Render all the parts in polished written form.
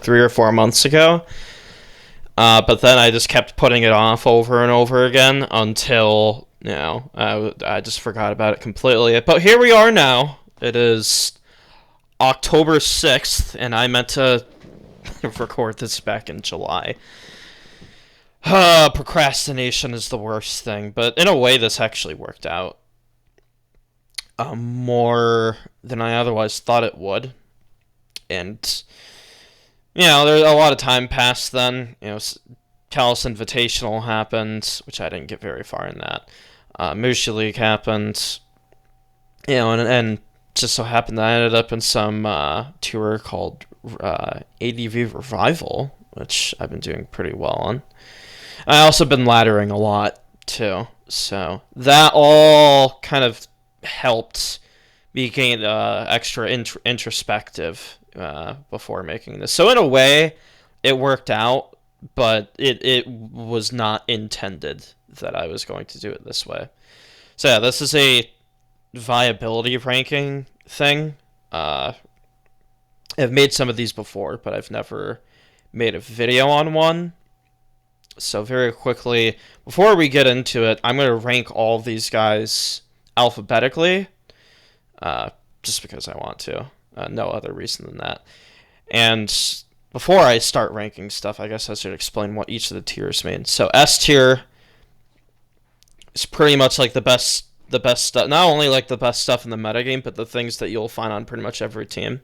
3 or 4 months ago. But then I just kept putting it off over and over again until, I just forgot about it completely. But here we are now. It is October 6th, and I meant to record this back in July. Procrastination is the worst thing, but in a way this actually worked out more than I otherwise thought it would. And there's a lot of time passed then. Callus Invitational happened, which I didn't get very far in that. Musha League happened, and just so happened that I ended up in some tour called ADV Revival, which I've been doing pretty well on. I also been laddering a lot too, so that all kind of helped me gain extra introspective before making this. So in a way, it worked out, but it was not intended that I was going to do it this way. So yeah, this is a viability ranking thing. I've made some of these before, but I've never made a video on one. So very quickly, before we get into it, I'm going to rank all of these guys alphabetically, just because I want to. No other reason than that. And before I start ranking stuff, I guess I should explain what each of the tiers mean. So S tier is pretty much like the best stuff. Not only like the best stuff in the metagame, but the things that you'll find on pretty much every team.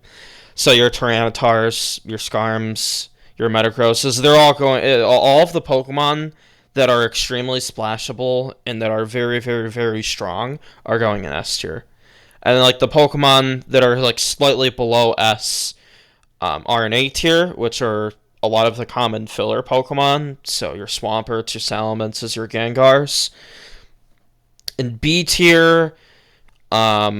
So your Tyrannitars, your Skarms, your Metagrosses, they're all going. All of the Pokemon that are extremely splashable and that are very, very, very strong are going in S tier. And like the Pokemon that are like slightly below S are in A tier, which are a lot of the common filler Pokemon. So your Swamperts, your Salamence, your Gengars. In B tier, are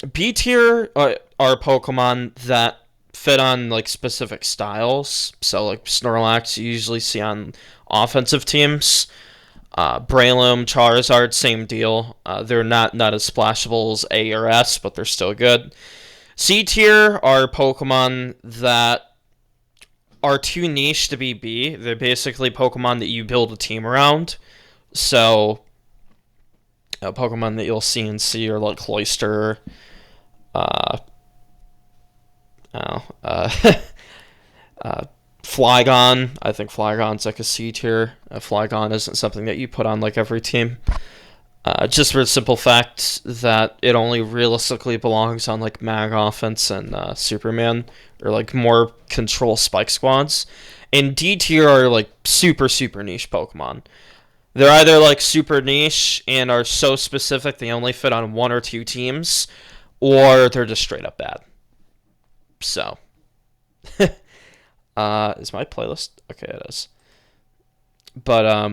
Pokemon that fit on like specific styles. So like Snorlax you usually see on offensive teams. Breloom, Charizard, same deal. They're not as splashable as A or S, but they're still good. C tier are Pokemon that are too niche to be B. They're basically Pokemon that you build a team around. So Pokemon that you'll see in C are like Cloyster, Flygon. I think Flygon's like a C tier. Flygon isn't something that you put on like every team. Just for the simple fact that it only realistically belongs on like Mag Offense and Superman, or like more control spike squads. And D tier are like super, super niche Pokemon. They're either like super niche and are so specific they only fit on 1 or 2 teams, or they're just straight up bad. So, is my playlist? Okay, it is. But,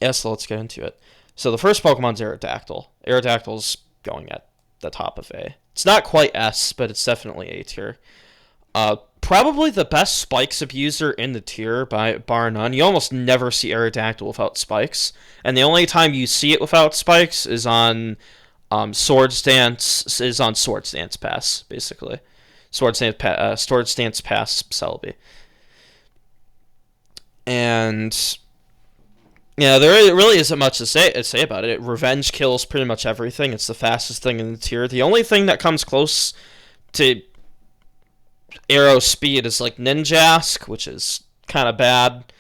yeah, so let's get into it. So the first Pokemon's Aerodactyl. Aerodactyl's going at the top of A. It's not quite S, but it's definitely A tier. Probably the best spikes abuser in the tier, bar none. You almost never see Aerodactyl without spikes. And the only time you see it without spikes is on Swords Dance Pass, basically. Swords Dance Pass Celebi. And there really isn't much to say about it. Revenge kills pretty much everything. It's the fastest thing in the tier. The only thing that comes close to Aero speed is like Ninjask, which is kind of bad,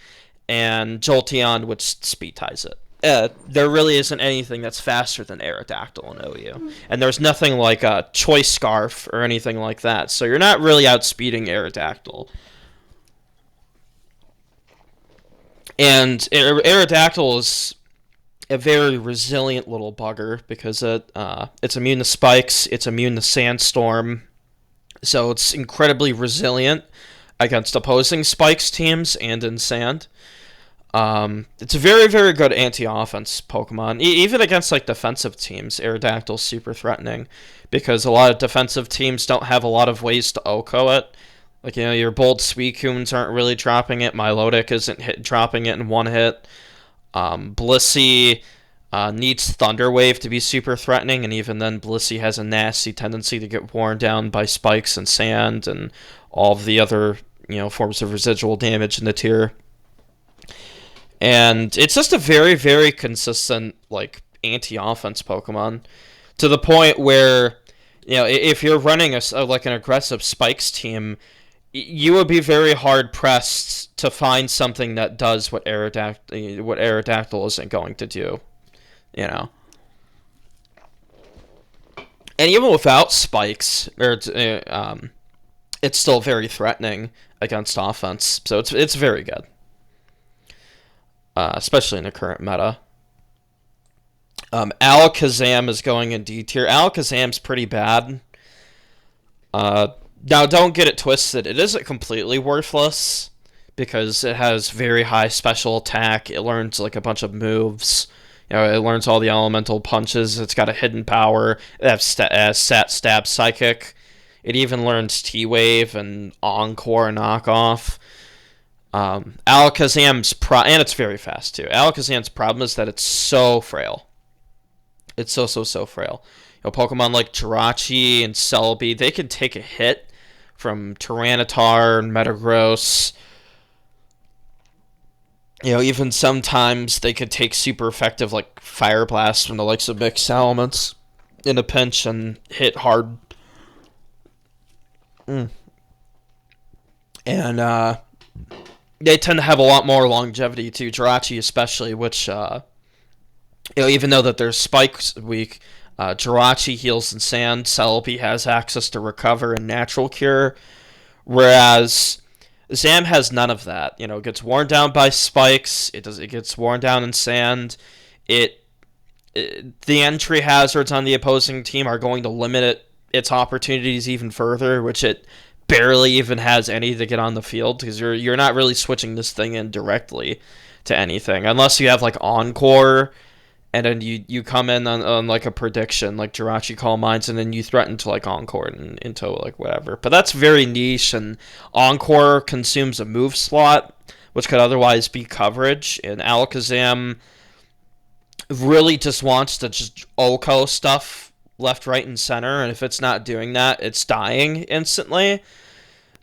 and Jolteon, which speed ties it. There really isn't anything that's faster than Aerodactyl in OU. And there's nothing like a Choice Scarf or anything like that. So you're not really outspeeding Aerodactyl. And Aerodactyl is a very resilient little bugger because it's immune to spikes, it's immune to Sandstorm. So it's incredibly resilient against opposing spikes teams and in sand. It's a very, very good anti-offense Pokemon. Even against like defensive teams, Aerodactyl's super threatening because a lot of defensive teams don't have a lot of ways to OHKO it. Like, your Bold Suicunes aren't really dropping it. Milotic isn't dropping it in one hit. Blissey, Needs Thunder Wave to be super threatening, and even then, Blissey has a nasty tendency to get worn down by spikes and sand and all of the other forms of residual damage in the tier. And it's just a very, very consistent anti-offense Pokemon, to the point where if you're running like an aggressive spikes team, you would be very hard pressed to find something that does what Aerodactyl isn't going to do. And even without spikes, it's still very threatening against offense. So it's very good, especially in the current meta. Alakazam is going in D tier. Alakazam's pretty bad. Now, don't get it twisted. It isn't completely worthless because it has very high special attack. It learns a bunch of moves. It learns all the elemental punches. It's got a hidden power. It has stab psychic. It even learns T-Wave and Encore and Knockoff. Alakazam's and it's very fast too. Alakazam's problem is that it's so frail. It's so frail. Pokemon like Jirachi and Celebi, they can take a hit from Tyranitar and Metagross. Even sometimes they could take super effective Fire Blast from the likes of Mixed Elements in a pinch and hit hard. And they tend to have a lot more longevity too. Jirachi especially, which even though that there's spikes weak, Jirachi heals in sand. Celebi has access to recover and natural cure, whereas Zam has none of that. It gets worn down by spikes. It gets worn down in sand. The entry hazards on the opposing team are going to limit its opportunities even further, which it barely even has any to get on the field, because you're not really switching this thing in directly to anything unless you have Encore. And then you come in on a prediction, like Jirachi Calm Minds, and then you threaten to Encore into whatever. But that's very niche, and Encore consumes a move slot, which could otherwise be coverage. And Alakazam really just wants to just OHKO stuff left, right, and center. And if it's not doing that, it's dying instantly.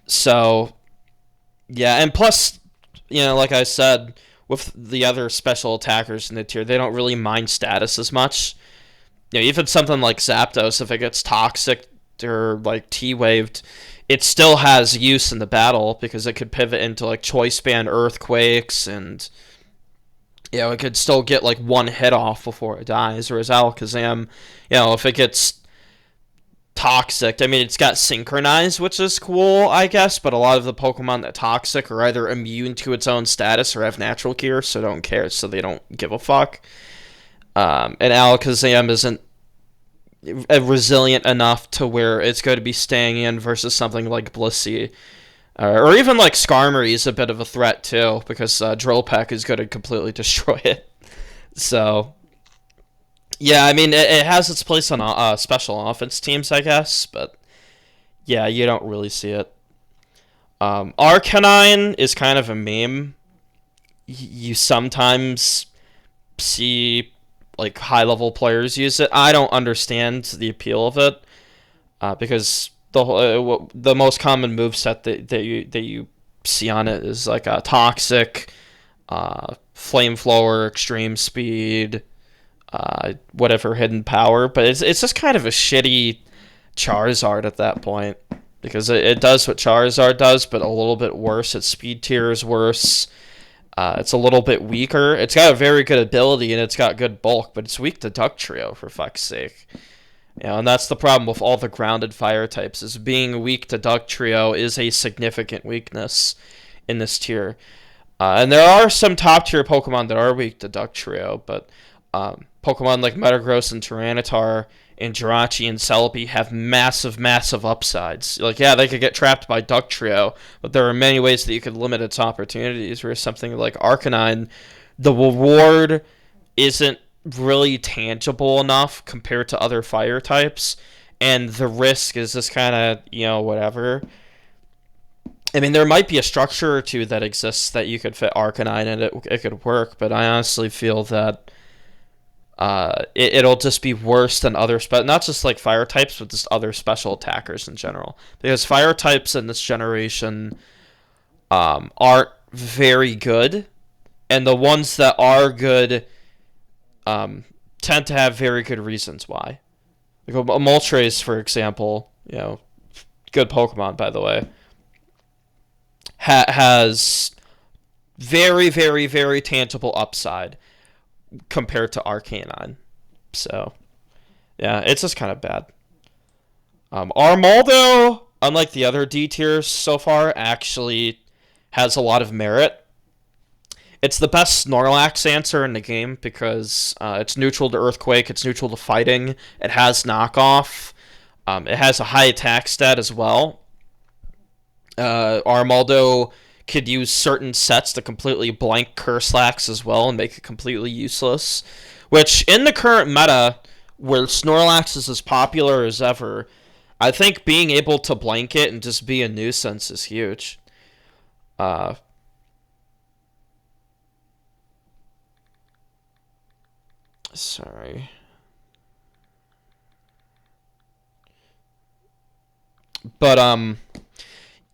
So, yeah. And plus, like I said, with the other special attackers in the tier, they don't really mind status as much. Even something like Zapdos, if it gets toxic or T-waved, it still has use in the battle because it could pivot into Choice Band Earthquakes, and it could still get one hit off before it dies. Whereas Alakazam, if it gets toxic, it's got Synchronize, which is cool, I guess, but a lot of the Pokemon that toxic are either immune to its own status or have natural cure, so don't care, so they don't give a fuck. And Alakazam isn't resilient enough to where it's going to be staying in versus something like Blissey. Or even Skarmory is a bit of a threat too, because Drill Peck is going to completely destroy it. So, yeah, it has its place on special offense teams, I guess, but yeah, you don't really see it. Arcanine is kind of a meme. You sometimes see high-level players use it. I don't understand the appeal of it, because the most common moveset that you see on it is a Toxic, Flamethrower, Extreme Speed, whatever hidden power, but it's just kind of a shitty Charizard at that point, because it does what Charizard does, but a little bit worse. Its speed tier is worse. It's a little bit weaker. It's got a very good ability, and it's got good bulk, but it's weak to Duck Trio, for fuck's sake. And that's the problem with all the grounded fire types, is being weak to Duck Trio is a significant weakness in this tier. And there are some top tier Pokemon that are weak to Duck Trio, but Pokemon like Metagross and Tyranitar and Jirachi and Celebi have massive, massive upsides. Yeah, they could get trapped by Duck Trio, but there are many ways that you could limit its opportunities, whereas something like Arcanine, the reward isn't really tangible enough compared to other fire types, and the risk is just kind of, whatever. There might be a structure or two that exists that you could fit Arcanine and it could work, but I honestly feel that It'll just be worse than other not just like fire types, but just other special attackers in general. Because fire types in this generation aren't very good, and the ones that are good tend to have very good reasons why. Like Moltres, for example, good Pokemon by the way, has very, very, very tangible upside compared to Arcanine. So, yeah, it's just kind of bad. Armaldo, unlike the other D tiers so far, actually has a lot of merit. It's the best Snorlax answer in the game because it's neutral to Earthquake, it's neutral to Fighting, it has knockoff, it has a high attack stat as well. Armaldo could use certain sets to completely blank Curslax as well and make it completely useless. Which, in the current meta, where Snorlax is as popular as ever, I think being able to blank it and just be a nuisance is huge. Sorry. But,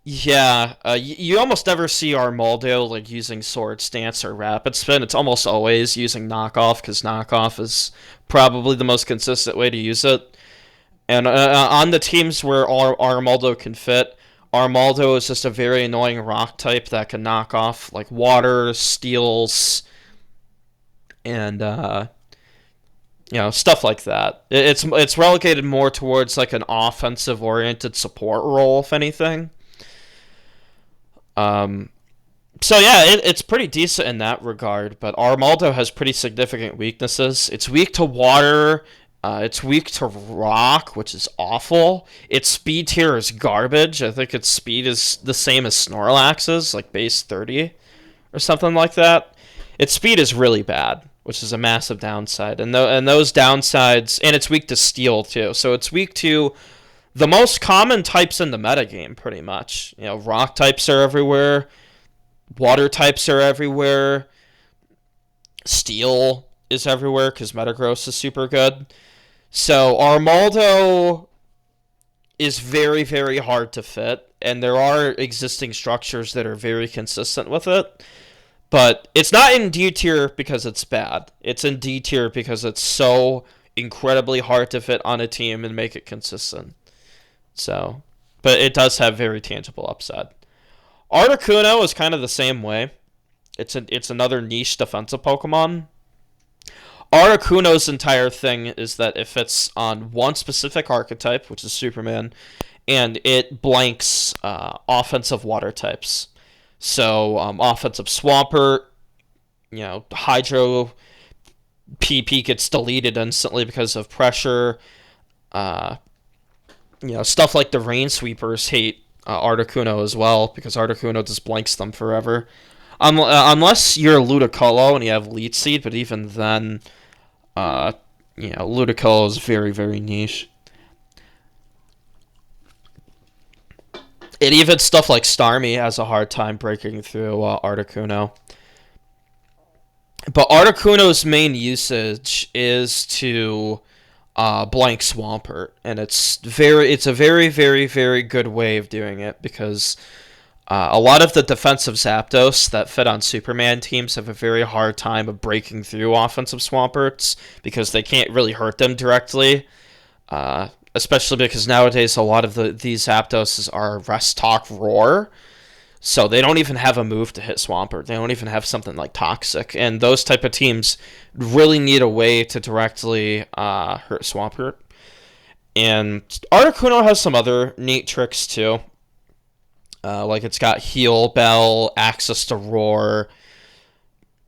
yeah, you almost never see Armaldo like using Sword Stance or Rapid Spin. It's almost always using Knockoff because Knockoff is probably the most consistent way to use it. And on the teams where Armaldo can fit, Armaldo is just a very annoying rock type that can knock off like water, steels, and stuff like that. It's relegated more towards like an offensive oriented support role, if anything. So yeah, it's pretty decent in that regard, but Armaldo has pretty significant weaknesses. It's weak to water, it's weak to rock, which is awful. Its speed tier is garbage. I think its speed is the same as Snorlax's, like base 30 or something like that. Its speed is really bad, which is a massive downside. And those downsides, and it's weak to steel too. So it's weak to the most common types in the metagame, pretty much. Rock types are everywhere. Water types are everywhere. Steel is everywhere because Metagross is super good. So Armaldo is very, very hard to fit, and there are existing structures that are very consistent with it. But it's not in D tier because it's bad. It's in D tier because it's so incredibly hard to fit on a team and make it consistent. So, but it does have very tangible upside. Articuno is kind of the same way. It's another niche defensive Pokemon. Articuno's entire thing is that it fits on one specific archetype, which is Superman, and it blanks offensive water types. So, offensive Swampert, Hydro PP gets deleted instantly because of pressure. Stuff like the Rain Sweepers hate Articuno as well, because Articuno just blanks them forever. Unless you're Ludicolo and you have Leech Seed, but even then, Ludicolo is very, very niche. And even stuff like Starmie has a hard time breaking through Articuno. But Articuno's main usage is to blank Swampert, and it's a very, very, very good way of doing it, because a lot of the defensive Zapdos that fit on Superman teams have a very hard time of breaking through offensive Swamperts because they can't really hurt them directly. Especially because nowadays a lot of these Zapdoses are Rest Talk Roar, so they don't even have a move to hit Swampert. They don't even have something like Toxic, and those type of teams really need a way to directly hurt Swampert. And Articuno has some other neat tricks too. Like it's got Heal Bell, access to Roar,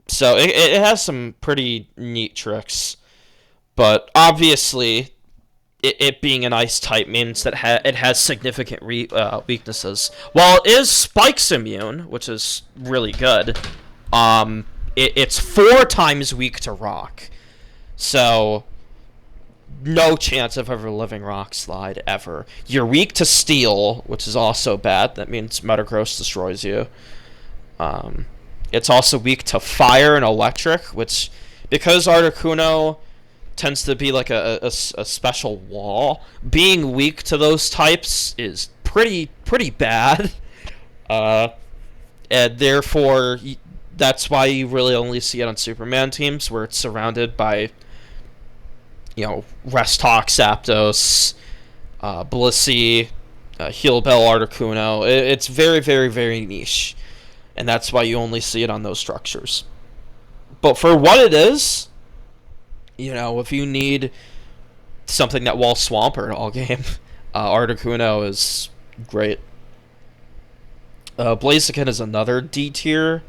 so it has some pretty neat tricks. But obviously, it being an ice type means that it has significant weaknesses. While it is Spikes immune, which is really good, it's 4 times weak to rock. So, no chance of ever living Rock Slide, ever. You're weak to Steel, which is also bad. That means Metagross destroys you. It's also weak to Fire and Electric, which, because Articuno tends to be like a special wall. Being weak to those types is pretty bad. Uh, and therefore, that's why you really only see it on Superman teams, where it's surrounded by, Restock, Zapdos, Blissey, Heal Bell, Articuno. It's very, very, very niche, and that's why you only see it on those structures. But for what it is, if you need something that will Swampert all game, Articuno is great. Blaziken is another D tier.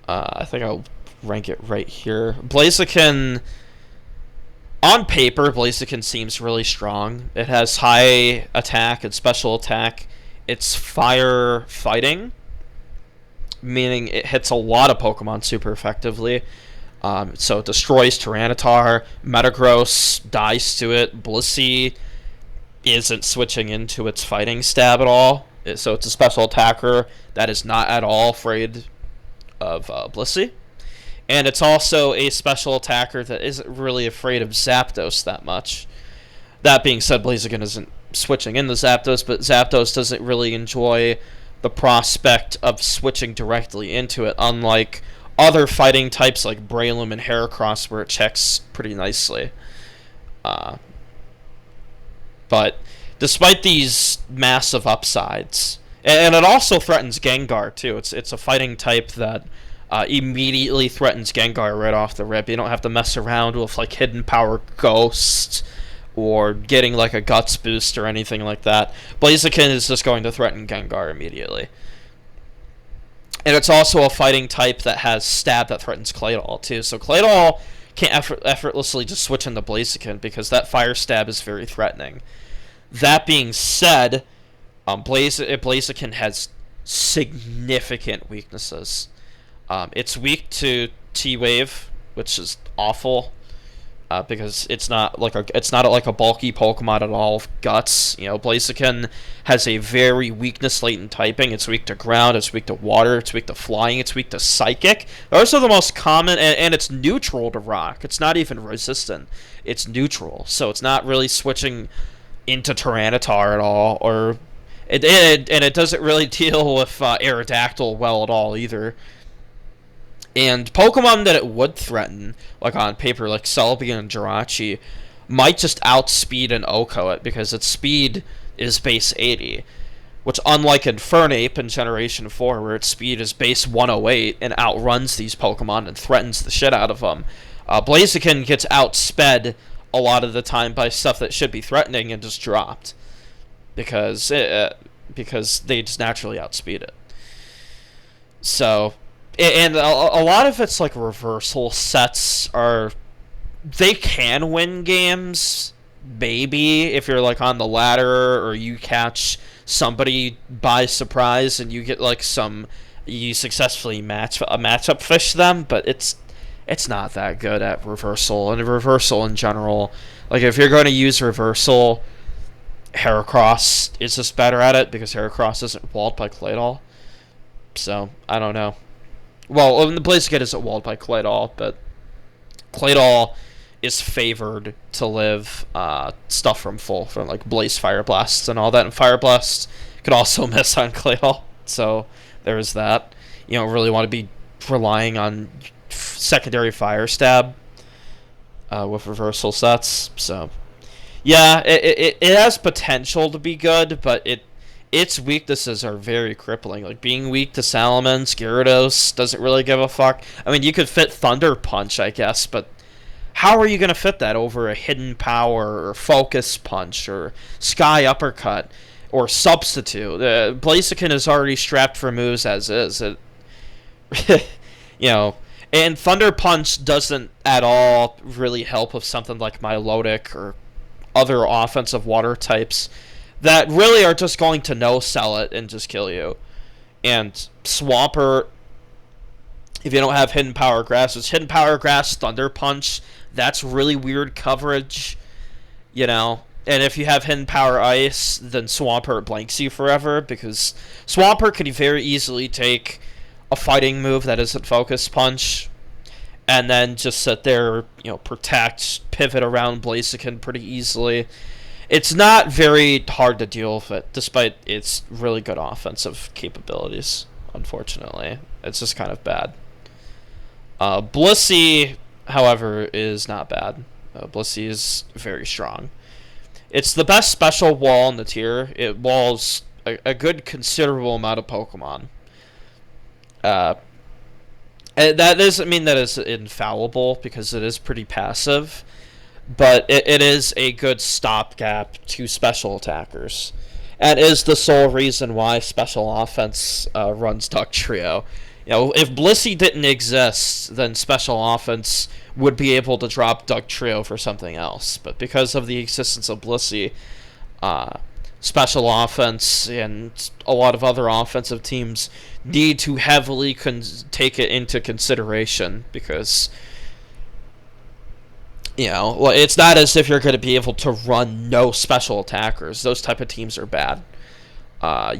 I think I'll rank it right here. Blaziken, on paper, Blaziken seems really strong. It has high attack and special attack. It's fire fighting, meaning it hits a lot of Pokemon super effectively. So it destroys Tyranitar, Metagross dies to it, Blissey isn't switching into its fighting stab at all. So it's a special attacker that is not at all afraid of Blissey. And it's also a special attacker that isn't really afraid of Zapdos that much. That being said, Blaziken isn't switching into Zapdos, but Zapdos doesn't really enjoy the prospect of switching directly into it, unlike other fighting types like Breloom and Heracross, where it checks pretty nicely. But despite these massive upsides, and it also threatens Gengar too. It's a fighting type that immediately threatens Gengar right off the rip. You don't have to mess around with like Hidden Power Ghost or getting like a Guts boost or anything like that. Blaziken is just going to threaten Gengar immediately. And it's also a fighting type that has stab that threatens Claydol too. So Claydol can't effortlessly just switch into Blaziken because that fire stab is very threatening. That being said, Blaziken has significant weaknesses. It's weak to T-Wave, which is awful, because it's not like a bulky Pokemon at all with guts. Blaziken has a very weakness latent typing. It's weak to ground. It's weak to water. It's weak to flying. It's weak to psychic. Those are the most common, and it's neutral to rock. It's not even resistant. It's neutral, so it's not really switching into Tyranitar at all, or it doesn't really deal with Aerodactyl well at all either. And Pokemon that it would threaten, like on paper, like Celebi and Jirachi, might just outspeed and OHKO it because its speed is base 80. Which, unlike Infernape in Generation 4, where its speed is base 108 and outruns these Pokemon and threatens the shit out of them, Blaziken gets outsped a lot of the time by stuff that should be threatening and just dropped. Because they just naturally outspeed it. So, and a lot of its like reversal sets they can win games, maybe, if you're like on the ladder or you catch somebody by surprise and you get like you successfully matchup fish them, but it's not that good at reversal. And reversal in general, like if you're going to use reversal, Heracross is just better at it because Heracross isn't walled by Claydol. So, I don't know. Well, the Blaziken isn't walled by Claydol, but Claydol is favored to live stuff from like Blaze Fire Blasts and all that, and Fire Blast could also miss on Claydol, so there's that. You don't really want to be relying on secondary Fire Stab with reversal sets, so yeah, it has potential to be good, but its weaknesses are very crippling. Like being weak to Salamence, Gyarados doesn't really give a fuck. I mean, you could fit Thunder Punch, I guess, but how are you going to fit that over a Hidden Power or Focus Punch or Sky Uppercut or Substitute? Blaziken is already strapped for moves as is. And Thunder Punch doesn't at all really help with something like Milotic or other offensive water types that really are just going to no-sell it and just kill you. And Swampert, if you don't have Hidden Power Grass, it's Hidden Power Grass, Thunder Punch. That's really weird coverage, And if you have Hidden Power Ice, then Swampert blanks you forever, because Swampert can very easily take a fighting move that isn't Focus Punch and then just sit there, protect, pivot around Blaziken pretty easily. It's not very hard to deal with it, despite its really good offensive capabilities. Unfortunately, it's just kind of bad. Blissey, however, is not bad. Blissey is very strong. It's the best special wall in the tier. It walls a good considerable amount of Pokemon. And that doesn't mean that it's infallible, because it is pretty passive, but it is a good stopgap to special attackers. And is the sole reason why special offense runs Duck Trio. If Blissey didn't exist, then special offense would be able to drop Duck Trio for something else. But because of the existence of Blissey, special offense and a lot of other offensive teams need to heavily take it into consideration, because it's not as if you're going to be able to run no special attackers. Those type of teams are bad.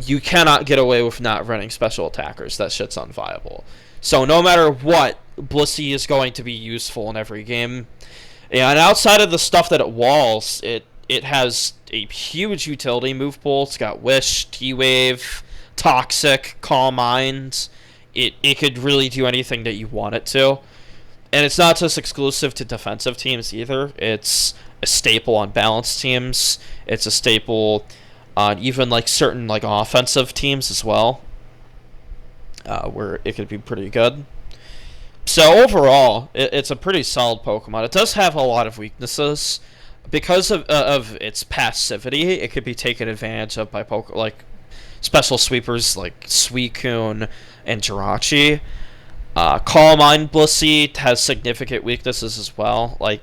You cannot get away with not running special attackers. That shit's unviable. So no matter what, Blissey is going to be useful in every game. And outside of the stuff that it walls, it has a huge utility move pool. It's got Wish, T-Wave, Toxic, Calm Mind. It could really do anything that you want it to. And it's not just exclusive to defensive teams either. It's a staple on balanced teams. It's a staple on even certain offensive teams as well, where it could be pretty good. So overall, it's a pretty solid Pokemon. It does have a lot of weaknesses. Because of its passivity, it could be taken advantage of by special sweepers like Suicune and Jirachi. Calm Mind Blissey has significant weaknesses as well, like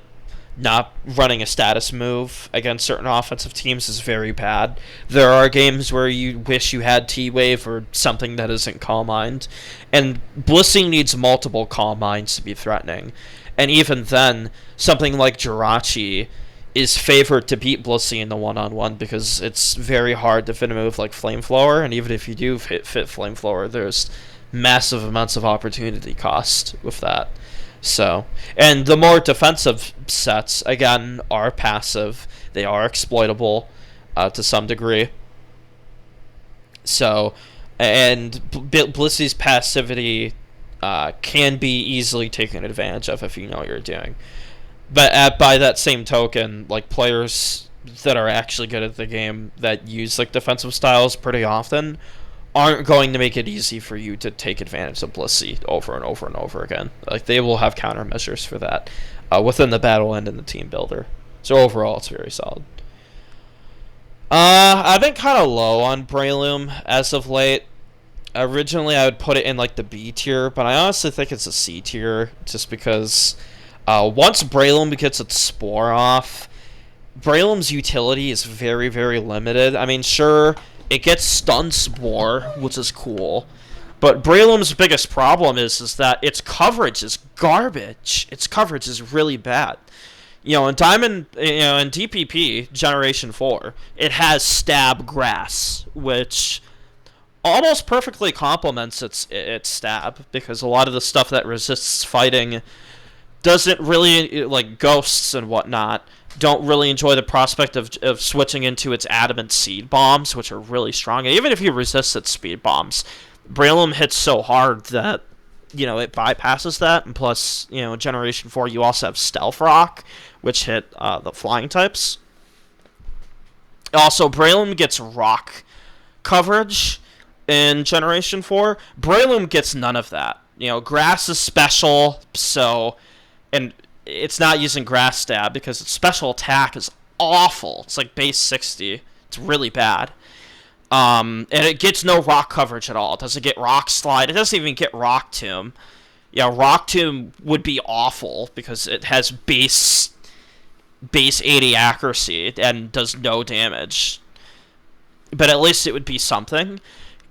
not running a status move against certain offensive teams is very bad. There are games where you wish you had T-Wave or something that isn't Calm Mind, and Blissey needs multiple Calm Minds to be threatening. And even then, something like Jirachi is favored to beat Blissey in the one-on-one, because it's very hard to fit a move like Flamethrower, and even if you do fit Flamethrower, there's massive amounts of opportunity cost with that. So, and the more defensive sets, again, are passive. They are exploitable to some degree. So, and Blissey's passivity can be easily taken advantage of if you know what you're doing. But by that same token, players that are actually good at the game that use defensive styles pretty often aren't going to make it easy for you to take advantage of Blissey over and over and over again. They will have countermeasures for that within the battle end and the team builder. So overall, it's very solid. I've been kind of low on Breloom as of late. Originally, I would put it in the B tier, but I honestly think it's a C tier, just because once Breloom gets its Spore off, Breloom's utility is very, very limited. I mean, sure, it gets Stun Spore, which is cool, but Breloom's biggest problem is that its coverage is garbage. Its coverage is really bad. In Diamond, in DPP Generation 4, it has Stab Grass, which almost perfectly complements its Stab, because a lot of the stuff that resists fighting doesn't really, ghosts and whatnot, don't really enjoy the prospect of switching into its Adamant Seed Bombs, which are really strong. And even if you resist its Speed Bombs, Breloom hits so hard that, it bypasses that. And plus, Generation 4, you also have Stealth Rock, which hit the flying types. Also, Breloom gets Rock coverage in Generation 4. Breloom gets none of that. Grass is special, so... And it's not using Grass Stab because its special attack is awful. It's base 60. It's really bad. And it gets no rock coverage at all. It doesn't get Rock Slide. It doesn't even get Rock Tomb. Rock Tomb would be awful because it has base 80 accuracy and does no damage. But at least it would be something.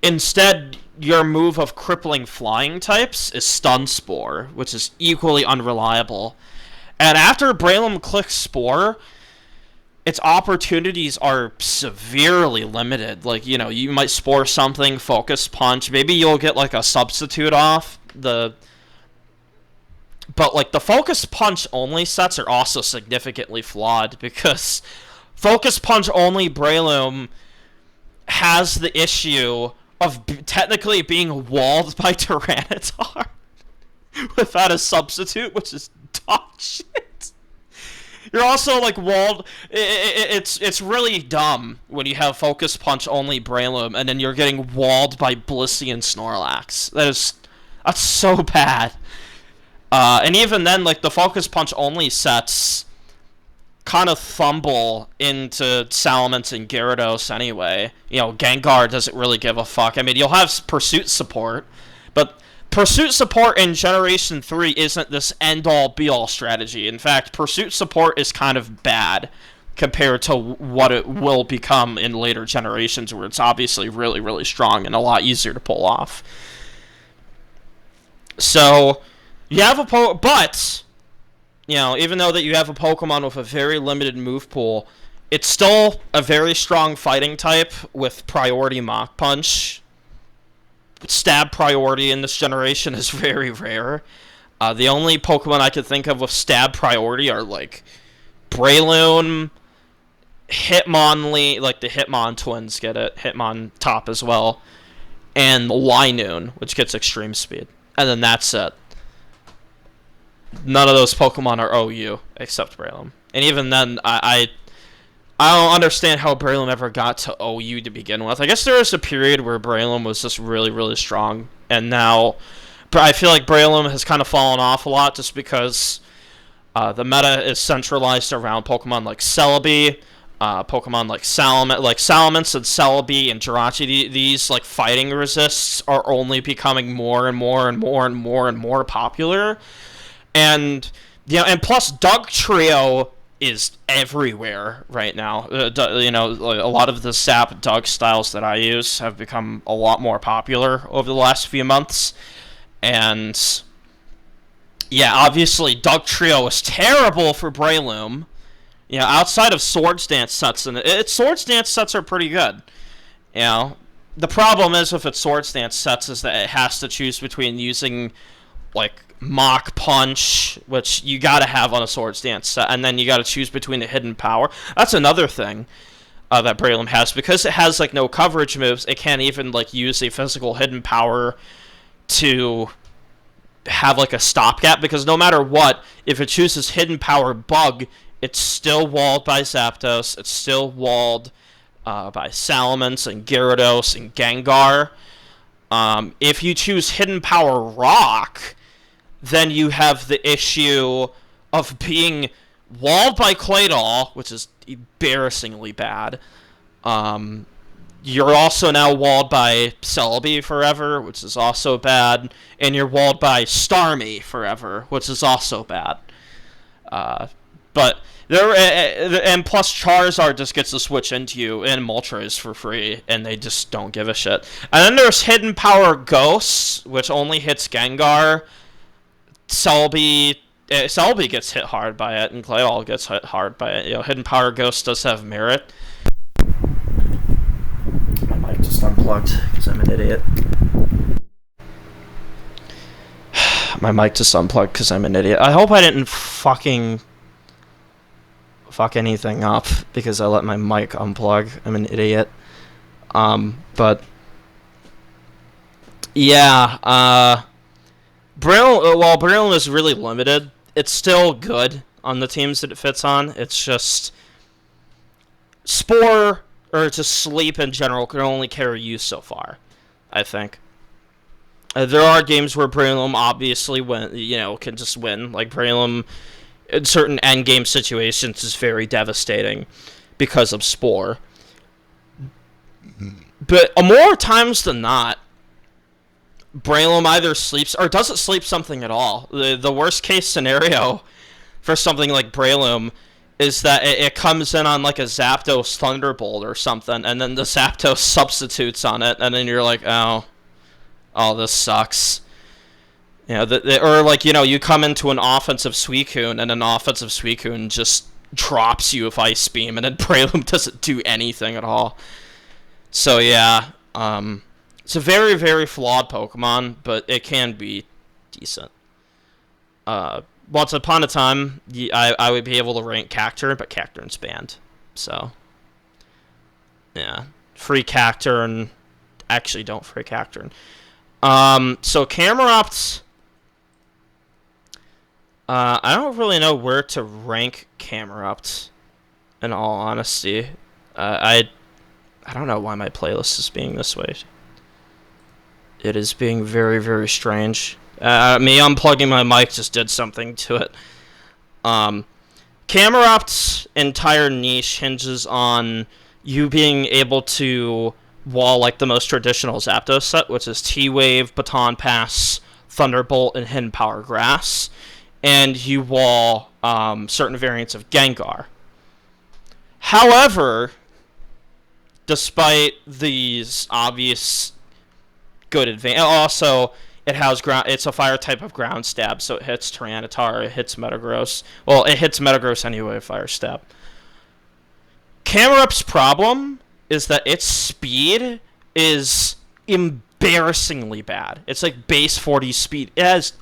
Instead, your move of crippling flying types is Stun Spore, which is equally unreliable. And after Breloom clicks Spore, its opportunities are severely limited. You might Spore something, Focus Punch. Maybe you'll get a substitute off. But like the Focus Punch only sets are also significantly flawed because Focus Punch only Breloom has the issue of technically being walled by Tyranitar without a substitute, which is dog shit. You're also like walled. It's really dumb when you have Focus Punch only Breloom and then you're getting walled by Blissey and Snorlax. That's so bad. And even then, like the Focus Punch only sets kind of fumble into Salamence and Gyarados anyway. You know, Gengar doesn't really give a fuck. I mean, you'll have Pursuit support, but Pursuit support in Generation 3 isn't this end-all, be-all strategy. In fact, Pursuit support is kind of bad compared to what it will become in later generations, where it's obviously really, really strong and a lot easier to pull off. So, you have but, you know, even though that you have a Pokemon with a very limited move pool, it's still a very strong fighting type with priority Mach Punch. Stab priority in this generation is very rare. The only Pokemon I could think of with stab priority are like Breloom, Hitmonlee, like the Hitmon twins get it, Hitmontop as well, and Linoone, which gets extreme speed. And then that's it. None of those Pokemon are OU except Breloom. And even then, I don't understand how Breloom ever got to OU to begin with. I guess there was a period where Breloom was just really, really strong, and now I feel like Breloom has kind of fallen off a lot just because the meta is centralized around Pokemon like Celebi, Pokemon like Salamence and Celebi and Jirachi. These like fighting resists are only becoming more and more and more and more and more popular, and and plus Doug Trio is everywhere right now. You know, a lot of the Sap Doug styles that I use have become a lot more popular over the last few months. And yeah, obviously Doug Trio is terrible for Breloom. You know, outside of Swords Dance sets, and Swords Dance sets are pretty good. You know, the problem is with its Swords Dance sets is that it has to choose between using like Mach Punch, which you gotta have on a Swords Dance set, and then you gotta choose between the Hidden Power. That's another thing that Breloom has, because it has like no coverage moves. It can't even like use a physical Hidden Power to have like a stopgap, because no matter what, if it chooses Hidden Power Bug, it's still walled by Zapdos. It's still walled by Salamence and Gyarados and Gengar. If you choose Hidden Power Rock, then you have the issue of being walled by Claydol, which is embarrassingly bad. You're also now walled by Celebi forever, which is also bad. And you're walled by Starmie forever, which is also bad. But and plus Charizard just gets to switch into you in Moltres for free, and they just don't give a shit. And then there's Hidden Power Ghosts, which only hits Gengar. Celebi gets hit hard by it, and Claydol gets hit hard by it. You know, Hidden Power Ghost does have merit. My mic just unplugged because I'm an idiot. My mic just unplugged because I'm an idiot. I hope I didn't fuck anything up because I let my mic unplug. I'm an idiot. But yeah, while Breloom is really limited, it's still good on the teams that it fits on. It's just Spore or just Sleep in general can only carry you so far, I think. There are games where Breloom obviously can just win. Like Breloom in certain endgame situations is very devastating because of Spore. But more times than not, Breloom either sleeps or doesn't sleep something at all. The worst case scenario for something like Breloom is that it comes in on like a Zapdos Thunderbolt or something, and then the Zapdos substitutes on it, and then you're like, oh, this sucks. You know, or like, you know, you come into an offensive Suicune, and an offensive Suicune just drops you with Ice Beam, and then Breloom doesn't do anything at all. So yeah, it's a very, very flawed Pokemon, but it can be decent. Once upon a time, I would be able to rank Cacturn, but Cacturn's banned. So, yeah. Free Cacturn. Actually, don't free Cacturn. So Camerupt, I don't really know where to rank Camerupt, in all honesty. I don't know why my playlist is being this way. It is being very, very strange. Me unplugging my mic just did something to it. Camerupt's entire niche hinges on you being able to wall like the most traditional Zapdos set, which is T-Wave, Baton Pass, Thunderbolt, and Hidden Power Grass. And you wall certain variants of Gengar. However, despite these obvious good advantage, also it has ground. It's a fire type of ground stab, so it hits Tyranitar, it hits Metagross. Well, it hits Metagross anyway, fire stab. Camerupt's problem is that its speed is embarrassingly bad. It's like base 40 speed. It is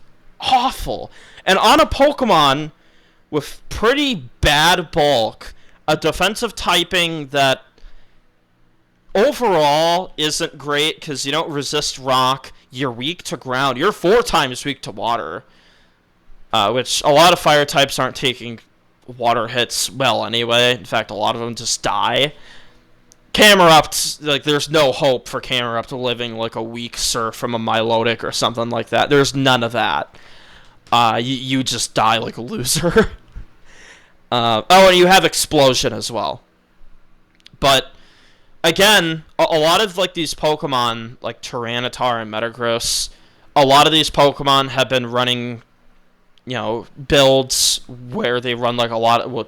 awful. And on a Pokemon with pretty bad bulk, a defensive typing that overall isn't great because you don't resist rock, you're weak to ground, you're 4 times weak to water, which a lot of fire types aren't taking water hits well anyway. In fact, a lot of them just die. Camerupt, like, there's no hope for Camerupt living like a weak Surf from a Milotic or something like that. There's none of that. You just die like a loser. Oh, and you have Explosion as well. But again, a lot of like these Pokemon, like Tyranitar and Metagross, a lot of these Pokemon have been running, builds where they run like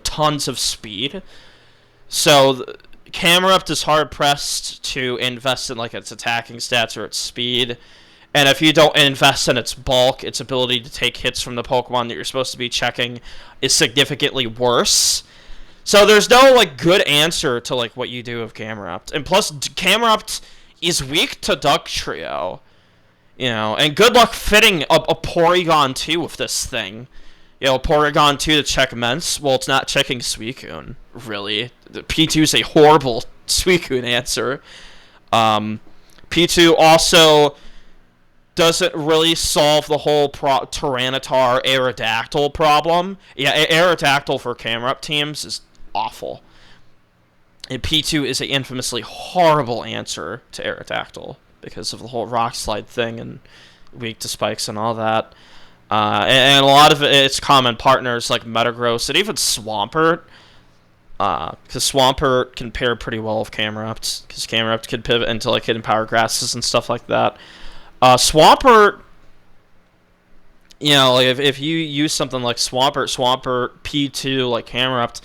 tons of speed. So Camerupt is hard pressed to invest in like its attacking stats or its speed. And if you don't invest in its bulk, its ability to take hits from the Pokemon that you're supposed to be checking is significantly worse. So there's no like good answer to like what you do with Camerupt. And plus, Camerupt is weak to Duck Trio. And good luck fitting a Porygon 2 with this thing. Porygon 2 to check Mence. Well, it's not checking Suicune, really. P2 is a horrible Suicune answer. P2 also doesn't really solve the whole Tyranitar Aerodactyl problem. Yeah, Aerodactyl for Camerupt teams is awful. And P2 is an infamously horrible answer to Aerodactyl because of the whole Rock Slide thing and weak to spikes and all that. And a lot of its common partners like Metagross and even Swampert. Because Swampert can pair pretty well with Camerupt. Because Camerupt can pivot into like Hidden Power Grasses and stuff like that. Swampert, like if you use something like Swampert P2, like Camerupt,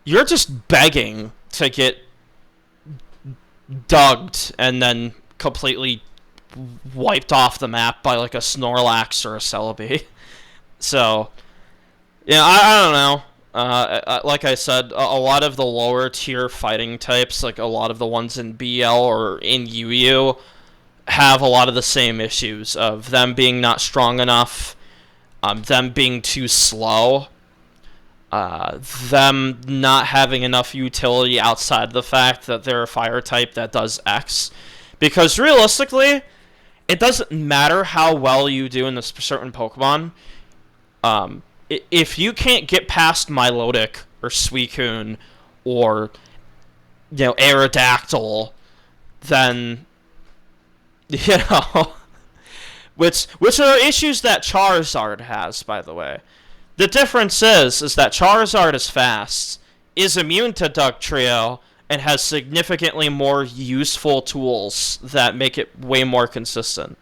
you're just begging to get dugged and then completely wiped off the map by like a Snorlax or a Celebi. So, I don't know. Like I said, a lot of the lower tier fighting types, like a lot of the ones in BL or in UU, have a lot of the same issues of them being not strong enough, them being too slow, them not having enough utility outside the fact that they're a fire type that does X. Because realistically, it doesn't matter how well you do in this certain Pokemon. If you can't get past Milotic or Suicune or Aerodactyl, then which are issues that Charizard has, by the way. The difference is that Charizard is fast, is immune to Duck Trio, and has significantly more useful tools that make it way more consistent.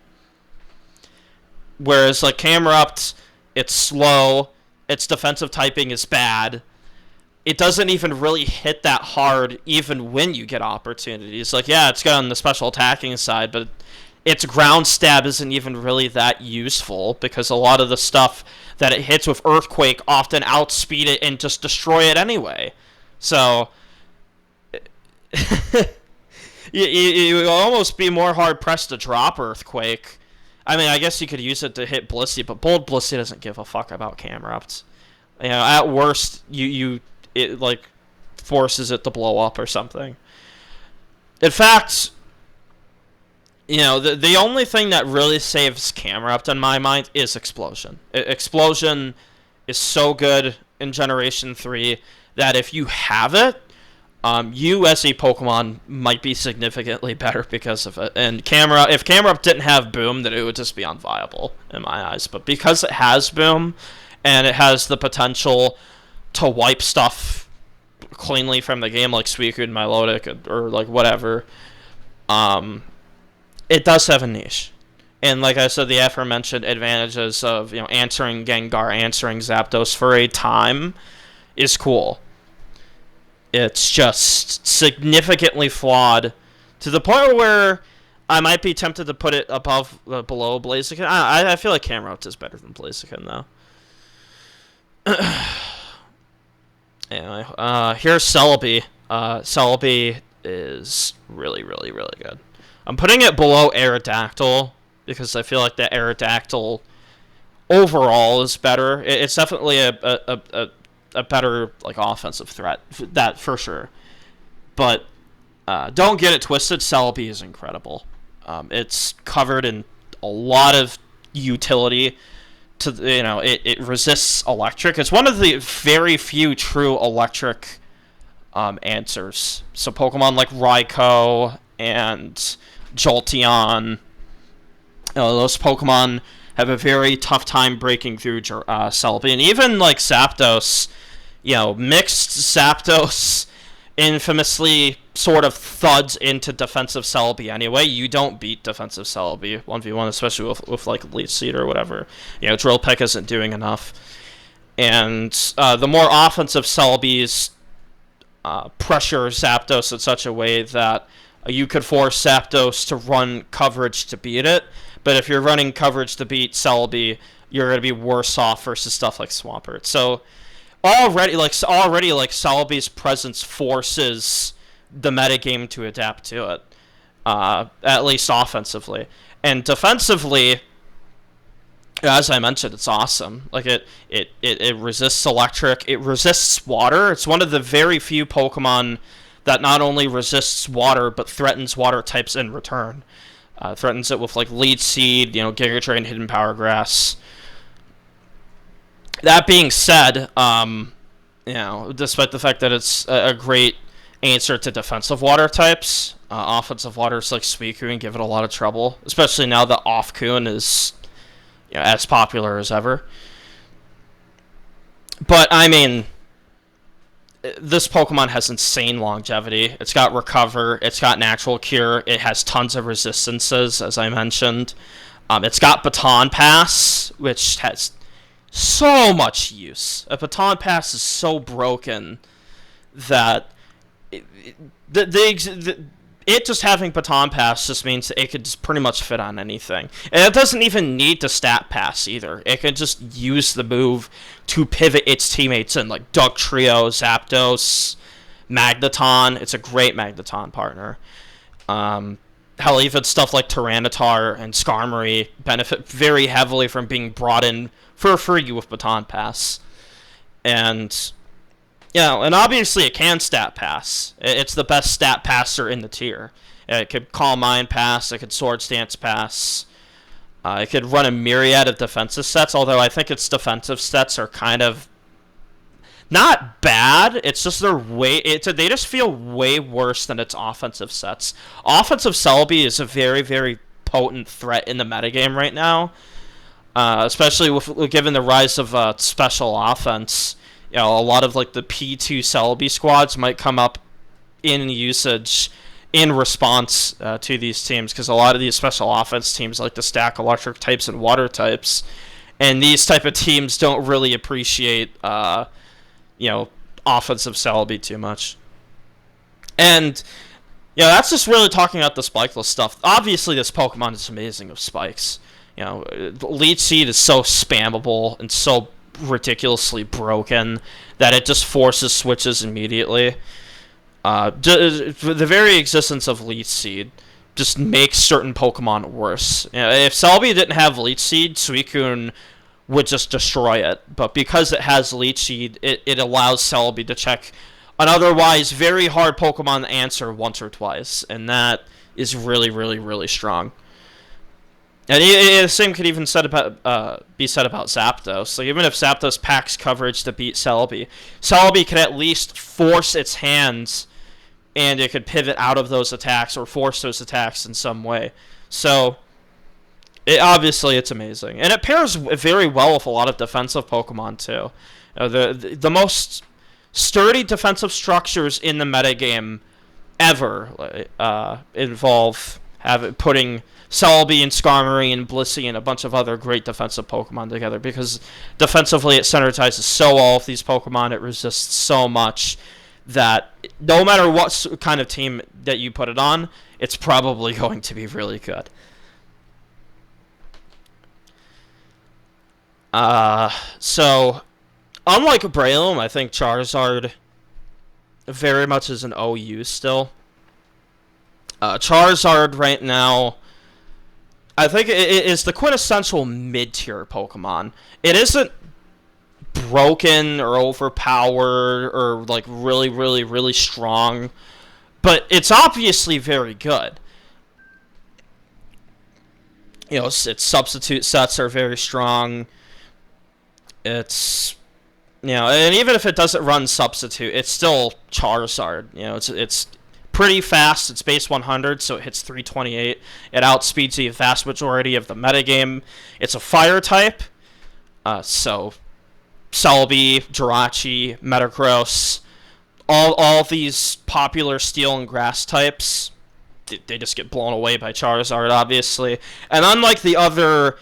Whereas like Camerupt, it's slow, its defensive typing is bad. It doesn't even really hit that hard even when you get opportunities. Like, yeah, it's good on the special attacking side, but its ground stab isn't even really that useful because a lot of the stuff that it hits with Earthquake often outspeed it and just destroy it anyway. So you would almost be more hard-pressed to drop Earthquake I mean, I guess you could use it to hit Blissey, but Bold Blissey doesn't give a fuck about Camerupt. You know, at worst, it like forces it to blow up or something. In fact, you know, the only thing that really saves Camerupt in my mind is Explosion. Explosion is so good in Generation 3 that if you have it, you as a Pokemon might be significantly better because of it. And if Camerupt didn't have Boom, then it would just be unviable in my eyes. But because it has Boom, and it has the potential to wipe stuff cleanly from the game, like Suicune, Milotic, or like whatever, it does have a niche. And like I said, the aforementioned advantages of, you know, answering Gengar, answering Zapdos for a time is cool. It's just significantly flawed to the point where I might be tempted to put it below Blaziken. I feel like Camerupt is better than Blaziken, though. Anyway, here's Celebi. Celebi is really, really, really good. I'm putting it below Aerodactyl because I feel like the Aerodactyl overall is better. It's definitely a better like offensive threat, that for sure. But don't get it twisted. Celebi is incredible. It's covered in a lot of utility. It resists electric. It's one of the very few true electric answers. So Pokemon like Raikou and Jolteon, those Pokemon have a very tough time breaking through Celebi. And even like Zapdos, mixed Zapdos infamously sort of thuds into defensive Celebi anyway. You don't beat defensive Celebi 1v1, especially with like Leech Seed or whatever. Drill Peck isn't doing enough. And the more offensive Celebis pressure Zapdos in such a way that you could force Zapdos to run coverage to beat it. But if you're running coverage to beat Celebi, you're going to be worse off versus stuff like Swampert. So already Celebi's presence forces the metagame to adapt to it, at least offensively. And defensively, as I mentioned, it's awesome. Like it resists electric, it resists water. It's one of the very few Pokemon that not only resists water but threatens water types in return. Threatens it with like Leech Seed, Giga Drain, Hidden Power Grass. That being said, despite the fact that it's a great answer to defensive water types, offensive waters like Suicune give it a lot of trouble, especially now that Offcoon is as popular as ever. But I mean, this Pokemon has insane longevity. It's got Recover, it's got Natural Cure, it has tons of resistances, as I mentioned. It's got Baton Pass, which has so much use. A Baton Pass is so broken that it just having Baton Pass just means that it could just pretty much fit on anything. And it doesn't even need to stat pass either. It can just use the move to pivot its teammates in, like Dugtrio, Zapdos, Magneton. It's a great Magneton partner. Hell, even stuff like Tyranitar and Skarmory benefit very heavily from being brought in for free with Baton Pass. And and obviously it can stat pass. It's the best stat passer in the tier. It could Calm Mind pass, it could Swords Dance pass. It could run a myriad of defensive sets, although I think its defensive sets are kind of not bad. It's just they just feel way worse than its offensive sets. Offensive Celebi is a very, very potent threat in the metagame right now, especially given the rise of special offense. A lot of like the P2 Celebi squads might come up in usage in response to these teams, because a lot of these special offense teams like to stack electric types and water types, and these type of teams don't really appreciate offensive Celebi too much. And that's just really talking about the spikeless stuff. Obviously, this Pokemon is amazing with spikes. Leech Seed is so spammable and so ridiculously broken that it just forces switches immediately. The very existence of Leech Seed just makes certain Pokemon worse. You know, if Celebi didn't have Leech Seed, Suicune would just destroy it. But because it has Leech Seed, it allows Celebi to check an otherwise very hard Pokemon to answer once or twice. And that is really, really, really strong. And the same could even be said about Zapdos. So even if Zapdos packs coverage to beat Celebi, Celebi can at least force its hands, and it could pivot out of those attacks or force those attacks in some way. So, obviously it's amazing. And it pairs very well with a lot of defensive Pokemon, too. The most sturdy defensive structures in the metagame ever involve putting Celebi and Skarmory and Blissey and a bunch of other great defensive Pokemon together, because defensively it synergizes so well with these Pokemon, it resists so much that no matter what kind of team that you put it on, it's probably going to be really good. So, unlike Breloom, I think Charizard very much is an OU still. Charizard right now, I think it is the quintessential mid-tier Pokemon. It isn't broken or overpowered or like really, really, really strong, but it's obviously very good. You know, its substitute sets are very strong. It's, you know, and even if it doesn't run substitute, it's still Charizard. You know, it's pretty fast. It's base 100, so it hits 328. It outspeeds the vast majority of the metagame. It's a fire type, so Celebi, Jirachi, Metagross, all these popular steel and grass types, they just get blown away by Charizard, obviously. And unlike the other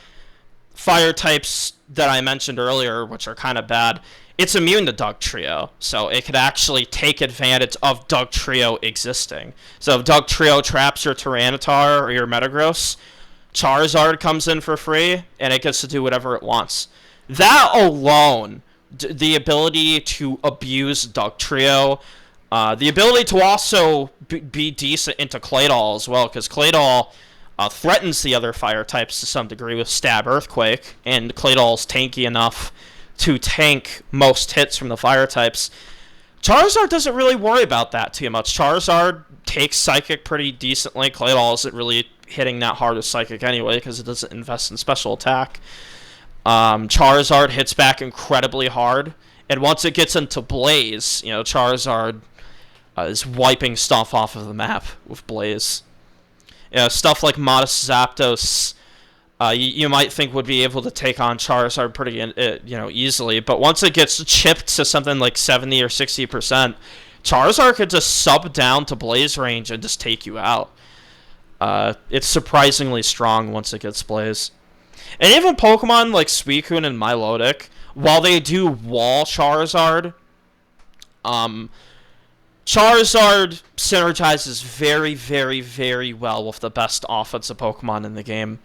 fire types that I mentioned earlier, which are kind of bad, it's immune to Dugtrio, so it could actually take advantage of Dugtrio existing. So if Dugtrio traps your Tyranitar or your Metagross, Charizard comes in for free, and it gets to do whatever it wants. That alone, the ability to abuse Dugtrio, the ability to also be decent into Claydol as well, because Claydol threatens the other fire types to some degree with Stab Earthquake, and Claydol's tanky enough to tank most hits from the fire types. Charizard doesn't really worry about that too much. Charizard takes Psychic pretty decently. Claydol isn't really hitting that hard with Psychic anyway, because it doesn't invest in special attack. Charizard hits back incredibly hard, and once it gets into Blaze, you know, Charizard is wiping stuff off of the map with Blaze. You know, stuff like Modest Zapdos, you might think would be able to take on Charizard pretty, easily, but once it gets chipped to something like 70 or 60%, Charizard could just sub down to Blaze range and just take you out. It's surprisingly strong once it gets Blaze. And even Pokemon like Suicune and Milotic, while they do wall Charizard, Charizard synergizes very, very, very well with the best offensive Pokemon in the game.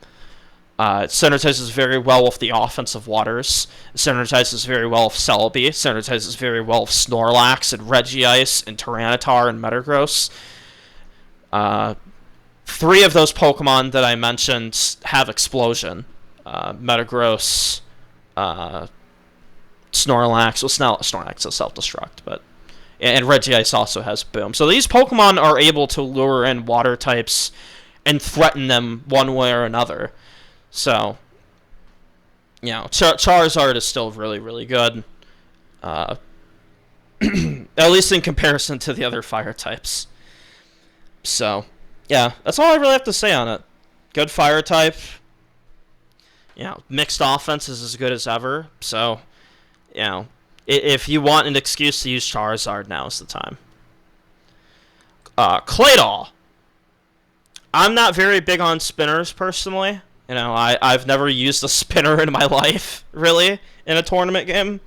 It synergizes very well with the offensive waters. It synergizes very well with Celebi. It synergizes very well with Snorlax and Regice and Tyranitar and Metagross. 3 of those Pokemon that I mentioned have Explosion. Metagross, Snorlax. Well, Snorlax is self-destruct, but... And Regice also has Boom. So these Pokemon are able to lure in water types and threaten them one way or another. So, you know, Charizard is still really, really good. At least in comparison to the other fire types. So, yeah, that's all I really have to say on it. Good fire type. You know, mixed offense is as good as ever. So, you know, if you want an excuse to use Charizard, now is the time. Claydol. I'm not very big on spinners, personally. You know, I've never used a spinner in my life, really, in a tournament game.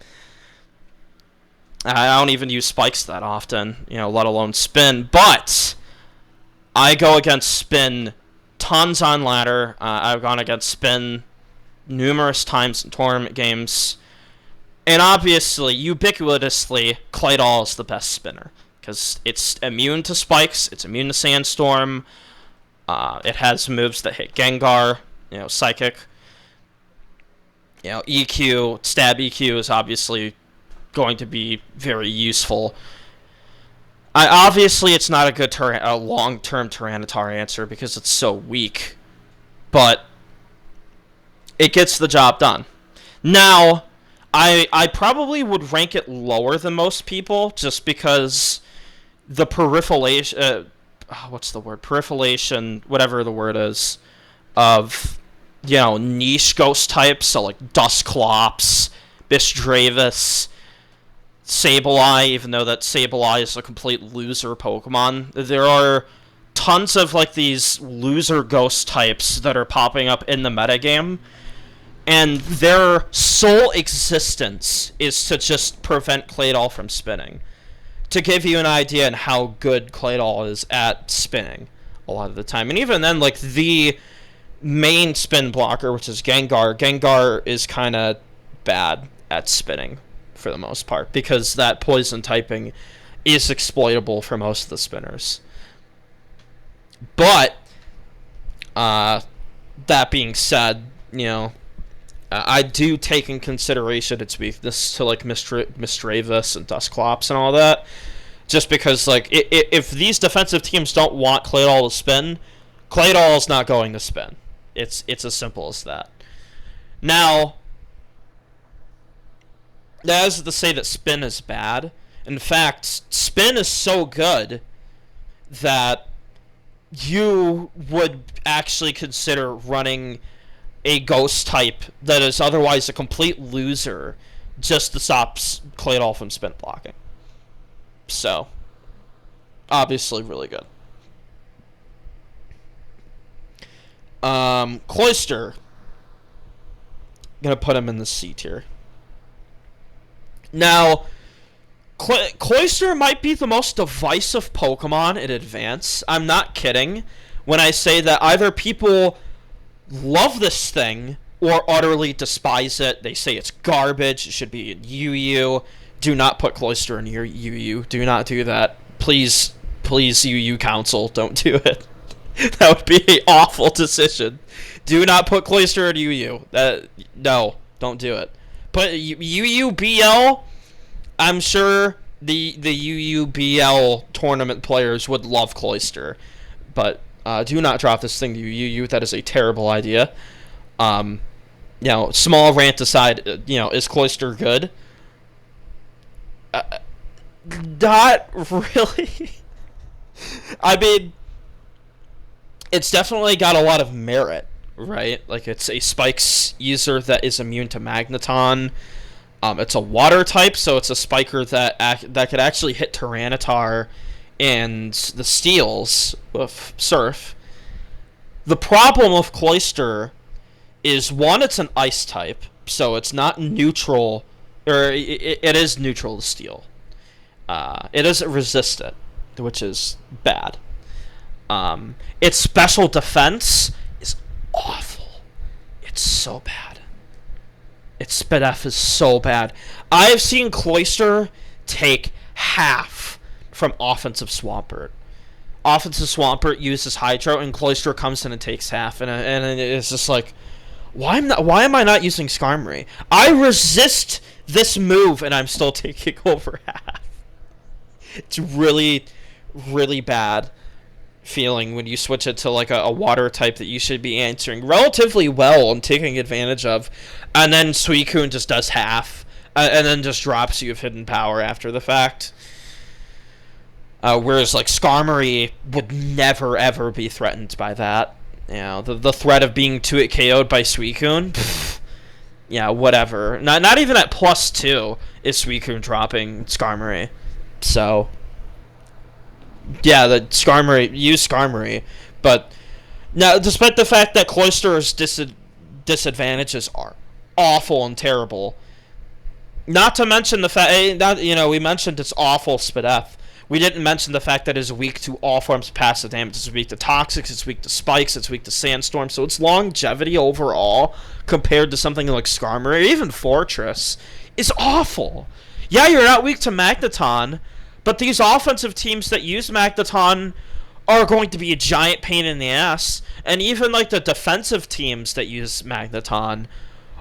I don't even use spikes that often, you know, let alone spin. But I go against spin tons on ladder. I've gone against spin numerous times in tournament games. And obviously, ubiquitously, Claydol is the best spinner. Because it's immune to spikes, it's immune to Sandstorm. It has moves that hit Gengar, Psychic. EQ, Stab EQ is obviously going to be very useful. Obviously, it's not a long-term Tyranitar answer because it's so weak, but it gets the job done. Now, I probably would rank it lower than most people just because the proliferation, whatever the word is, of, niche ghost types, so like Dusclops, Misdreavus, Sableye, even though that Sableye is a complete loser Pokemon. There are tons of like these loser ghost types that are popping up in the metagame, and their sole existence is to just prevent Claydol from spinning. To give you an idea on how good Claydol is at spinning a lot of the time. And even then, like, the main spin blocker, which is Gengar is kind of bad at spinning for the most part, because that poison typing is exploitable for most of the spinners. But, that being said, I do take in consideration its weakness to, like, Misdreavus and Dusclops and all that, just because, like, if these defensive teams don't want Claydol to spin, Claydol is not going to spin. It's as simple as that. Now, that isn't to say that spin is bad. In fact, spin is so good that you would actually consider running a ghost type that is otherwise a complete loser just to stop Claydol from spin blocking. So, obviously really good. Cloyster. Gonna put him in the C tier. Now, Cloyster might be the most divisive Pokemon in Advance. I'm not kidding when I say that either people love this thing or utterly despise it. They say it's garbage. It should be in UU. Do not put Cloyster in your UU. Do not do that. Please, UU Council, don't do it. That would be an awful decision. Do not put Cloyster in UU. No, don't do it. Put UUBL. I'm sure the UUBL tournament players would love Cloyster, but do not drop this thing to UU. That is a terrible idea. Small rant aside, is Cloyster good? Not really. I mean, it's definitely got a lot of merit, right? Like, it's a Spikes user that is immune to Magneton. It's a water type, so it's a spiker that could actually hit Tyranitar and the Steels with Surf. The problem with Cloyster is, one, it's an ice type, so it's not neutral, or it is neutral to Steel. It isn't resistant, which is bad. Its special defense is awful. It's so bad. Its Spit F is so bad. I've seen Cloyster take half from offensive Swampert. Offensive Swampert uses Hydro, and Cloyster comes in and takes half, and it's just like, why am I not using Skarmory? I resist this move, and I'm still taking over half. It's really, really bad feeling when you switch it to like a water type that you should be answering relatively well and taking advantage of, and then Suicune just does half, and then just drops you of hidden power after the fact. Whereas like Skarmory would never ever be threatened by that. The threat of being 2-hit KO'd by Suicune, whatever. Not even at +2 is Suicune dropping Skarmory. So, yeah, use Skarmory. But, now, despite the fact that Cloyster's disadvantages are awful and terrible, not to mention the fact, we mentioned its awful Spit F. We didn't mention the fact that it is weak to all forms of passive damage. It's weak to Toxics, it's weak to Spikes, it's weak to Sandstorm, so its longevity overall, compared to something like Skarmory, or even Fortress, is awful. Yeah, you're not weak to Magneton, but these offensive teams that use Magneton are going to be a giant pain in the ass. And even like the defensive teams that use Magneton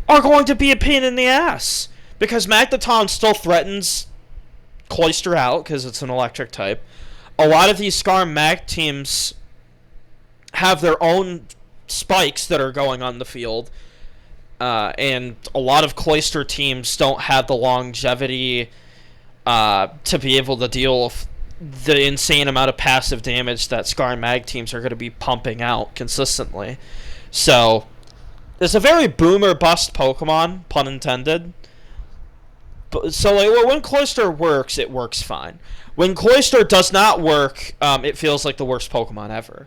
are going to be a pain in the ass. Because Magneton still threatens Cloyster out because it's an electric type. A lot of these Scar Mag teams have their own spikes that are going on the field. And a lot of Cloyster teams don't have the longevity to be able to deal with the insane amount of passive damage that Scar Mag teams are going to be pumping out consistently. So, it's a very boom or bust Pokemon, pun intended. So, like, when Cloyster works, it works fine. When Cloyster does not work, it feels like the worst Pokemon ever.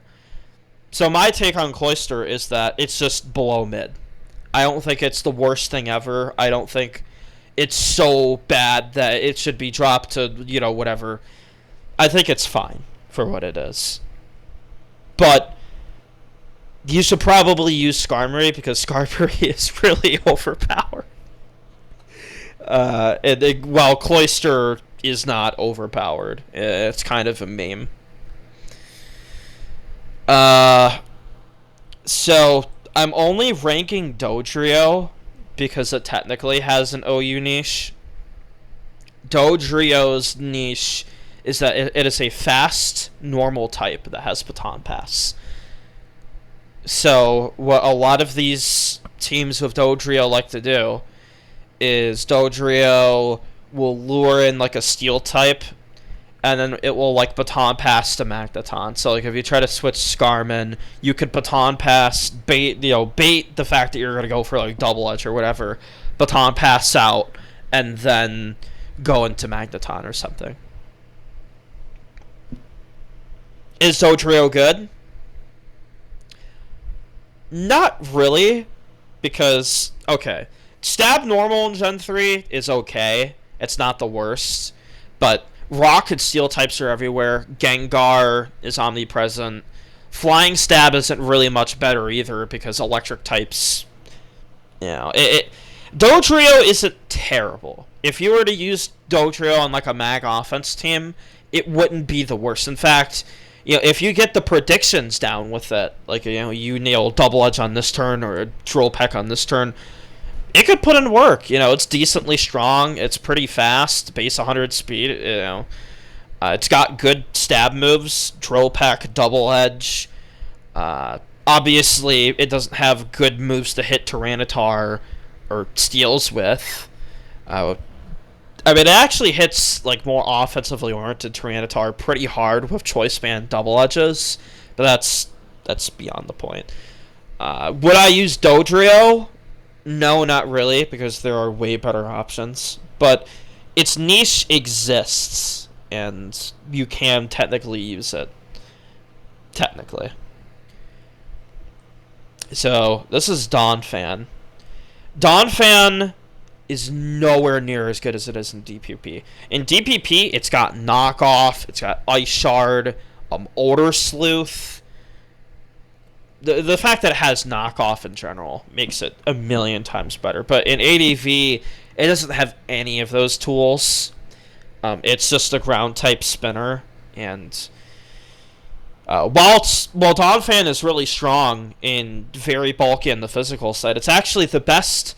So, my take on Cloyster is that it's just below mid. I don't think it's the worst thing ever. I don't think it's so bad that it should be dropped to, whatever. I think it's fine for what it is. But you should probably use Skarmory because Skarmory is really overpowered. While Cloyster is not overpowered. It's kind of a meme. So I'm only ranking Dodrio because it technically has an OU niche. Dodrio's niche is that it is a fast, normal type that has Baton Pass. So what a lot of these teams with Dodrio like to do is Dodrio will lure in like a steel type, and then it will like Baton Pass to Magneton. So like if you try to switch Scarman, you could Baton Pass, bait the fact that you're gonna go for like Double Edge or whatever, Baton Pass out, and then go into Magneton or something. Is Dodrio good? Not really, because, okay, Stab Normal in Gen 3 is okay. It's not the worst, but Rock and Steel types are everywhere. Gengar is omnipresent. Flying Stab isn't really much better either, because Electric types, Dodrio isn't terrible. If you were to use Dodrio on like a Mag offense team, it wouldn't be the worst. In fact, if you get the predictions down with it, like, you nail Double Edge on this turn or a Drill Peck on this turn, it could put in work. It's decently strong. It's pretty fast, base 100 speed. It's got good stab moves, Drill Peck, Double Edge. Obviously, it doesn't have good moves to hit Tyranitar or Steels with. It actually hits like more offensively oriented Tyranitar pretty hard with Choice Band Double Edges, but that's beyond the point. Would I use Dodrio? No, not really, because there are way better options. But its niche exists, and you can technically use it. Technically. So, this is Donphan. Donphan is nowhere near as good as it is in DPP. In DPP, it's got Knockoff, it's got Ice Shard, Odor Sleuth. The fact that it has Knockoff in general makes it a million times better. But in ADV, it doesn't have any of those tools. It's just a ground-type spinner. And while Donphan is really strong and very bulky on the physical side, it's actually the best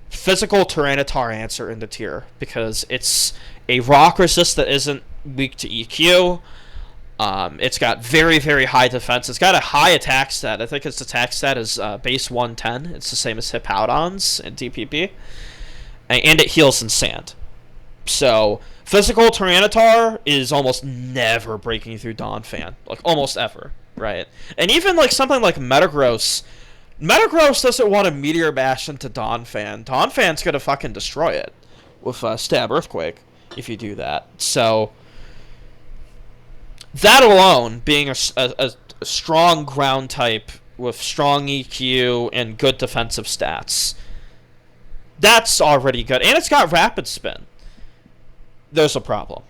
physical Tyranitar answer in the tier, because it's a rock resist that isn't weak to EQ. It's got very, very high defense. It's got a high attack stat. I think its attack stat is base 110. It's the same as Hippowdon's in DPP. And it heals in sand. So, physical Tyranitar is almost never breaking through Donphan. Like, almost ever, right? And even like something like Metagross doesn't want to Meteor Bash into Donphan. Donphan's going to fucking destroy it with Stab Earthquake if you do that. So, that alone, being a strong ground type with strong EQ and good defensive stats, that's already good. And it's got Rapid Spin. There's a problem.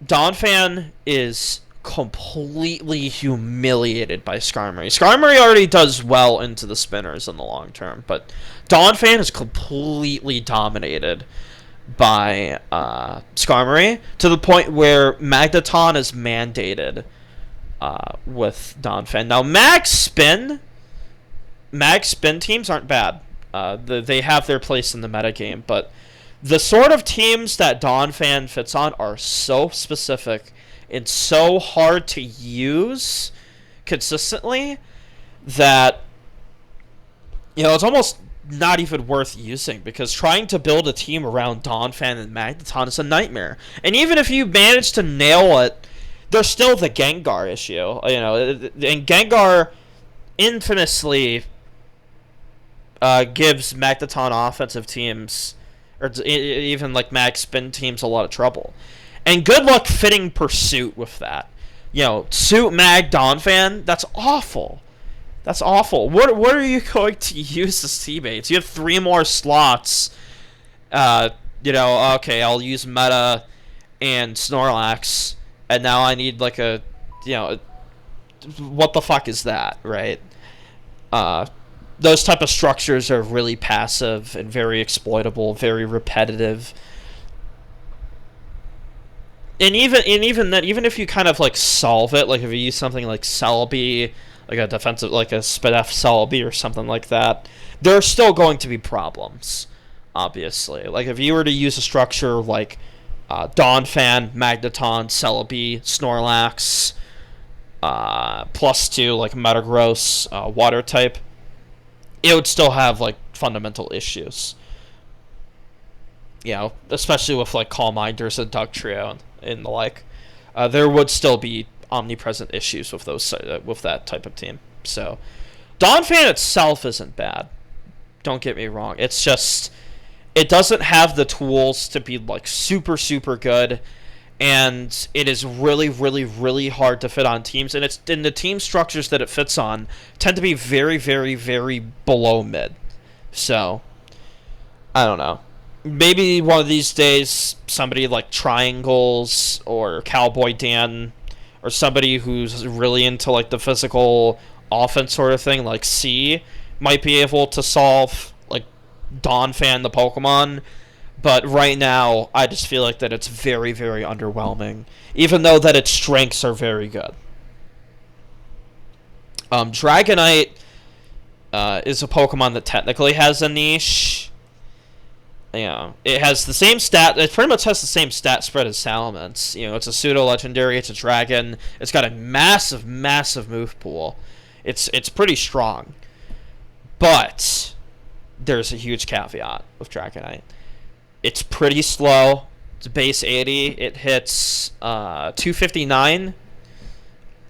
Donphan is completely humiliated by Skarmory. Skarmory already does well into the spinners in the long term, but Donphan is completely dominated by Skarmory, to the point where Magneton is mandated with Donphan. Now, Mag Spin teams aren't bad. They have their place in the metagame, but the sort of teams that Donphan fits on are so specific and so hard to use consistently that, it's almost not even worth using, because trying to build a team around Donphan and Magneton is a nightmare. And even if you manage to nail it, there's still the Gengar issue. And Gengar infamously gives Magneton offensive teams, or even like Mag Spin teams, a lot of trouble. And good luck fitting Pursuit with that. Suit Mag Donphan, that's awful. That's awful. What are you going to use as teammates? You have 3 more slots. Okay, I'll use Meta and Snorlax, and now I need like a, what the fuck is that, right? Those type of structures are really passive and very exploitable, very repetitive. And even that, even if you kind of like solve it, like if you use something like Celebi, like a defensive, like a Spadef Celebi or something like that, there are still going to be problems, obviously. Like if you were to use a structure like Donphan, Magneton, Celebi, Snorlax, +2 like Metagross, Water type, it would still have like fundamental issues. Especially with like Calm Minders and Dugtrio and the like. There would still be omnipresent issues with with that type of team. So, Donphan itself isn't bad. Don't get me wrong. It's just, it doesn't have the tools to be like super, super good, and it is really, really, really hard to fit on teams. And the team structures that it fits on tend to be very, very, very below mid. So, I don't know. Maybe one of these days, somebody like Triangles or Cowboy Dan, or somebody who's really into like the physical offense sort of thing, like C, might be able to solve like Donphan the Pokemon. But right now, I just feel like that it's very, very underwhelming, even though that its strengths are very good. Dragonite is a Pokemon that technically has a niche. It has the same stat. It pretty much has the same stat spread as Salamence. It's a pseudo legendary. It's a dragon. It's got a massive, massive move pool. It's pretty strong, but there's a huge caveat with Dragonite. It's pretty slow. It's base 80. It hits 259,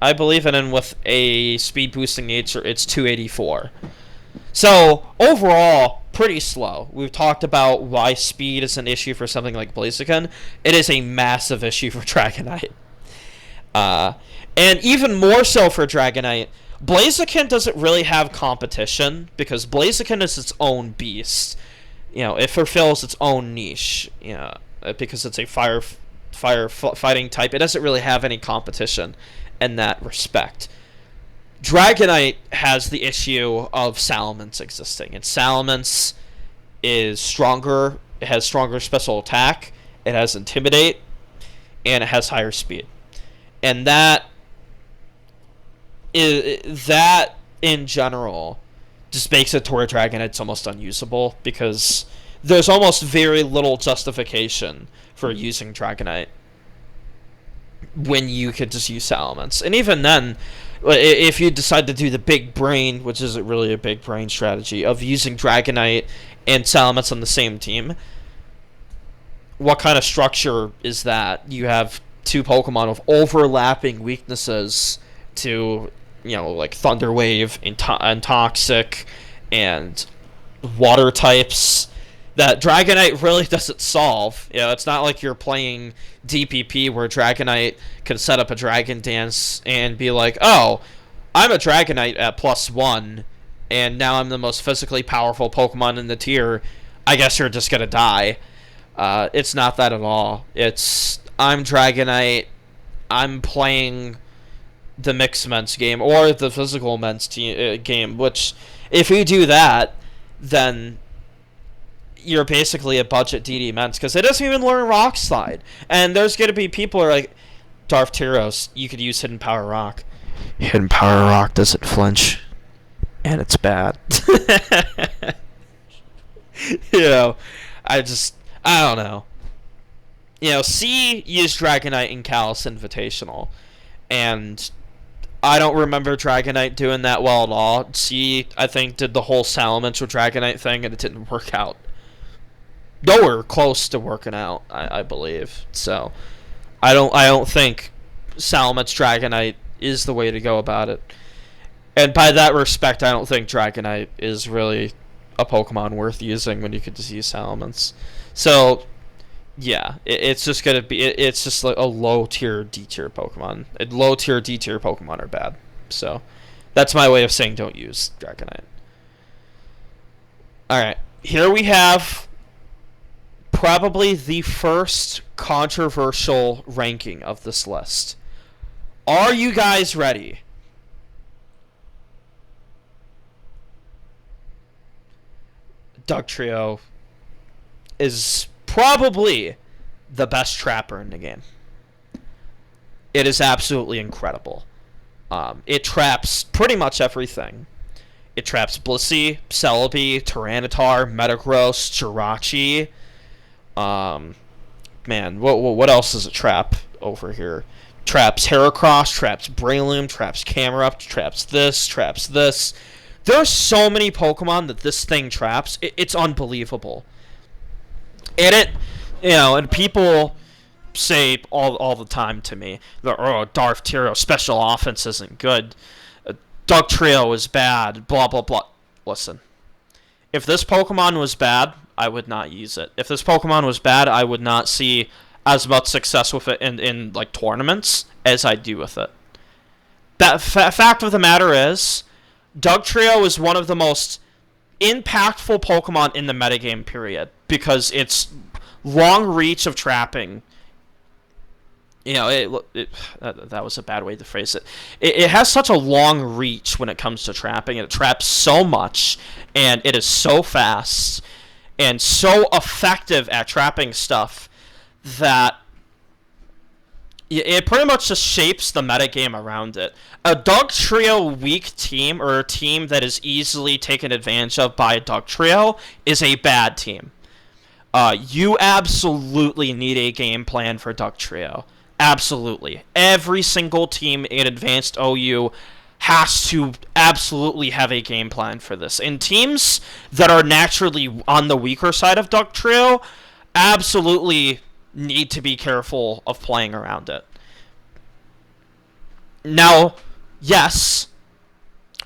I believe, and then with a speed boosting nature, it's 284. So overall, pretty slow. We've talked about why speed is an issue for something like Blaziken. It is a massive issue for Dragonite. And even more so for Dragonite, Blaziken doesn't really have competition, because Blaziken is its own beast. It fulfills its own niche. Because it's a fighting type. It doesn't really have any competition in that respect. Dragonite has the issue of Salamence existing, and Salamence is stronger. It has stronger special attack. It has Intimidate, and it has higher speed. And that in general just makes it to where Dragonite's almost unusable, because there's almost very little justification for using Dragonite when you could just use Salamence. And even then, if you decide to do the big brain, which isn't really a big brain strategy, of using Dragonite and Salamence on the same team, what kind of structure is that? You have 2 Pokemon with overlapping weaknesses to, like Thunder Wave and Toxic and Water types, that Dragonite really doesn't solve. It's not like you're playing DPP where Dragonite can set up a Dragon Dance and be like, oh, I'm a Dragonite at +1, and now I'm the most physically powerful Pokemon in the tier. I guess you're just gonna die. It's not that at all. I'm Dragonite. I'm playing the Mixed Ments game, or the Physical Ments game, which, if you do that, then you're basically a budget DD Ments because it doesn't even learn Rock Slide. And there's going to be people who are like, Darth Tyros, you could use Hidden Power Rock. Hidden Power Rock doesn't flinch. And it's bad. I don't know. C used Dragonite in Kalos Invitational. And I don't remember Dragonite doing that well at all. C, I think, did the whole Salamental Dragonite thing, and it didn't work out. Nowhere close to working out, I believe. So, I don't think Salamet's Dragonite is the way to go about it. And by that respect, I don't think Dragonite is really a Pokemon worth using when you could just use Salamence. So, yeah, it's just gonna be it's just like a low tier D tier Pokemon. Low tier D tier Pokemon are bad. So, that's my way of saying don't use Dragonite. All right, here we have probably the first controversial ranking of this list. Are you guys ready? Dugtrio is probably the best trapper in the game. It is absolutely incredible. It traps pretty much everything. It traps Blissey, Celebi, Tyranitar, Metagross, Jirachi. Man, what else does it trap over here? Traps Heracross, traps Breloom, traps Camerupt, traps this. There are so many Pokemon that this thing traps. It's unbelievable. And and people say all the time to me, Darth Tyros special offense isn't good. Dugtrio is bad, blah, blah, blah. Listen, if this Pokemon was bad, I would not use it. If this Pokemon was bad, I would not see as much success with it in like tournaments as I do with it. That fact of the matter is, Dugtrio is one of the most impactful Pokemon in the metagame period because its long reach of trapping. That was a bad way to phrase it. It has such a long reach when it comes to trapping. It traps so much, and it is so fast and so effective at trapping stuff that it pretty much just shapes the metagame around it. A Dugtrio weak team, or a team that is easily taken advantage of by a Dugtrio, is a bad team. You absolutely need a game plan for Dugtrio. Absolutely. Every single team in Advanced OU has to absolutely have a game plan for this. And teams that are naturally on the weaker side of Dugtrio absolutely need to be careful of playing around it. Now, yes,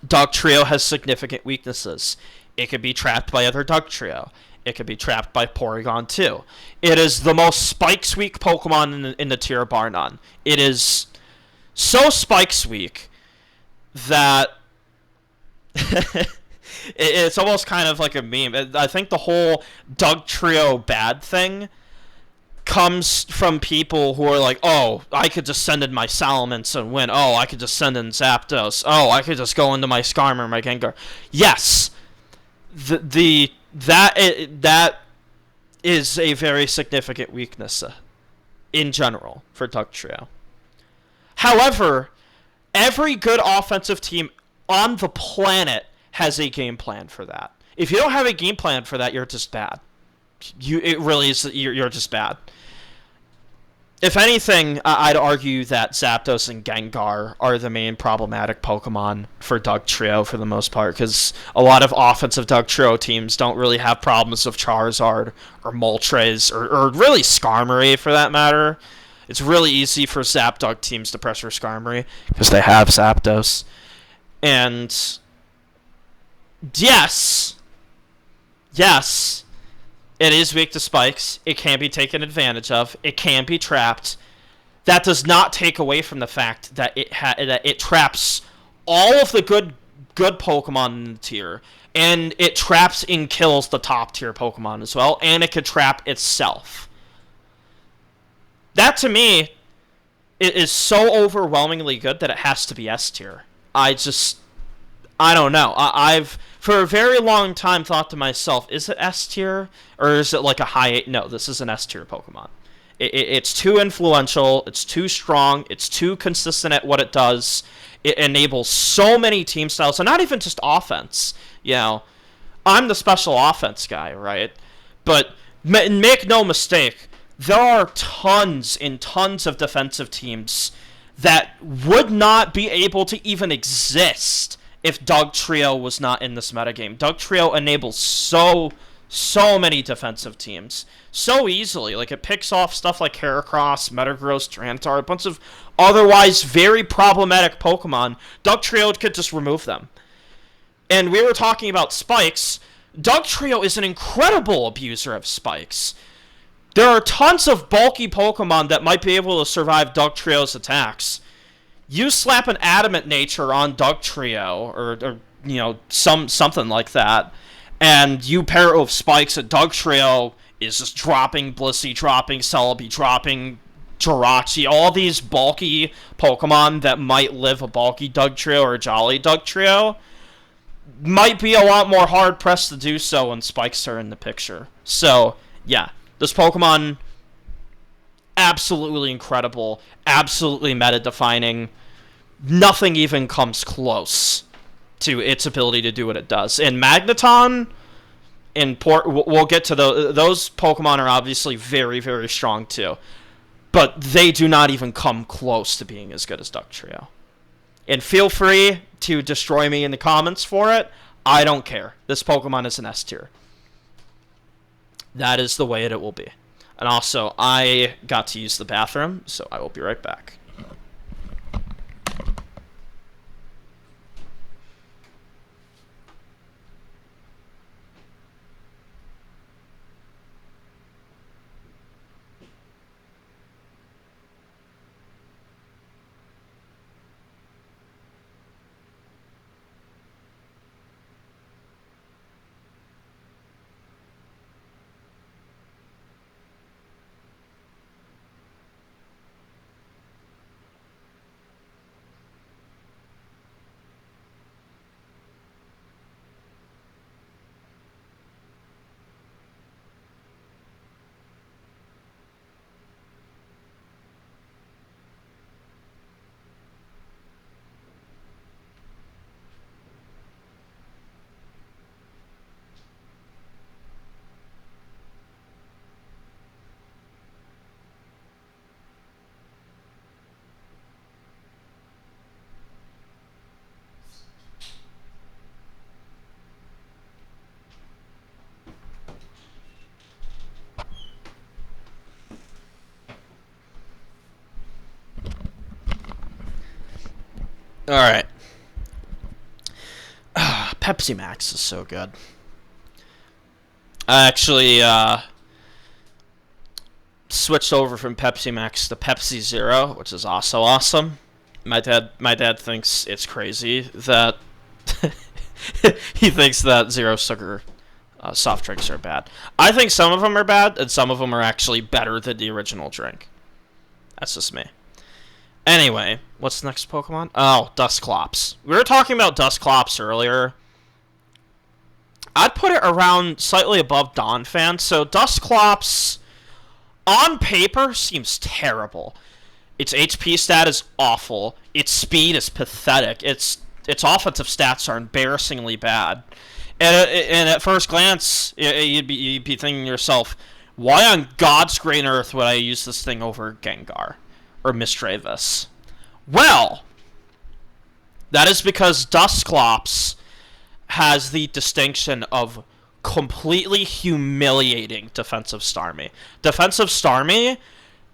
Dugtrio has significant weaknesses. It could be trapped by other Dugtrio. It could be trapped by Porygon too. It is the most Spikes weak Pokemon in the tier, bar none. It is so Spikes weak that it's almost kind of like a meme. I think the whole Dugtrio bad thing comes from people who are like, oh, I could just send in my Salamence and win. Oh, I could just send in Zapdos. Oh, I could just go into my Skarmory, my Gengar. Yes, that is a very significant weakness in general for Dugtrio. However, every good offensive team on the planet has a game plan for that. If you don't have a game plan for that, you're just bad. You're just bad. If anything, I'd argue that Zapdos and Gengar are the main problematic Pokemon for Dugtrio for the most part, because a lot of offensive Dugtrio teams don't really have problems with Charizard or Moltres or really Skarmory for that matter. It's really easy for Zapdug teams to pressure Skarmory because they have Zapdos. And yes, it is weak to spikes. It can be taken advantage of. It can be trapped. That does not take away from the fact that it traps all of the good Pokemon in the tier, and it traps and kills the top tier Pokemon as well, and it could trap itself. That to me is so overwhelmingly good that it has to be S tier. I don't know. for a very long time thought to myself, is it S tier or is it like a high 8? No, this is an S tier Pokemon. It's too influential, it's too strong, it's too consistent at what it does. It enables so many team styles, and not even just offense. You know, I'm the special offense guy, right? But make no mistake, there are tons and tons of defensive teams that would not be able to even exist if Dugtrio was not in this metagame. Dugtrio enables so many defensive teams so easily. Like, it picks off stuff like Heracross, Metagross, Tyranitar, a bunch of otherwise very problematic Pokemon. Dugtrio could just remove them. And we were talking about spikes. Dugtrio is an incredible abuser of spikes. There are tons of bulky Pokemon that might be able to survive Dugtrio's attacks. You slap an Adamant Nature on Dugtrio, or you know, something like that, and you pair it with spikes, and Dugtrio is just dropping Blissey, dropping Celebi, dropping Jirachi, all these bulky Pokemon that might live a bulky Dugtrio or a Jolly Dugtrio might be a lot more hard-pressed to do so when spikes are in the picture. So, yeah, this Pokemon, absolutely incredible, absolutely meta-defining. Nothing even comes close to its ability to do what it does. In Magneton, we'll get to those Pokemon are obviously very, very strong too. But they do not even come close to being as good as Dugtrio. And feel free to destroy me in the comments for it. I don't care. This Pokemon is an S tier. That is the way it will be. And also, I got to use the bathroom, so I will be right back. Alright. Pepsi Max is so good. I actually switched over from Pepsi Max to Pepsi Zero, which is also awesome. My dad thinks it's crazy that he thinks that zero sugar soft drinks are bad. I think some of them are bad, and some of them are actually better than the original drink. That's just me. Anyway, what's the next Pokemon? Oh, Dusclops. We were talking about Dusclops earlier. I'd put it around slightly above Donphan. So Dusclops, on paper, seems terrible. Its HP stat is awful. Its speed is pathetic. Its offensive stats are embarrassingly bad. And at first glance, you'd be thinking to yourself, why on God's green earth would I use this thing over Gengar or Misdreavus? Well, that is because Dusclops has the distinction of completely humiliating defensive Starmie. Defensive Starmie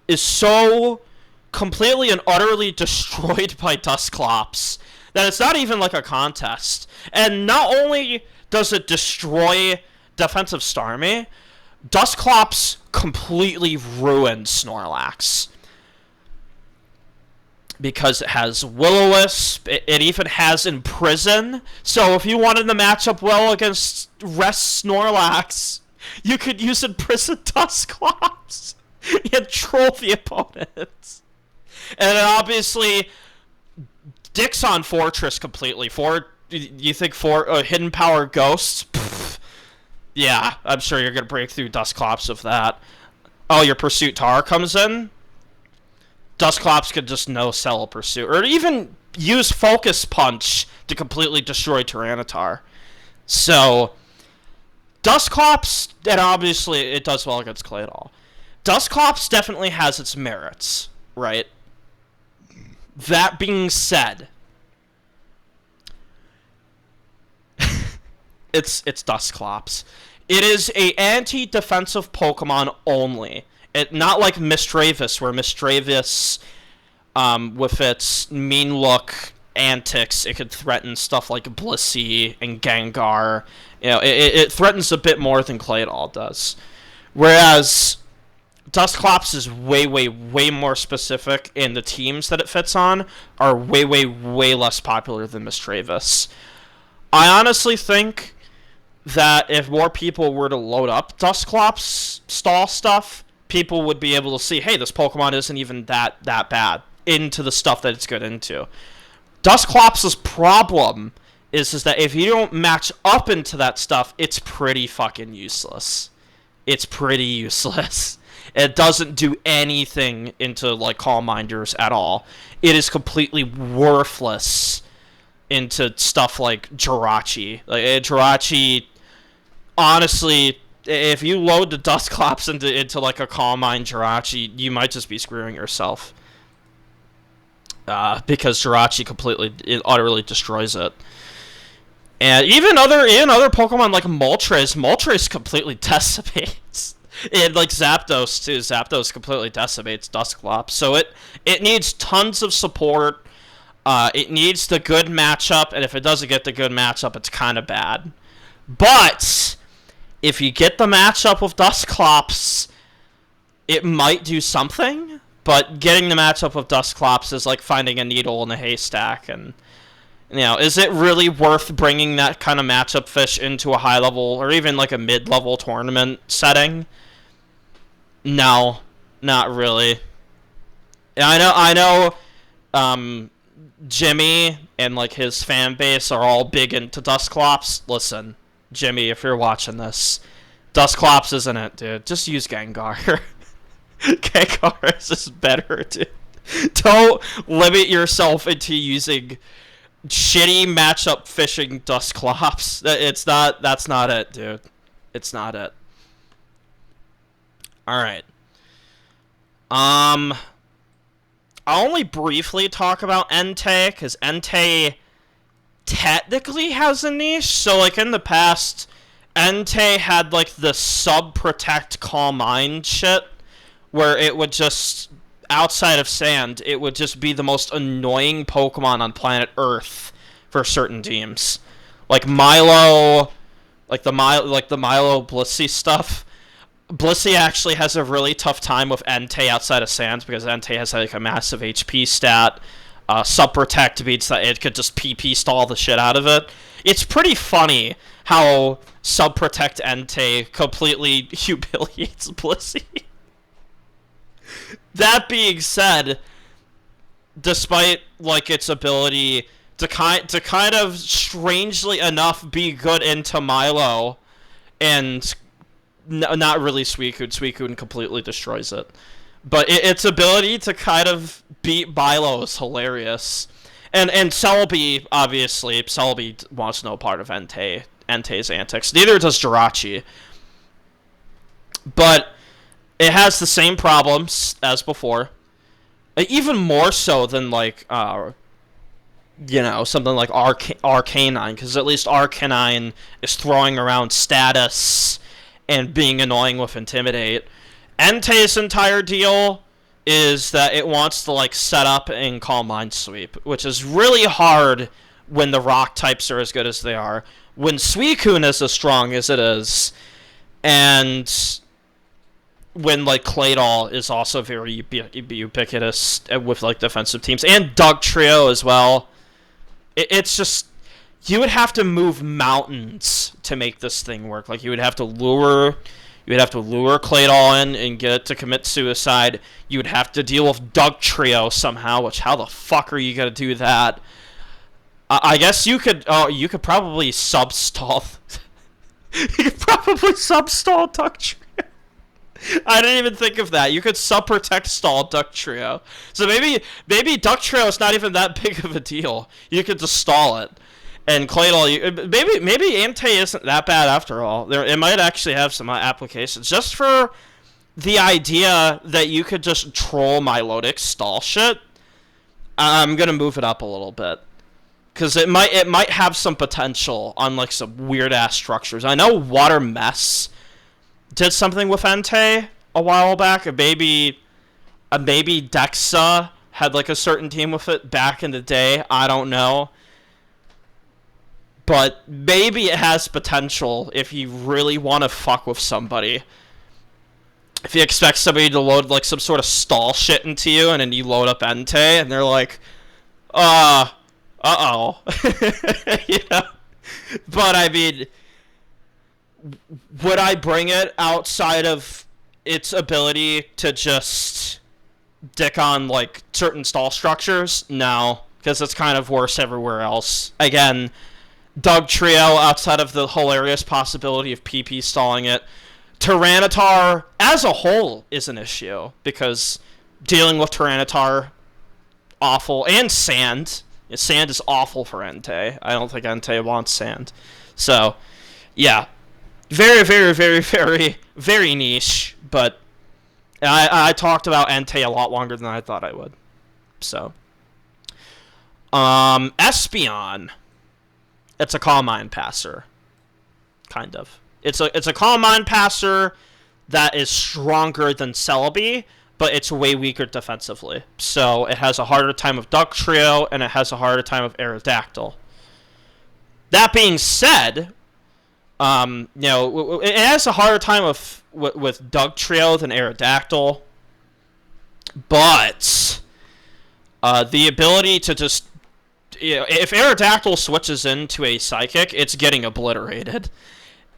is so completely and utterly destroyed by Dusclops that it's not even like a contest. And not only does it destroy defensive Starmie, Dusclops completely ruins Snorlax. Because it has Will-O-Wisp, it even has Imprison. So if you wanted to match up well against Rest Snorlax, you could use Imprison Dusclops and troll the opponents. And it obviously dicks on Fortress completely. You think for hidden power ghosts? Pfft, yeah, I'm sure you're gonna break through Dusclops with that. Oh, your Pursuit Tar comes in? Dusclops could just no-sell a Pursuit. Or even use Focus Punch to completely destroy Tyranitar. So, Dusclops, and obviously it does well against Claydol. Dusclops definitely has its merits, right? That being said, it's Dusclops. It is a anti-defensive Pokemon only. Not like Misdreavus, where Misdreavus, with its mean look antics, it could threaten stuff like Blissey and Gengar. You know, it threatens a bit more than Claydol does. Whereas Dusclops is way, way, way more specific, and the teams that it fits on are way, way, way less popular than Misdreavus. I honestly think that if more people were to load up Dusclops stall stuff, people would be able to see, hey, this Pokemon isn't even that bad into the stuff that it's good into. Dusclops' problem is that if you don't match up into that stuff, it's pretty fucking useless. It's pretty useless. It doesn't do anything into, like, Calm Minders at all. It is completely worthless into stuff like Jirachi. Like, Jirachi, honestly, if you load the Dusclops into like, a Calm Mind Jirachi, you might just be screwing yourself. Because Jirachi utterly destroys it. And even other Pokemon like Moltres completely decimates. And like Zapdos too. Zapdos completely decimates Dusclops. So it needs tons of support. It needs the good matchup, and if it doesn't get the good matchup, it's kind of bad. But if you get the matchup with Dusclops, it might do something. But getting the matchup with Dusclops is like finding a needle in a haystack, and you know, is it really worth bringing that kind of matchup fish into a high level or even like a mid-level tournament setting? No, not really. I know, Jimmy and like his fan base are all big into Dusclops. Listen, Jimmy, if you're watching this, Dusclops isn't it, dude. Just use Gengar. Gengar is just better, dude. Don't limit yourself into using shitty matchup fishing Dusclops. That's not it, dude. It's not it. Alright. I'll only briefly talk about Entei, because Entei technically has a niche. So, like, in the past, Entei had, like, the sub-protect Calm Mind shit, where it would just, outside of Sand, it would just be the most annoying Pokemon on planet Earth for certain teams. Like, Milo, like the Milo Blissey stuff. Blissey actually has a really tough time with Entei outside of Sand because Entei has like a massive HP stat. Sub-Protect means that it could just PP stall the shit out of it. It's pretty funny how Sub-Protect Entei completely humiliates Blissey. That being said, despite like its ability to kind of strangely enough be good into Milo and not really Suicune completely destroys it. But its ability to kind of beat Milo is hilarious. And Celebi, obviously, Celebi wants no part of Entei's antics. Neither does Jirachi. But it has the same problems as before. Even more so than, like, something like Arcanine. Because at least Arcanine is throwing around status and being annoying with Intimidate. Entei's entire deal is that it wants to, like, set up and Calm Mind Sweep, which is really hard when the rock types are as good as they are, when Suicune is as strong as it is, and when, like, Claydol is also very ubiquitous with, like, defensive teams, and Dugtrio as well. It's just, you would have to move mountains to make this thing work. Like, you would have to lure Claydol in and get it to commit suicide. You would have to deal with Dugtrio somehow, which how the fuck are you gonna do that? I guess you could probably substall. You could probably substall Duck Trio. I didn't even think of that. You could sub-protect stall Duck Trio. So maybe Duck Trio is not even that big of a deal. You could just stall it. And Claydol, maybe Ante isn't that bad after all. It might actually have some applications. Just for the idea that you could just troll Milotic stall shit, I'm gonna move it up a little bit. Because it might have some potential on like some weird ass structures. I know Water Mess did something with Entei a while back. Maybe Dexa had like a certain team with it back in the day. I don't know. But maybe it has potential if you really want to fuck with somebody. If you expect somebody to load like some sort of stall shit into you, and then you load up Entei, and they're like, uh-oh. You know? But, I mean, would I bring it outside of its ability to just dick on, like, certain stall structures? No, because it's kind of worse everywhere else. Again, Doug Trio, outside of the hilarious possibility of PP stalling it, Tyranitar, as a whole, is an issue, because dealing with Tyranitar, awful, and Sand... Sand is awful for Entei. I don't think Entei wants Sand. So, yeah. Very, very, very, very, very niche, but I talked about Entei a lot longer than I thought I would. So. Espeon. It's a Calm Mind Passer. Kind of. It's a Calm Mind Passer that is stronger than Celebi, but it's way weaker defensively. So it has a harder time with Duck Trio, and it has a harder time with Aerodactyl. That being said, it has a harder time with Duck Trio than Aerodactyl, but the ability to just, if Aerodactyl switches into a Psychic, it's getting obliterated.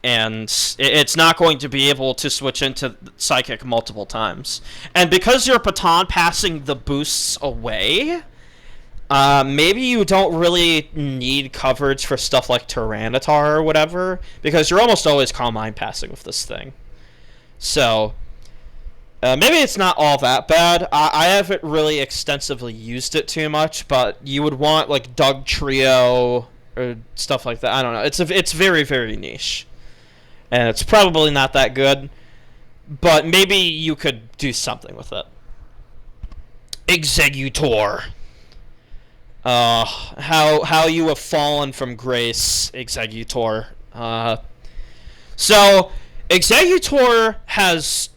And it's not going to be able to switch into Psychic multiple times. And because you're baton passing the boosts away, maybe you don't really need coverage for stuff like Tyranitar or whatever, because you're almost always Calm Mind passing with this thing. So, maybe it's not all that bad. I haven't really extensively used it too much, but you would want, like, Doug Trio or stuff like that. I don't know. It's very, very niche. And it's probably not that good, but maybe you could do something with it. Exeggutor. How you have fallen from grace, Exeggutor. So, Exeggutor has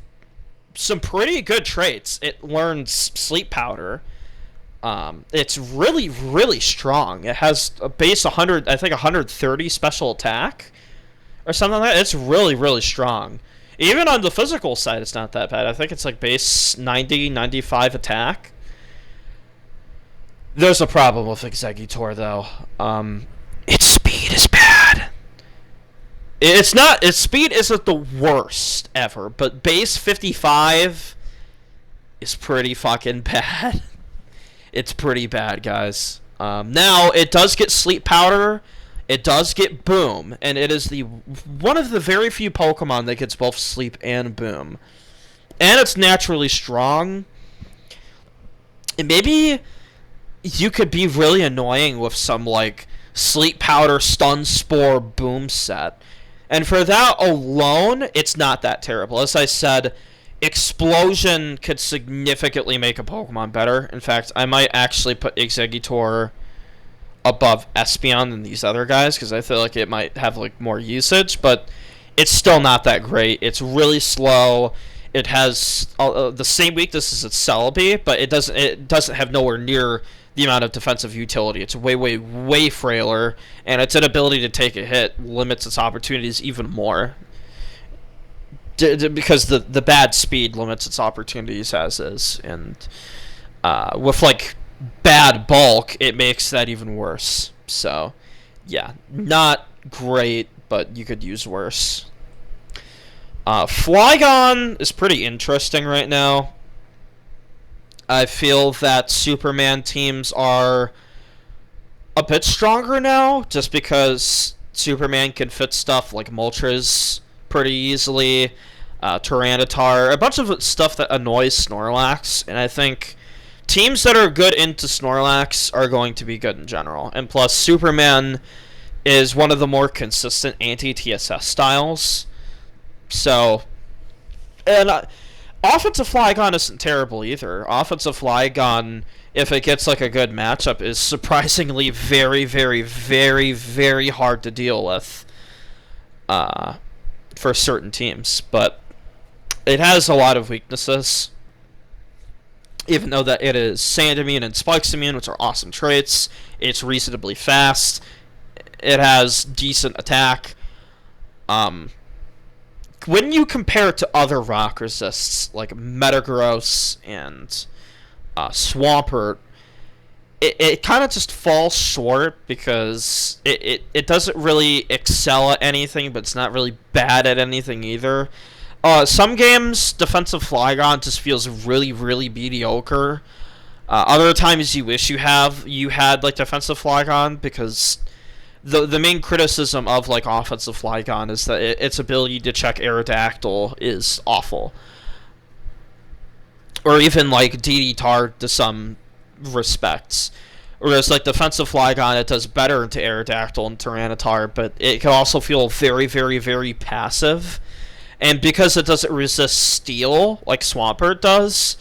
some pretty good traits. It learns Sleep Powder. It's really, really strong. It has a base 100, I think 130 special attack. Or something like that. It's really, really strong. Even on the physical side, it's not that bad. I think it's like base 90, 95 attack. There's a problem with Exeggutor, though. Its speed is bad. Its speed isn't the worst ever, but base 55 is pretty fucking bad. It's pretty bad, guys. Now, it does get Sleep Powder. It does get Boom, and it is one of the very few Pokemon that gets both Sleep and Boom. And it's naturally strong. And maybe you could be really annoying with some, like, Sleep Powder, Stun Spore, Boom set. And for that alone, it's not that terrible. As I said, Explosion could significantly make a Pokemon better. In fact, I might actually put Exeggutor above Espeon than these other guys, because I feel like it might have like more usage, but it's still not that great. It's really slow. It has the same weaknesses as Celebi, but it doesn't have nowhere near the amount of defensive utility. It's way, way, way frailer, and its inability to take a hit limits its opportunities even more. Because the bad speed limits its opportunities as is, and with like bad bulk, it makes that even worse. So, yeah, not great, but you could use worse. Flygon is pretty interesting right now. I feel that Superman teams are a bit stronger now, just because Superman can fit stuff like Moltres pretty easily, Tyranitar, a bunch of stuff that annoys Snorlax, and I think teams that are good into Snorlax are going to be good in general. And plus, Superman is one of the more consistent anti-TSS styles, so... And offensive Flygon isn't terrible either. Offensive Flygon, if it gets like a good matchup, is surprisingly very, very, very, very hard to deal with for certain teams. But it has a lot of weaknesses. Even though that it is Sand Immune and Spikes Immune, which are awesome traits, it's reasonably fast. It has decent attack. When you compare it to other rock resists like Metagross and Swampert, it kind of just falls short because it doesn't really excel at anything, but it's not really bad at anything either. Some games, defensive Flygon just feels really, really mediocre. Other times you wish you had like defensive Flygon, because the main criticism of like offensive Flygon is that its ability to check Aerodactyl is awful, or even like DD-Tar to some respects. Whereas like defensive Flygon, it does better into Aerodactyl and Tyranitar, but it can also feel very, very, very passive. And because it doesn't resist Steel like Swampert does,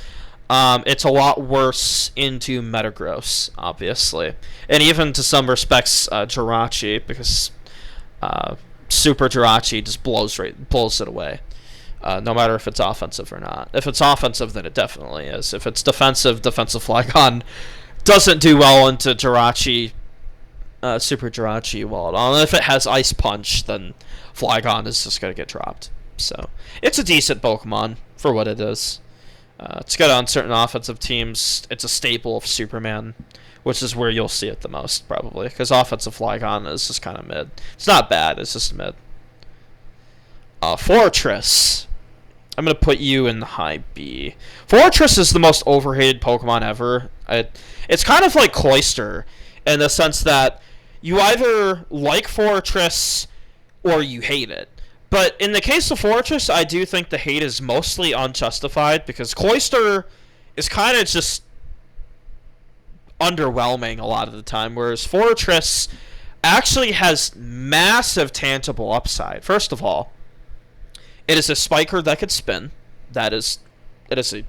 it's a lot worse into Metagross, obviously. And even to some respects, Jirachi, because Super Jirachi just blows it away. No matter if it's offensive or not. If it's offensive, then it definitely is. If it's defensive Flygon doesn't do well into Jirachi, Super Jirachi well at all. And if it has Ice Punch, then Flygon is just going to get dropped. So, it's a decent Pokemon for what it is. It's good on certain offensive teams. It's a staple of Superman, which is where you'll see it the most, probably. Because offensive Flygon is just kind of mid. It's not bad, it's just mid. Fortress. I'm going to put you in the high B. Fortress is the most overhated Pokemon ever. It's kind of like Cloyster, in the sense that you either like Fortress or you hate it. But in the case of Fortress, I do think the hate is mostly unjustified, because Cloyster is kind of just underwhelming a lot of the time, whereas Fortress actually has massive tangible upside. First of all, it is a spiker that could spin. It is a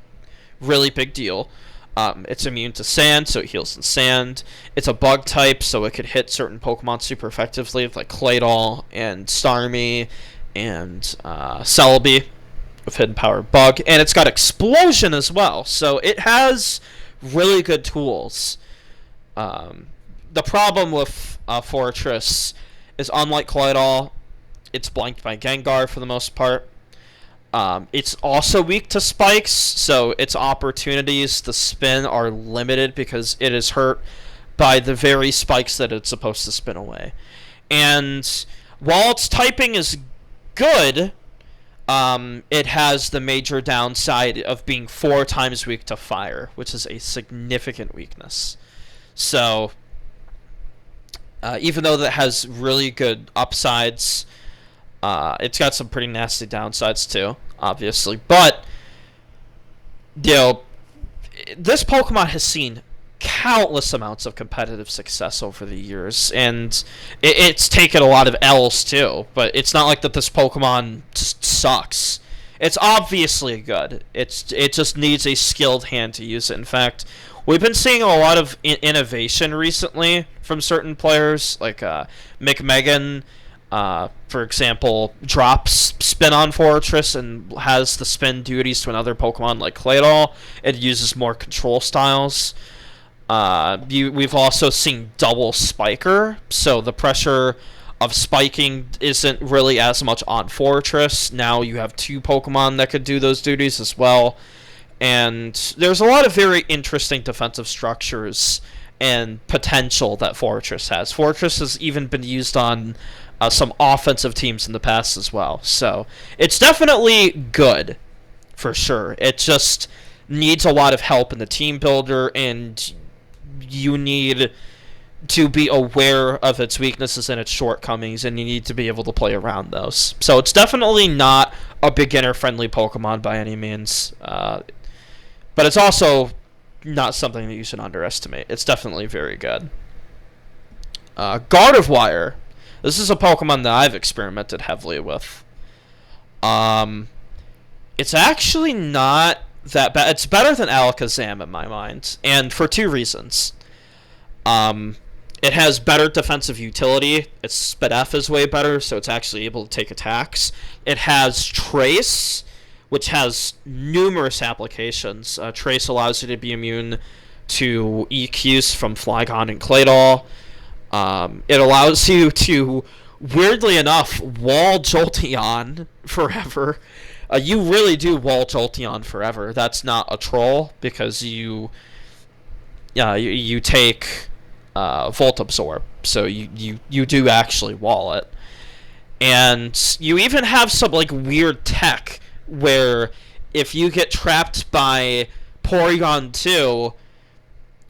really big deal. It's immune to sand, so it heals in sand. It's a bug type, so it could hit certain Pokemon super effectively, like Claydol and Starmie and Celebi with Hidden Power Bug. And it's got Explosion as well, so it has really good tools. The problem with Fortress is, unlike Claydol, it's blanked by Gengar for the most part. It's also weak to spikes, so its opportunities to spin are limited because it is hurt by the very spikes that it's supposed to spin away. And while its typing is good, it has the major downside of being 4 times weak to fire, which is a significant weakness. So, even though that has really good upsides, it's got some pretty nasty downsides too, obviously. But, you know, this Pokemon has seen countless amounts of competitive success over the years, and it's taken a lot of L's too. But it's not like that this Pokemon just sucks. It's obviously good. It just needs a skilled hand to use it. In fact, we've been seeing a lot of innovation recently from certain players, like McMegan. For example, drops Spin on Fortress and has the spin duties to another Pokemon like Claydol. It uses more control styles. We've also seen double Spiker, so the pressure of spiking isn't really as much on Fortress. Now you have 2 Pokemon that could do those duties as well. And there's a lot of very interesting defensive structures and potential that Fortress has. Fortress has even been used on some offensive teams in the past as well. So it's definitely good, for sure. It just needs a lot of help in the team builder, and you need to be aware of its weaknesses and its shortcomings, and you need to be able to play around those. So it's definitely not a beginner-friendly Pokemon by any means, but it's also not something that you should underestimate. It's definitely very good. Gardevoir. This is a Pokemon that I've experimented heavily with. It's actually not that bad. It's better than Alakazam in my mind, and for two reasons. It has better defensive utility. Its Sped F is way better, so it's actually able to take attacks. It has Trace, which has numerous applications. Trace allows you to be immune to EQs from Flygon and Claydol. It allows you to, weirdly enough, wall Jolteon forever. You really do wall Jolteon forever. That's not a troll, because you take Volt Absorb, so you do actually wall it. And you even have some like weird tech where if you get trapped by Porygon 2,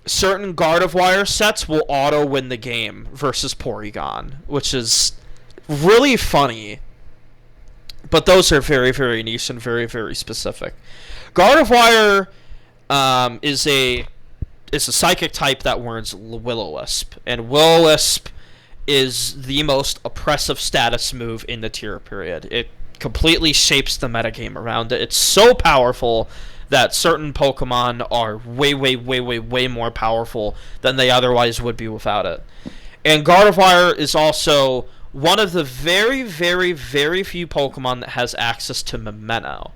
certain Gardevoir sets will auto win the game versus Porygon, which is really funny. But those are very, very niche and very, very specific. Gardevoir is a psychic type that warns Will-O-Wisp, and Will-O-Wisp is the most oppressive status move in the tier period. It completely shapes the metagame around it. It's so powerful that certain Pokemon are way, way, way, way, way more powerful than they otherwise would be without it. And Gardevoir is also one of the very, very, very few Pokemon that has access to Memento.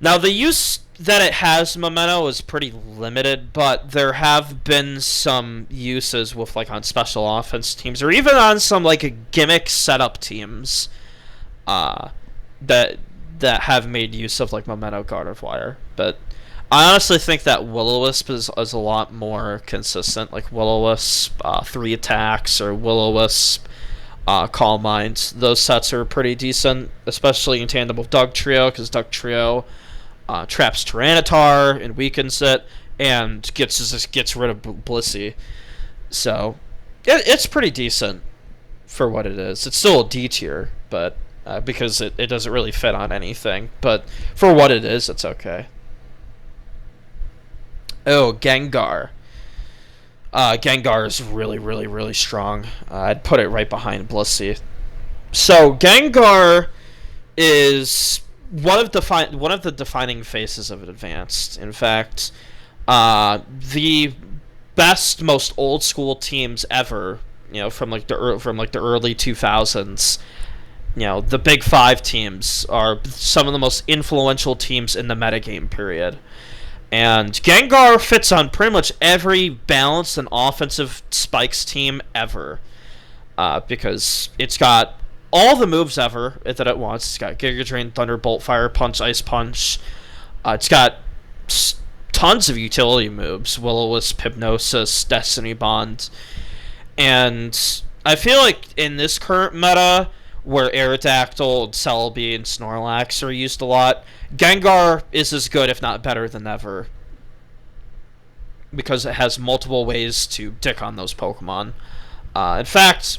Now, the use that it has Memento is pretty limited, but there have been some uses with, like, on special offense teams, or even on some, like, gimmick setup teams, that have made use of, like, Memento Gardevoir. But I honestly think that Will-O-Wisp is a lot more consistent. Like, Will-O-Wisp, 3 attacks, or Will-O-Wisp, Calm Mind. Those sets are pretty decent, especially in tandem with Dugtrio, because Dugtrio traps Tyranitar and weakens it, and gets rid of Blissey. So it's pretty decent for what it is. It's still a D tier, but because it doesn't really fit on anything. But for what it is, it's okay. Oh, Gengar. Gengar is really, really, really strong. I'd put it right behind Blissey. So Gengar is one of the defining faces of Advanced. In fact, the best, most old school teams ever, from the early 2000s, the Big Five teams are some of the most influential teams in the metagame period. And Gengar fits on pretty much every balanced and offensive Spikes team ever, because it's got all the moves ever that it wants. It's got Giga Drain, Thunderbolt, Fire Punch, Ice Punch. It's got tons of utility moves: Will-O-Wisp, Hypnosis, Destiny Bond. And I feel like in this current meta, where Aerodactyl, Celebi, and Snorlax are used a lot, Gengar is as good, if not better, than ever, because it has multiple ways to dick on those Pokemon. In fact,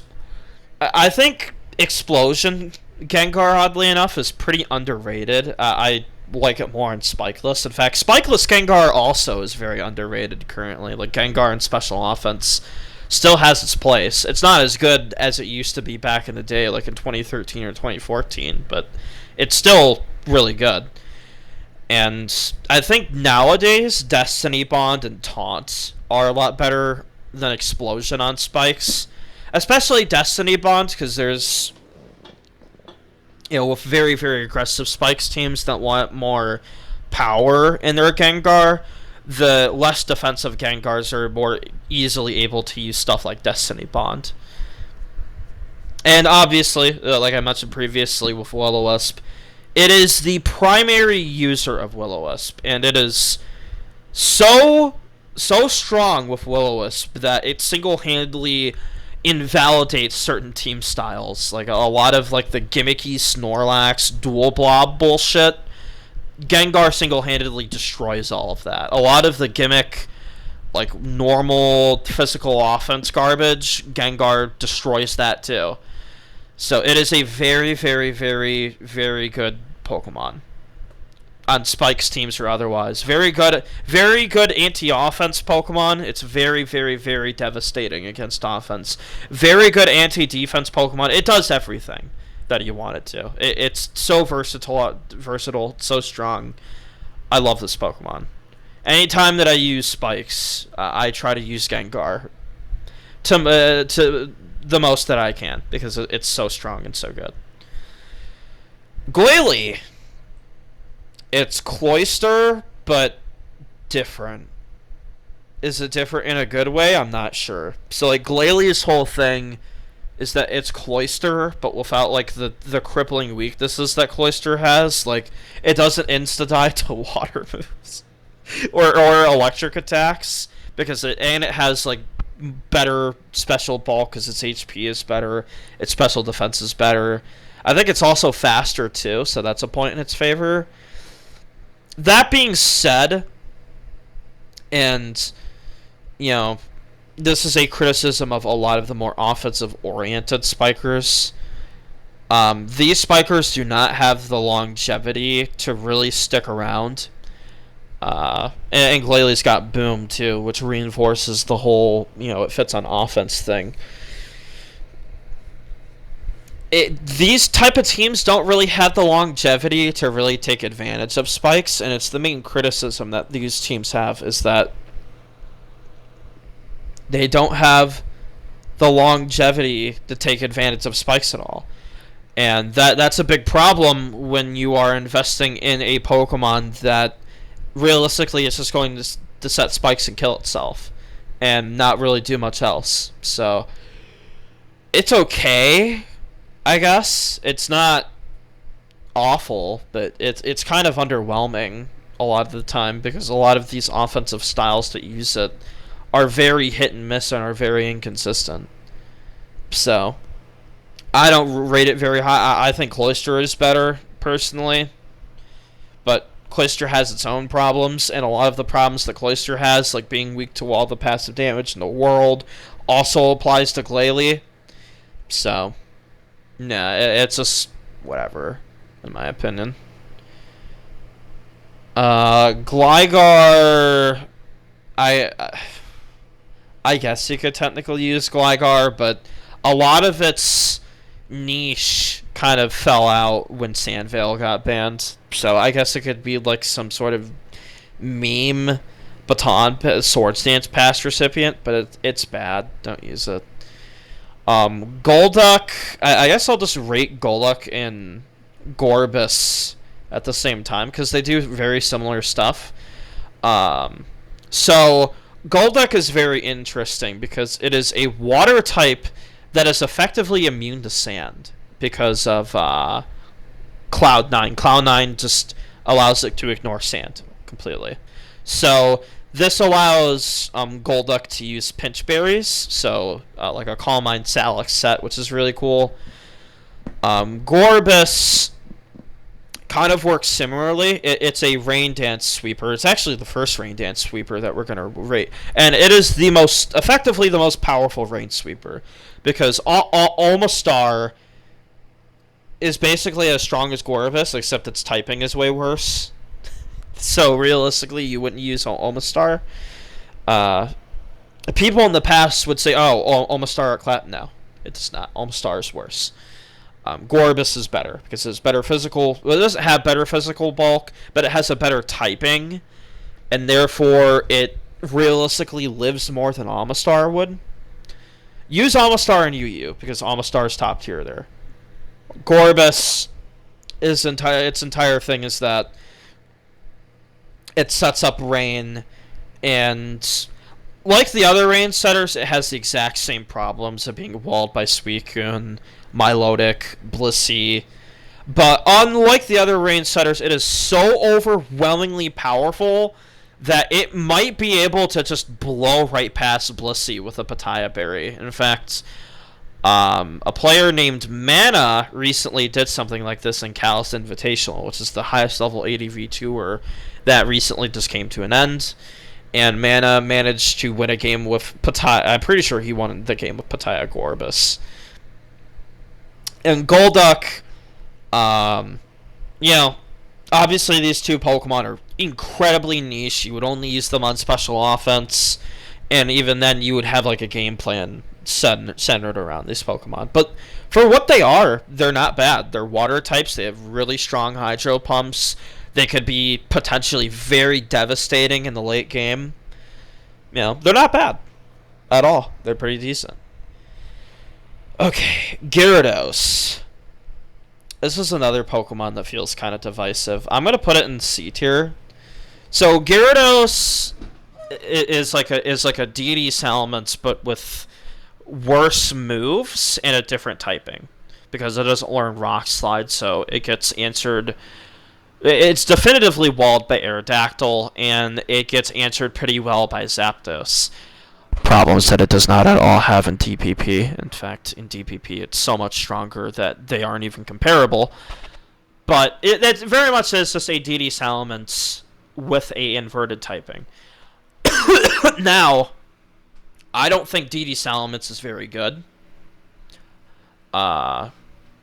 I think Explosion Gengar, oddly enough, is pretty underrated. I like it more in Spikeless. In fact, Spikeless Gengar also is very underrated currently. Like, Gengar in Special Offense still has its place. It's not as good as it used to be back in the day, like in 2013 or 2014, but it's still really good. And I think nowadays, Destiny Bond and Taunt are a lot better than Explosion on Spikes. Especially Destiny Bond, because there's, with very, very aggressive Spikes teams that want more power in their Gengar, the less defensive Gengars are more easily able to use stuff like Destiny Bond. And obviously, like I mentioned previously with Will-O-Wisp, it is the primary user of Will-O-Wisp, and it is so strong with Will-O-Wisp that it single-handedly invalidates certain team styles. Like, a lot of like the gimmicky Snorlax dual blob bullshit, Gengar single-handedly destroys all of that. A lot of the gimmick like normal physical offense garbage, Gengar destroys that too. So it is a very, very, very, very good Pokemon on Spike's teams or otherwise. Very good anti-offense Pokemon. It's very, very, very devastating against offense. Very good anti-defense Pokemon. It does everything that you want it to. It's so versatile, so strong. I love this Pokemon. Anytime that I use Spikes, I try to use Gengar to the most that I can because it's so strong and so good. Glalie. It's Cloyster, but different. Is it different in a good way? I'm not sure. So, like, Glalie's whole thing is that it's Cloyster, but without, like, the crippling weaknesses that Cloyster has. Like, it doesn't insta-die to water moves. or electric attacks. Because it has, like, better special bulk because its HP is better. Its special defense is better. I think it's also faster, too, so that's a point in its favor. That being said, and, you know, this is a criticism of a lot of the more offensive-oriented spikers. These spikers do not have the longevity to really stick around. And Glalie's got Boom, too, which reinforces the whole, it fits on offense thing. These type of teams don't really have the longevity to really take advantage of spikes, and it's the main criticism that these teams have is that they don't have the longevity to take advantage of spikes at all. And that's a big problem when you are investing in a Pokemon that realistically is just going to set spikes and kill itself and not really do much else. So it's okay, I guess. It's not awful, but it's kind of underwhelming a lot of the time because a lot of these offensive styles that use it are very hit and miss and are very inconsistent. So I don't rate it very high. I think Cloyster is better, personally. But Cloyster has its own problems, and a lot of the problems that Cloyster has, like being weak to all the passive damage in the world, also applies to Glalie. So nah, it's just whatever, in my opinion. Gligar, I guess you could technically use Gligar, but a lot of its niche kind of fell out when Sandvale got banned. So I guess it could be like some sort of meme baton Swords Dance pass recipient, but it's bad. Don't use it. Golduck, I guess I'll just rate Golduck and Gorbis at the same time because they do very similar stuff. So Golduck is very interesting because it is a water type that is effectively immune to sand because of Cloud9. Cloud9 just allows it to ignore sand completely. So this allows Golduck to use pinch berries, so like a Calm Mind Salix set, which is really cool. Gorbis kind of works similarly. It's a Rain Dance sweeper. It's actually the first Rain Dance sweeper that we're going to rate. And it is effectively the most powerful Rain sweeper. Because Omastar is basically as strong as Gorbis, except its typing is way worse. So realistically, you wouldn't use Omastar. People in the past would say, oh, Omastar at Clap. No, it does not. Omastar is worse. Gorbis is better because it's better physical. Well, it doesn't have better physical bulk, but it has a better typing, and therefore it realistically lives more than Omastar would. Use Omastar and UU because Omastar's top tier there. Gorbis its entire thing is that it sets up rain, and like the other rain setters, it has the exact same problems of being walled by Suicune, Milotic, Blissey. But unlike the other rain setters, it is so overwhelmingly powerful that it might be able to just blow right past Blissey with a Pataya Berry. In fact, a player named Mana recently did something like this in Kalos Invitational, which is the highest level ADV tour that recently just came to an end. And Mana managed to win a game with Pataya. I'm pretty sure he won the game with Pataya Gorbis. And Golduck, you know, obviously these two Pokemon are incredibly niche. You would only use them on special offense, and even then you would have like a game plan centered around these Pokemon. But for what they are, they're not bad. They're water types. They have really strong hydro pumps. They could be potentially very devastating in the late game. You know, they're not bad at all. They're pretty decent. Okay, Gyarados. This is another Pokemon that feels kind of divisive. I'm going to put it in C tier. So Gyarados is like a deity Salamence, but with worse moves and a different typing, because it doesn't learn Rock Slide, so it gets answered. It's definitively walled by Aerodactyl, and it gets answered pretty well by Zapdos. Problems that it does not at all have in DPP. In fact, in DPP, it's so much stronger that they aren't even comparable. But it very much is just a DD Salamence with a inverted typing. Now, I don't think DD Salamence is very good.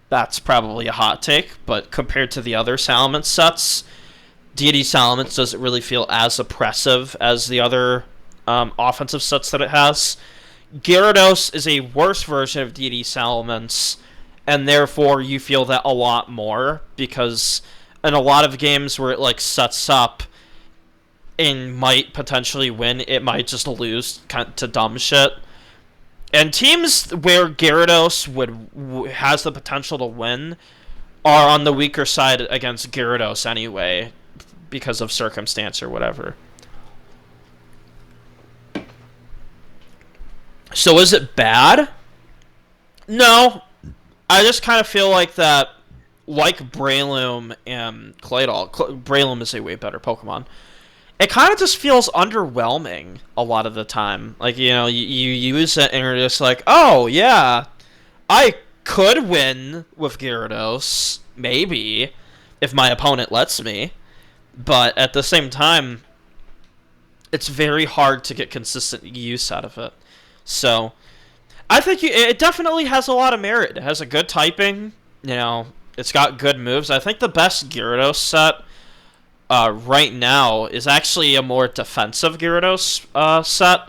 That's probably a hot take, but compared to the other Salamence sets, DD Salamence doesn't really feel as oppressive as the other offensive sets that it has. Gyarados is a worse version of DD Salamence, and therefore you feel that a lot more, because in a lot of games where it like sets up and might potentially win, it might just lose to dumb shit. And teams where Gyarados has the potential to win are on the weaker side against Gyarados anyway, because of circumstance or whatever. So is it bad? No. I just kind of feel like that, like Breloom and Claydol, Breloom is a way better Pokemon. It kind of just feels underwhelming a lot of the time. Like, you know, you use it and you're just like, oh, yeah, I could win with Gyarados, maybe, if my opponent lets me. But at the same time, it's very hard to get consistent use out of it. So, I think it definitely has a lot of merit. It has a good typing, you know, it's got good moves. I think the best Gyarados set right now is actually a more defensive Gyarados set.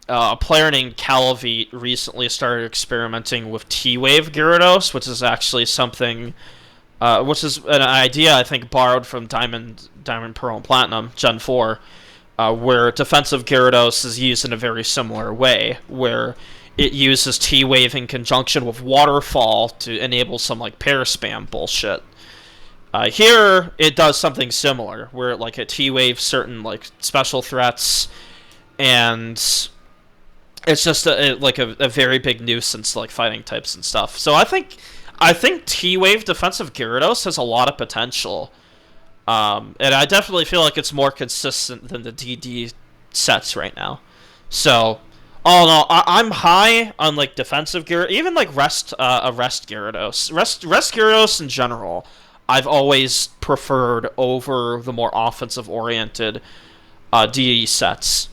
A player named Calavite recently started experimenting with T-Wave Gyarados, which is actually something, which is an idea I think borrowed from Diamond, Pearl, and Platinum, Gen 4, where defensive Gyarados is used in a very similar way, where it uses T-Wave in conjunction with Waterfall to enable some like pair spam bullshit. Here, it does something similar, where like it T-Waves certain like special threats, and it's just a very big nuisance like fighting types and stuff. So I think T-Wave defensive Gyarados has a lot of potential. And I definitely feel like it's more consistent than the DD sets right now. So, all in all, I'm high on like defensive Gyarados, even like rest Gyarados. Rest Gyarados in general, I've always preferred over the more offensive-oriented DD sets.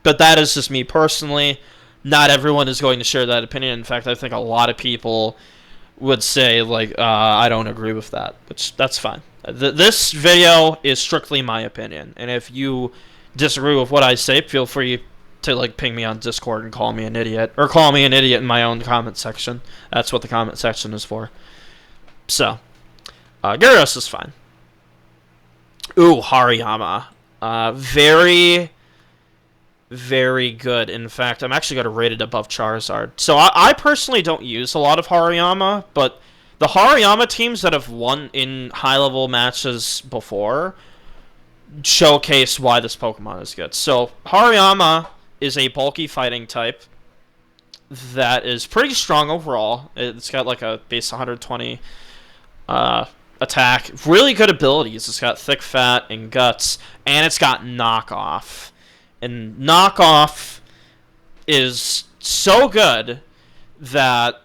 But that is just me personally. Not everyone is going to share that opinion. In fact, I think a lot of people would say, like, I don't agree with that, which that's fine. This video is strictly my opinion, and if you disagree with what I say, feel free to like ping me on Discord and call me an idiot, or call me an idiot in my own comment section. That's what the comment section is for. So, Gyarados is fine. Ooh, Hariyama. Very, very good. In fact, I'm actually going to rate it above Charizard. So I personally don't use a lot of Hariyama, but the Hariyama teams that have won in high-level matches before showcase why this Pokemon is good. So Hariyama is a bulky fighting type that is pretty strong overall. It's got like a base 120 attack. Really good abilities. It's got thick fat and guts, and it's got knockoff. And knockoff is so good that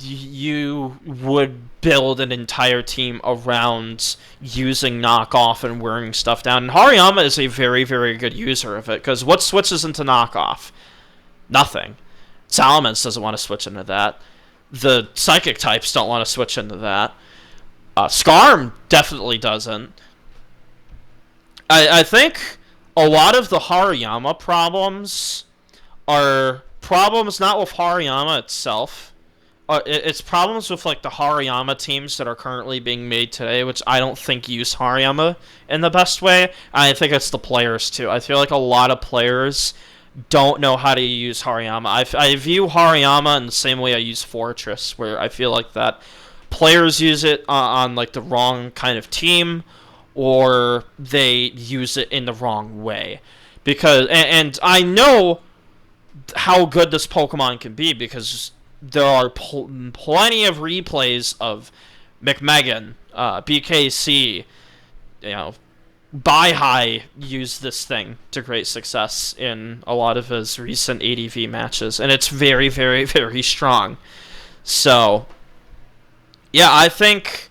you would build an entire team around using knockoff and wearing stuff down. And Hariyama is a very, very good user of it, because what switches into knockoff? Nothing. Salamence doesn't want to switch into that. The psychic types don't want to switch into that. Skarm definitely doesn't. I think a lot of the Hariyama problems are problems not with Hariyama itself. It's problems with like the Hariyama teams that are currently being made today, which I don't think use Hariyama in the best way. I think it's the players too. I feel like a lot of players don't know how to use Hariyama. I view Hariyama in the same way I use Fortress, where I feel like that players use it on like the wrong kind of team, or they use it in the wrong way. Because and I know how good this Pokemon can be, because there are plenty of replays of McMegan, BKC, you know, Baihai used this thing to great success in a lot of his recent ADV matches, and it's very, very, very strong. So, yeah, I think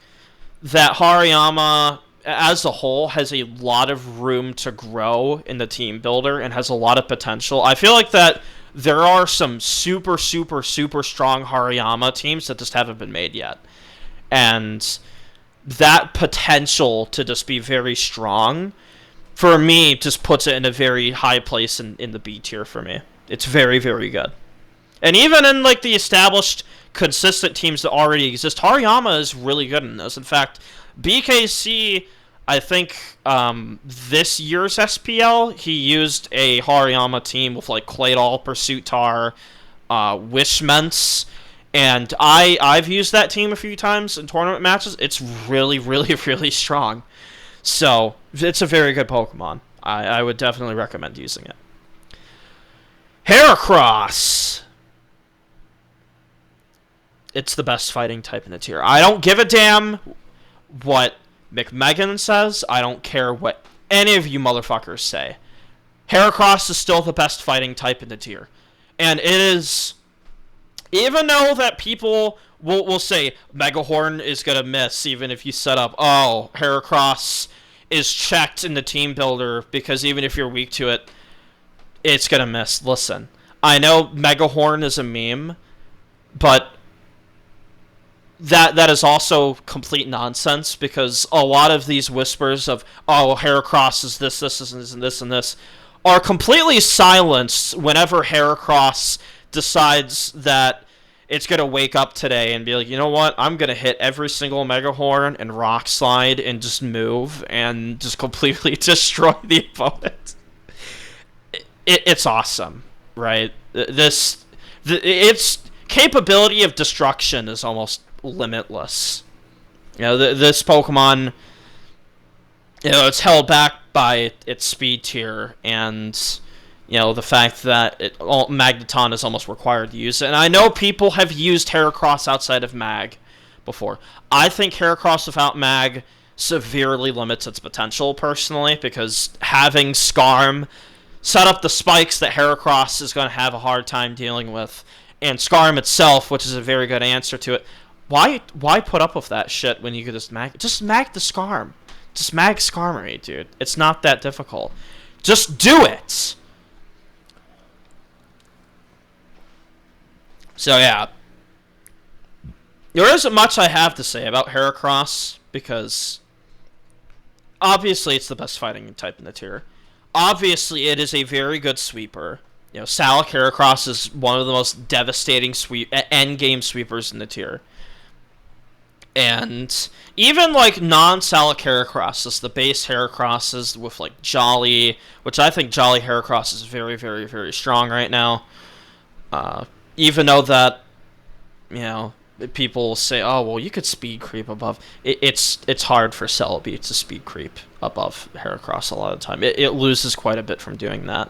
that Hariyama as a whole has a lot of room to grow in the team builder and has a lot of potential. I feel like that there are some super, super, super strong Hariyama teams that just haven't been made yet. And that potential to just be very strong, for me, just puts it in a very high place in the B tier for me. It's very, very good. And even in like the established, consistent teams that already exist, Hariyama is really good in this. In fact, BKC, I think this year's SPL, he used a Hariyama team with like Claydol, Pursuitar, Wishments, and I've used that team a few times in tournament matches. It's really, really, really strong. So, it's a very good Pokemon. I would definitely recommend using it. Heracross! It's the best fighting type in the tier. I don't give a damn what McMegan says. I don't care what any of you motherfuckers say. Heracross is still the best fighting type in the tier. And it is... Even though that people will say Megahorn is going to miss, even if you set up, oh, Heracross is checked in the team builder, because even if you're weak to it, it's going to miss. Listen, I know Megahorn is a meme, but that is also complete nonsense, because a lot of these whispers of, oh, Heracross is this, and this, are completely silenced whenever Heracross decides that it's going to wake up today and be like, you know what, I'm going to hit every single Megahorn and Rock Slide and just move and just completely destroy the opponent. It's awesome, right? Its capability of destruction is almost limitless. You know, this Pokemon, you know, it's held back by its speed tier, and you know, the fact that Magneton is almost required to use it. And I know people have used Heracross outside of Mag before. I think Heracross without Mag severely limits its potential, personally, because having Skarm set up the spikes that Heracross is going to have a hard time dealing with, and Skarm itself, which is a very good answer to it, why put up with that shit when you could just mag the Skarm? Just mag Skarmory, dude. It's not that difficult. Just do it! So yeah, there isn't much I have to say about Heracross, because obviously it's the best fighting type in the tier. Obviously it is a very good sweeper. You know, Salac Heracross is one of the most devastating endgame sweepers in the tier. And even like non-Salac Heracrosses, the base Heracrosses with like Jolly, which I think Jolly Heracross is very, very, very strong right now. Even though that, you know, people say, oh, well, you could speed creep above. It's hard for Celebi to speed creep above Heracross a lot of the time. It loses quite a bit from doing that.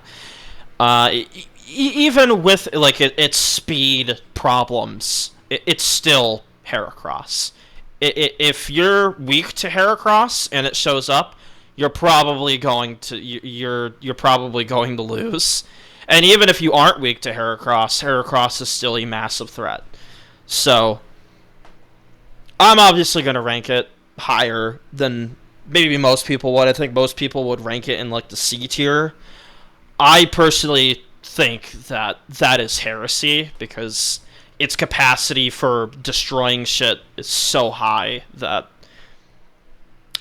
Even with, like, its speed problems, it's still Heracross. If you're weak to Heracross and it shows up, you're probably going to lose. And even if you aren't weak to Heracross, Heracross is still a massive threat. So I'm obviously going to rank it higher than maybe most people would. I think most people would rank it in like the C tier. I personally think that that is heresy because its capacity for destroying shit is so high that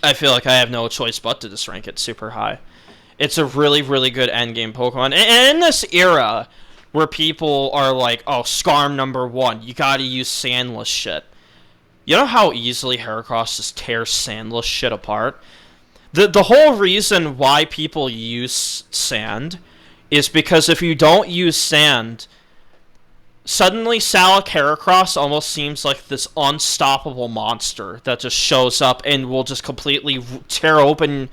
I feel like I have no choice but to just rank it super high. It's a really, really good endgame Pokemon. And in this era where people are like, oh, Scarm #1, you gotta use Sandless shit. You know how easily Heracross just tears Sandless shit apart? The whole reason why people use Sand is because if you don't use Sand, suddenly Salac Heracross almost seems like this unstoppable monster that just shows up and will just completely tear open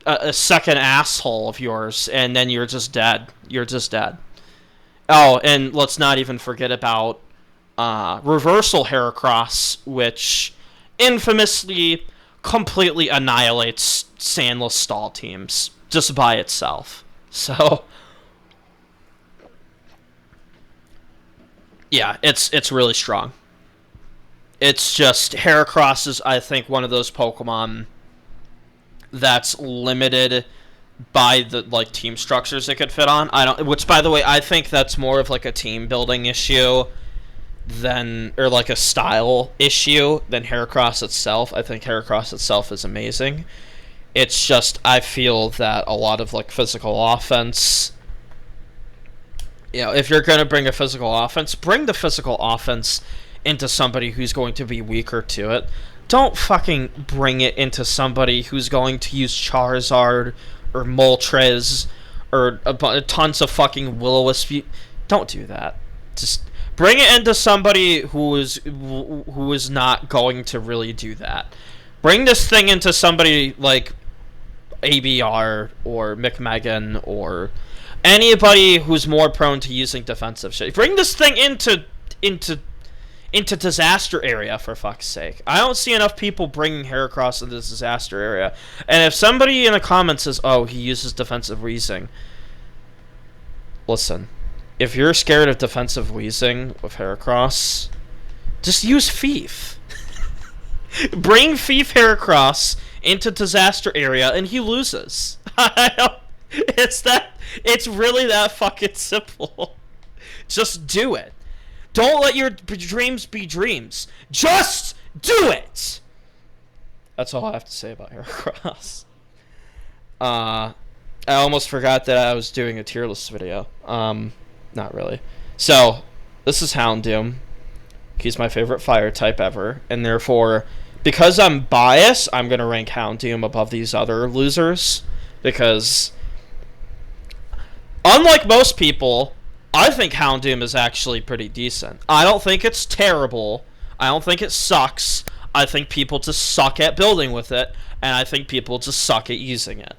a second asshole of yours, and then you're just dead. You're just dead. Oh, and let's not even forget about Reversal Heracross, which infamously completely annihilates Sandless stall teams just by itself. So yeah, it's really strong. It's just Heracross is, I think, one of those Pokemon that's limited by the like team structures it could fit on. I don't, which by the way, I think that's more of like a team building issue than, or like a style issue than Heracross itself. I think Heracross itself is amazing. It's just I feel that a lot of like physical offense, you know, if you're going to bring a physical offense, bring the physical offense into somebody who's going to be weaker to it. Don't fucking bring it into somebody who's going to use Charizard or Moltres or tons of fucking Will-O-Wisp. Don't do that. Just bring it into somebody who is not going to really do that. Bring this thing into somebody like ABR or McMegan or anybody who's more prone to using defensive shit. Bring this thing into disaster area, for fuck's sake. I don't see enough people bringing Heracross into this disaster area. And if somebody in the comments says, oh, he uses defensive wheezing, listen, if you're scared of defensive wheezing with Heracross, just use Fief. Bring Fief Heracross into disaster area and he loses. It's really that fucking simple. Just do it. Don't let your dreams be dreams. Just do it! That's all I have to say about Heracross. I almost forgot that I was doing a tier list video. Not really. So, this is Houndoom. He's my favorite fire type ever. And therefore, because I'm biased, I'm going to rank Houndoom above these other losers. Because, unlike most people, I think Houndoom is actually pretty decent. I don't think it's terrible. I don't think it sucks. I think people just suck at building with it, and I think people just suck at using it.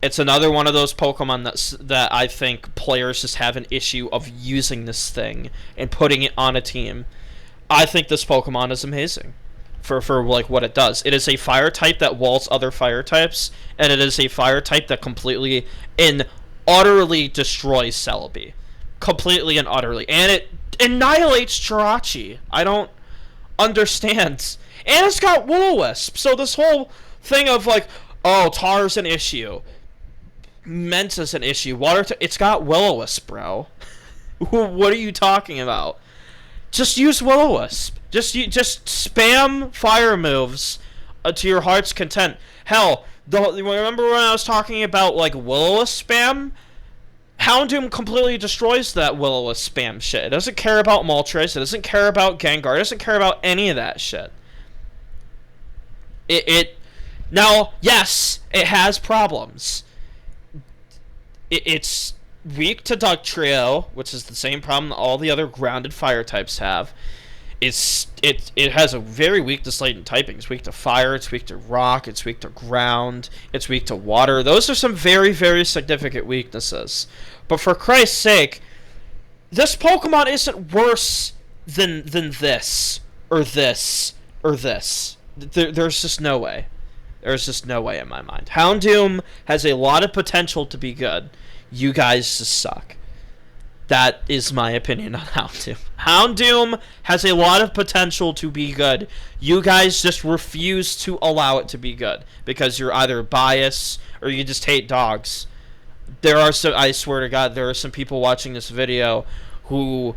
It's another one of those Pokemon that I think players just have an issue of using this thing and putting it on a team. I think this Pokemon is amazing for like what it does. It is a fire type that walls other fire types, and it is a fire type that completely utterly destroys Celebi. Completely and utterly. And it annihilates Jirachi. I don't understand. And it's got Will-O-Wisp. So this whole thing of like, oh, Tar's an issue, Menta's an issue, it's got Will-O-Wisp, bro. What are you talking about? Just use Will-O-Wisp. Just spam fire moves to your heart's content. Hell, remember when I was talking about like Will-O-Wisp spam? Houndoom completely destroys that Will-O-Wisp spam shit. It doesn't care about Moltres. It doesn't care about Gengar. It doesn't care about any of that shit. Now, yes, it has problems. It's weak to Dugtrio, which is the same problem that all the other grounded fire types have. It has a very weak to latent typing. It's weak to fire, it's weak to rock, it's weak to ground, it's weak to water. Those are some very, very significant weaknesses. But for Christ's sake, this Pokemon isn't worse than this, or this, or this. There's just no way. There's just no way in my mind. Houndoom has a lot of potential to be good. You guys just suck. That is my opinion on Houndoom. Houndoom has a lot of potential to be good. You guys just refuse to allow it to be good because you're either biased or you just hate dogs. There are some, I swear to God, there are some people watching this video who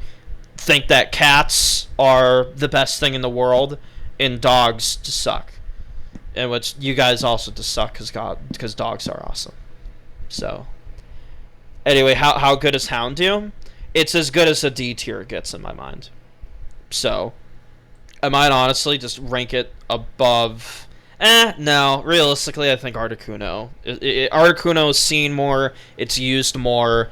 think that cats are the best thing in the world and dogs just suck. And which you guys also just suck because dogs are awesome. So, anyway, how good is Houndoom? It's as good as a D tier gets in my mind. So, I might honestly just rank it above. No. Realistically, I think Articuno. Articuno is seen more, it's used more,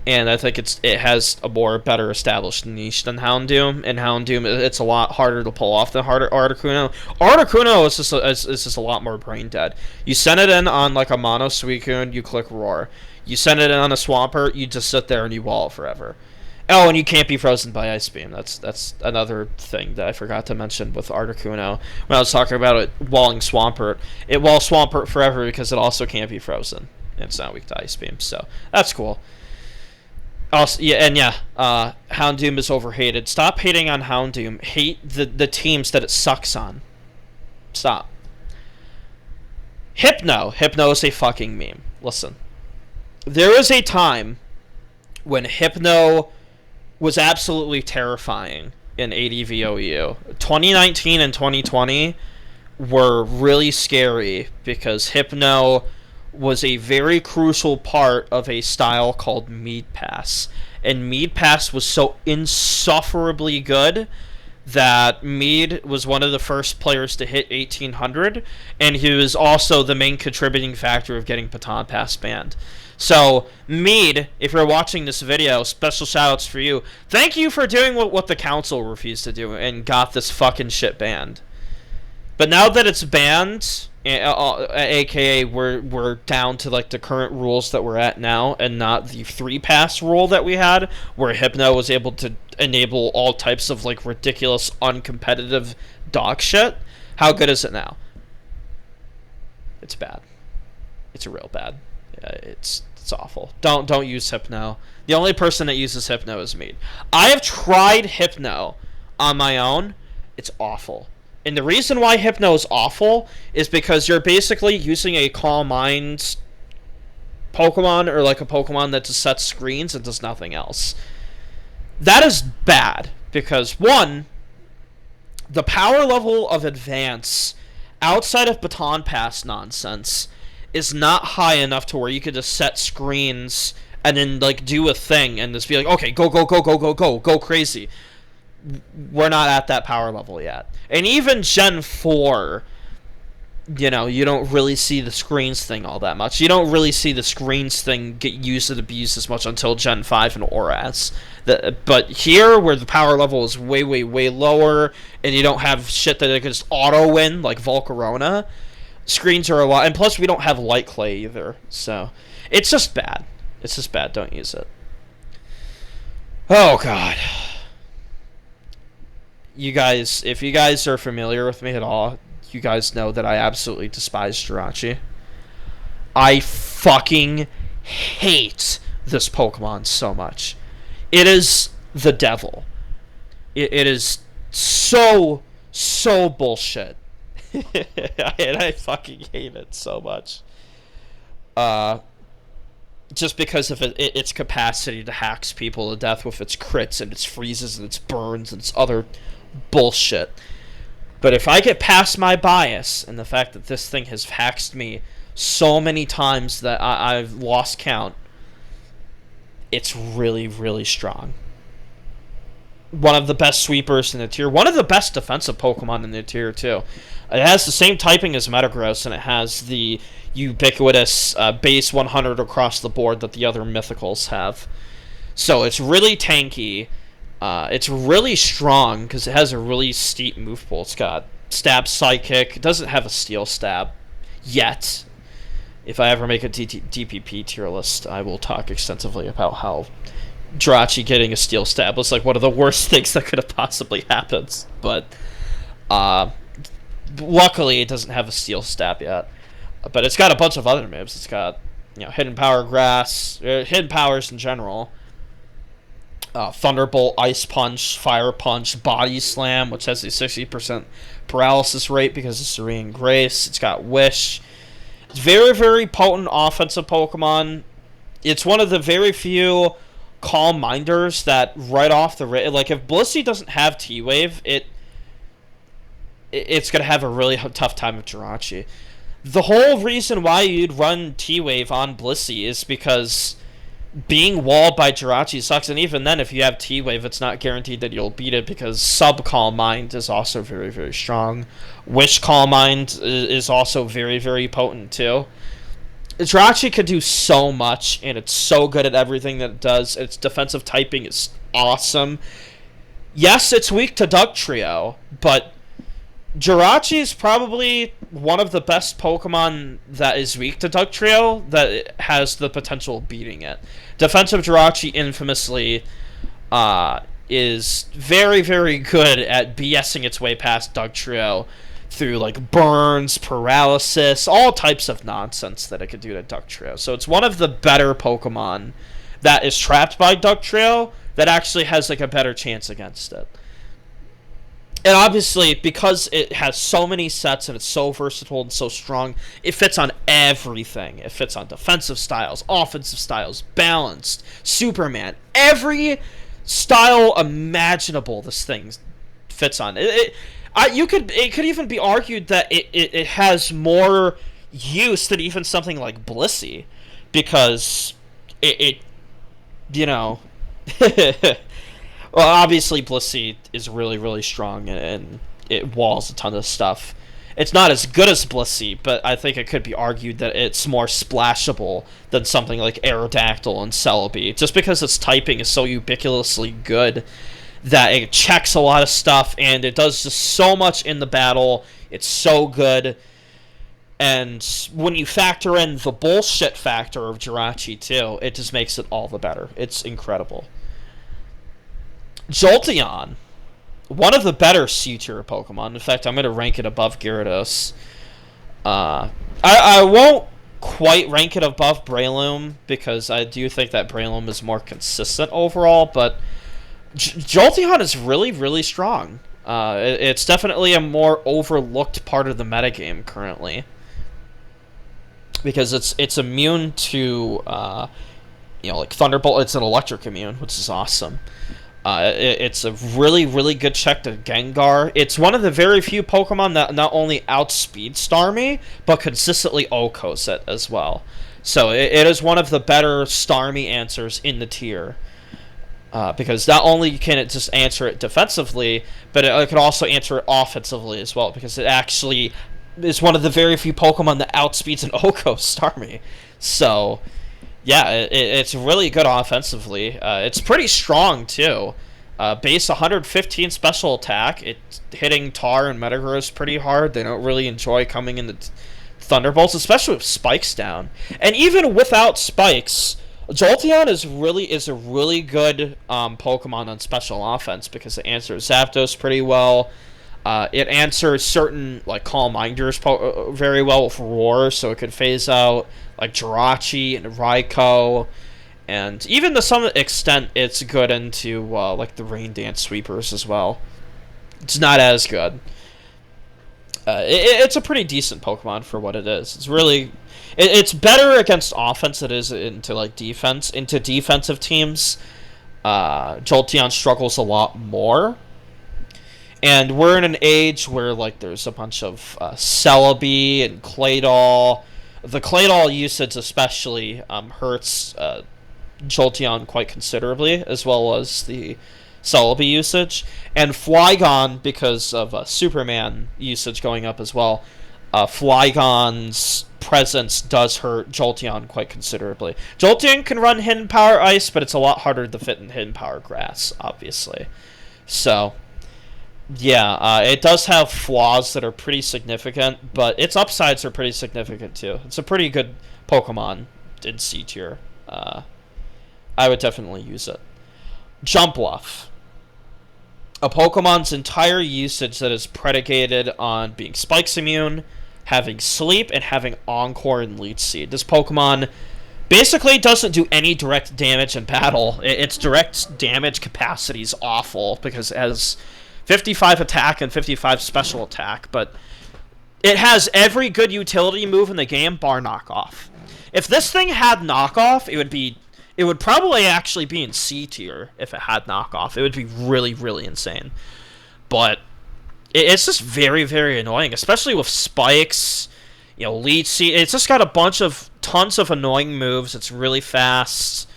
and I think it has a better established niche than Houndoom. And Houndoom, it's a lot harder to pull off than Articuno. Articuno is just a lot more brain dead. You send it in on like a Mono Suicune, you click Roar. You send it in on a Swampert, you just sit there and you wall forever. Oh, and you can't be frozen by Ice Beam. That's another thing that I forgot to mention with Articuno when I was talking about it walling Swampert. It walls Swampert forever because it also can't be frozen. And it's not weak to Ice Beam, so that's cool. Also, Houndoom is overhated. Stop hating on Houndoom. Hate the teams that it sucks on. Stop. Hypno. Hypno is a fucking meme. Listen. There was a time when Hypno was absolutely terrifying in ADV OU. 2019 and 2020 were really scary because Hypno was a very crucial part of a style called Meat Pass. And Meat Pass was so insufferably good that Mead was one of the first players to hit 1800, and he was also the main contributing factor of getting Baton Pass banned. So, Mead, if you're watching this video, special shoutouts for you. Thank you for doing what the council refused to do and got this fucking shit banned. But now that it's banned, aka we're down to like the current rules that we're at now and not the 3-pass rule that we had, where Hypno was able to enable all types of like ridiculous, uncompetitive dog shit. How good is it now? It's bad. It's real bad. It's awful. Don't use Hypno. The only person that uses Hypno is me. I have tried Hypno on my own. It's awful. And the reason why Hypno is awful is because you're basically using a Calm Mind Pokemon, or like a Pokemon that just sets screens and does nothing else. That is bad, because one, the power level of advance outside of Baton Pass nonsense is not high enough to where you could just set screens and then like do a thing and just be like, okay, go crazy. We're not at that power level yet. And even Gen 4, you know, you don't really see the screens thing all that much. You don't really see the screens thing get used and abused as much until Gen 5 and ORAS. But here, where the power level is way lower, and you don't have shit that it can just auto-win, like Volcarona, screens are a lot. And plus, we don't have Light Clay either. So, it's just bad. It's just bad. Don't use it. Oh, God. You guys, if you guys are familiar with me at all, you guys know that I absolutely despise Jirachi. I fucking hate this Pokemon so much. It is the devil. It is so bullshit. And I fucking hate it so much. Just because of its capacity to hacks people to death with its crits and its freezes and its burns and its other bullshit. But if I get past my bias and the fact that this thing has hacked me so many times that I've lost count, it's really strong. One of the best sweepers in the tier. One of the best defensive Pokemon in the tier, too. It has the same typing as Metagross, and it has the ubiquitous base 100 across the board that the other Mythicals have. So it's really tanky. It's really strong because it has a really steep move pool. It's got Stab Psychic. It doesn't have a Steel Stab yet. If I ever make a DPP tier list, I will talk extensively about how Jirachi getting a Steel Stab was like one of the worst things that could have possibly happened. But luckily, it doesn't have a Steel Stab yet. But it's got a bunch of other moves. It's got, you know, Hidden Power Grass, Hidden Powers in general. Thunderbolt, Ice Punch, Fire Punch, Body Slam, which has a 60% paralysis rate because of Serene Grace. It's got Wish. It's very, very potent offensive Pokemon. It's one of the very few Calm Minders that right off the like if Blissey doesn't have T-Wave, it's gonna have a really tough time with Jirachi. The whole reason why you'd run T-Wave on Blissey is because being walled by Jirachi sucks, and even then, if you have T-Wave, it's not guaranteed that you'll beat it because Sub-Calm Mind is also very, very strong. Wish Calm Mind is also very, very potent, too. Jirachi can do so much, and it's so good at everything that it does. Its defensive typing is awesome. Yes, it's weak to Dugtrio, but Jirachi is probably one of the best Pokemon that is weak to Dugtrio that has the potential of beating it. Defensive Jirachi infamously is very, very good at BSing its way past Dugtrio through like burns, paralysis, all types of nonsense that it could do to Dugtrio. So it's one of the better Pokemon that is trapped by Dugtrio that actually has like a better chance against it. And obviously, because it has so many sets and it's so versatile and so strong, it fits on everything. It fits on defensive styles, offensive styles, balanced, Superman. Every style imaginable this thing fits on. It could even be argued that it has more use than even something like Blissey, because it you know... Well, obviously, Blissey is really, really strong, and it walls a ton of stuff. It's not as good as Blissey, but I think it could be argued that it's more splashable than something like Aerodactyl and Celebi, just because its typing is so ubiquitously good that it checks a lot of stuff, and it does just so much in the battle. It's so good. And when you factor in the bullshit factor of Jirachi, too, it just makes it all the better. It's incredible. Jolteon, one of the better C-tier Pokemon. In fact, I'm going to rank it above Gyarados. I won't quite rank it above Breloom, because I do think that Breloom is more consistent overall, but Jolteon is really, really strong. It's definitely a more overlooked part of the metagame currently, because it's immune to, like Thunderbolt. It's an electric immune, which is awesome. It's a really, really good check to Gengar. It's one of the very few Pokemon that not only outspeed Starmie, but consistently OHKOs it as well. So it is one of the better Starmie answers in the tier. Because not only can it just answer it defensively, but it can also answer it offensively as well, because it actually is one of the very few Pokemon that outspeeds an OHKO Starmie. So... yeah, it's really good offensively. It's pretty strong, too. Base 115 special attack. It's hitting Tar and Metagross pretty hard. They don't really enjoy coming into Thunderbolts, especially with spikes down. And even without spikes, Jolteon is a really good Pokemon on special offense, because it answers Zapdos pretty well. It answers certain like Calm Minders very well with Roar, so it could phase out like Jirachi and Raikou, and even to some extent it's good into like the Rain Dance Sweepers as well. It's not as good. It's a pretty decent Pokemon for what it is. It's really, it's better against offense than it is into like defense. Into defensive teams, Jolteon struggles a lot more. And we're in an age where like there's a bunch of Celebi and Claydol. The Claydol usage especially hurts Jolteon quite considerably, as well as the Celebi usage. And Flygon, because of Superman usage going up as well, Flygon's presence does hurt Jolteon quite considerably. Jolteon can run Hidden Power Ice, but it's a lot harder to fit in Hidden Power Grass, obviously. So... yeah, it does have flaws that are pretty significant, but its upsides are pretty significant too. It's a pretty good Pokemon in C tier. I would definitely use it. Jumpluff. A Pokemon's entire usage that is predicated on being Spikes immune, having Sleep, and having Encore and Leech Seed. This Pokemon Basically, it doesn't do any direct damage in battle. Its direct damage capacity is awful because it has 55 attack and 55 special attack, but it has every good utility move in the game, bar knockoff. If this thing had knockoff, it would probably actually be in C tier if it had knockoff. It would be really, really insane. But it's just very, very annoying, especially with spikes, leech seed. It's just got tons of annoying moves. It's really fast,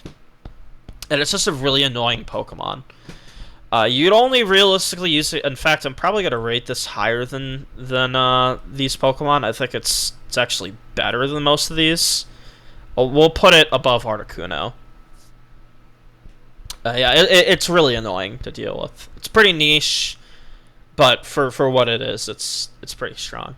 and it's just a really annoying Pokemon. You'd only realistically use it. In fact, I'm probably gonna rate this higher than these Pokemon. I think it's actually better than most of these. We'll put it above Articuno. Yeah, it's really annoying to deal with. It's pretty niche, but for what it is, it's pretty strong.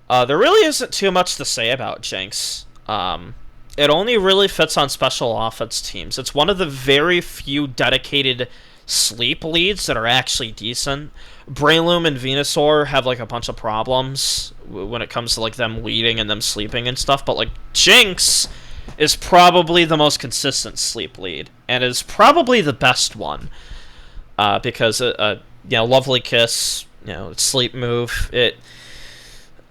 There really isn't too much to say about Jinx. It only really fits on special offense teams. It's one of the very few dedicated sleep leads that are actually decent. Breloom and Venusaur have like a bunch of problems when it comes to like them leading and them sleeping and stuff, but like Jinx is probably the most consistent sleep lead and is probably the best one because Lovely Kiss, its sleep move, it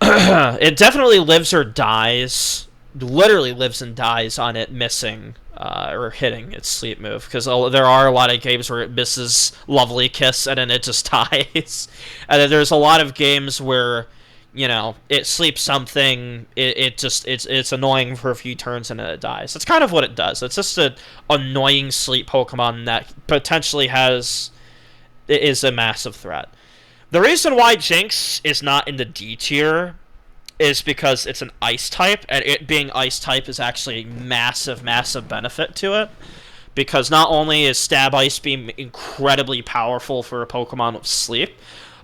it definitely lives or dies, literally lives and dies on it missing or hitting its sleep move, because there are a lot of games where it misses Lovely Kiss and then it just dies. And then there's a lot of games where it sleeps something, it's annoying for a few turns and then it dies. That's kind of what it does. It's just an annoying sleep Pokemon that potentially is a massive threat. The reason why Jinx is not in the D tier is because it's an ice type, and it being ice type is actually a massive, massive benefit to it. Because not only is Stab Ice Beam incredibly powerful for a Pokemon with sleep,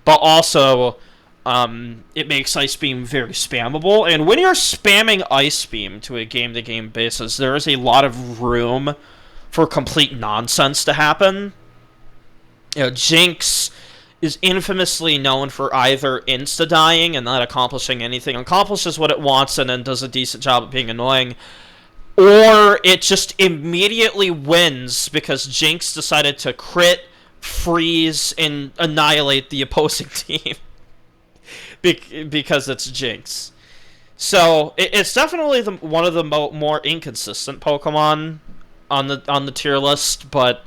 but also it makes Ice Beam very spammable. And when you're spamming Ice Beam to a game-to-game basis, there is a lot of room for complete nonsense to happen. Jinx is infamously known for either insta-dying and not accomplishing anything, accomplishes what it wants and then does a decent job of being annoying, or it just immediately wins because Jinx decided to crit, freeze, and annihilate the opposing team because it's Jinx. So it's definitely one of the more inconsistent Pokemon on the tier list, but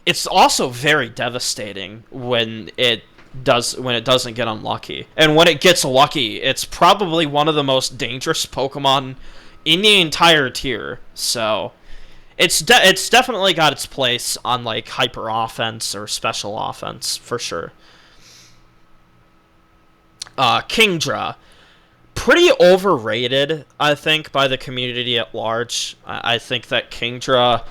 it's also very devastating when it doesn't get unlucky. And when it gets lucky, it's probably one of the most dangerous Pokemon in the entire tier. So it's definitely got its place on like hyper offense or special offense for sure. Kingdra, pretty overrated, I think, by the community at large. I think that Kingdra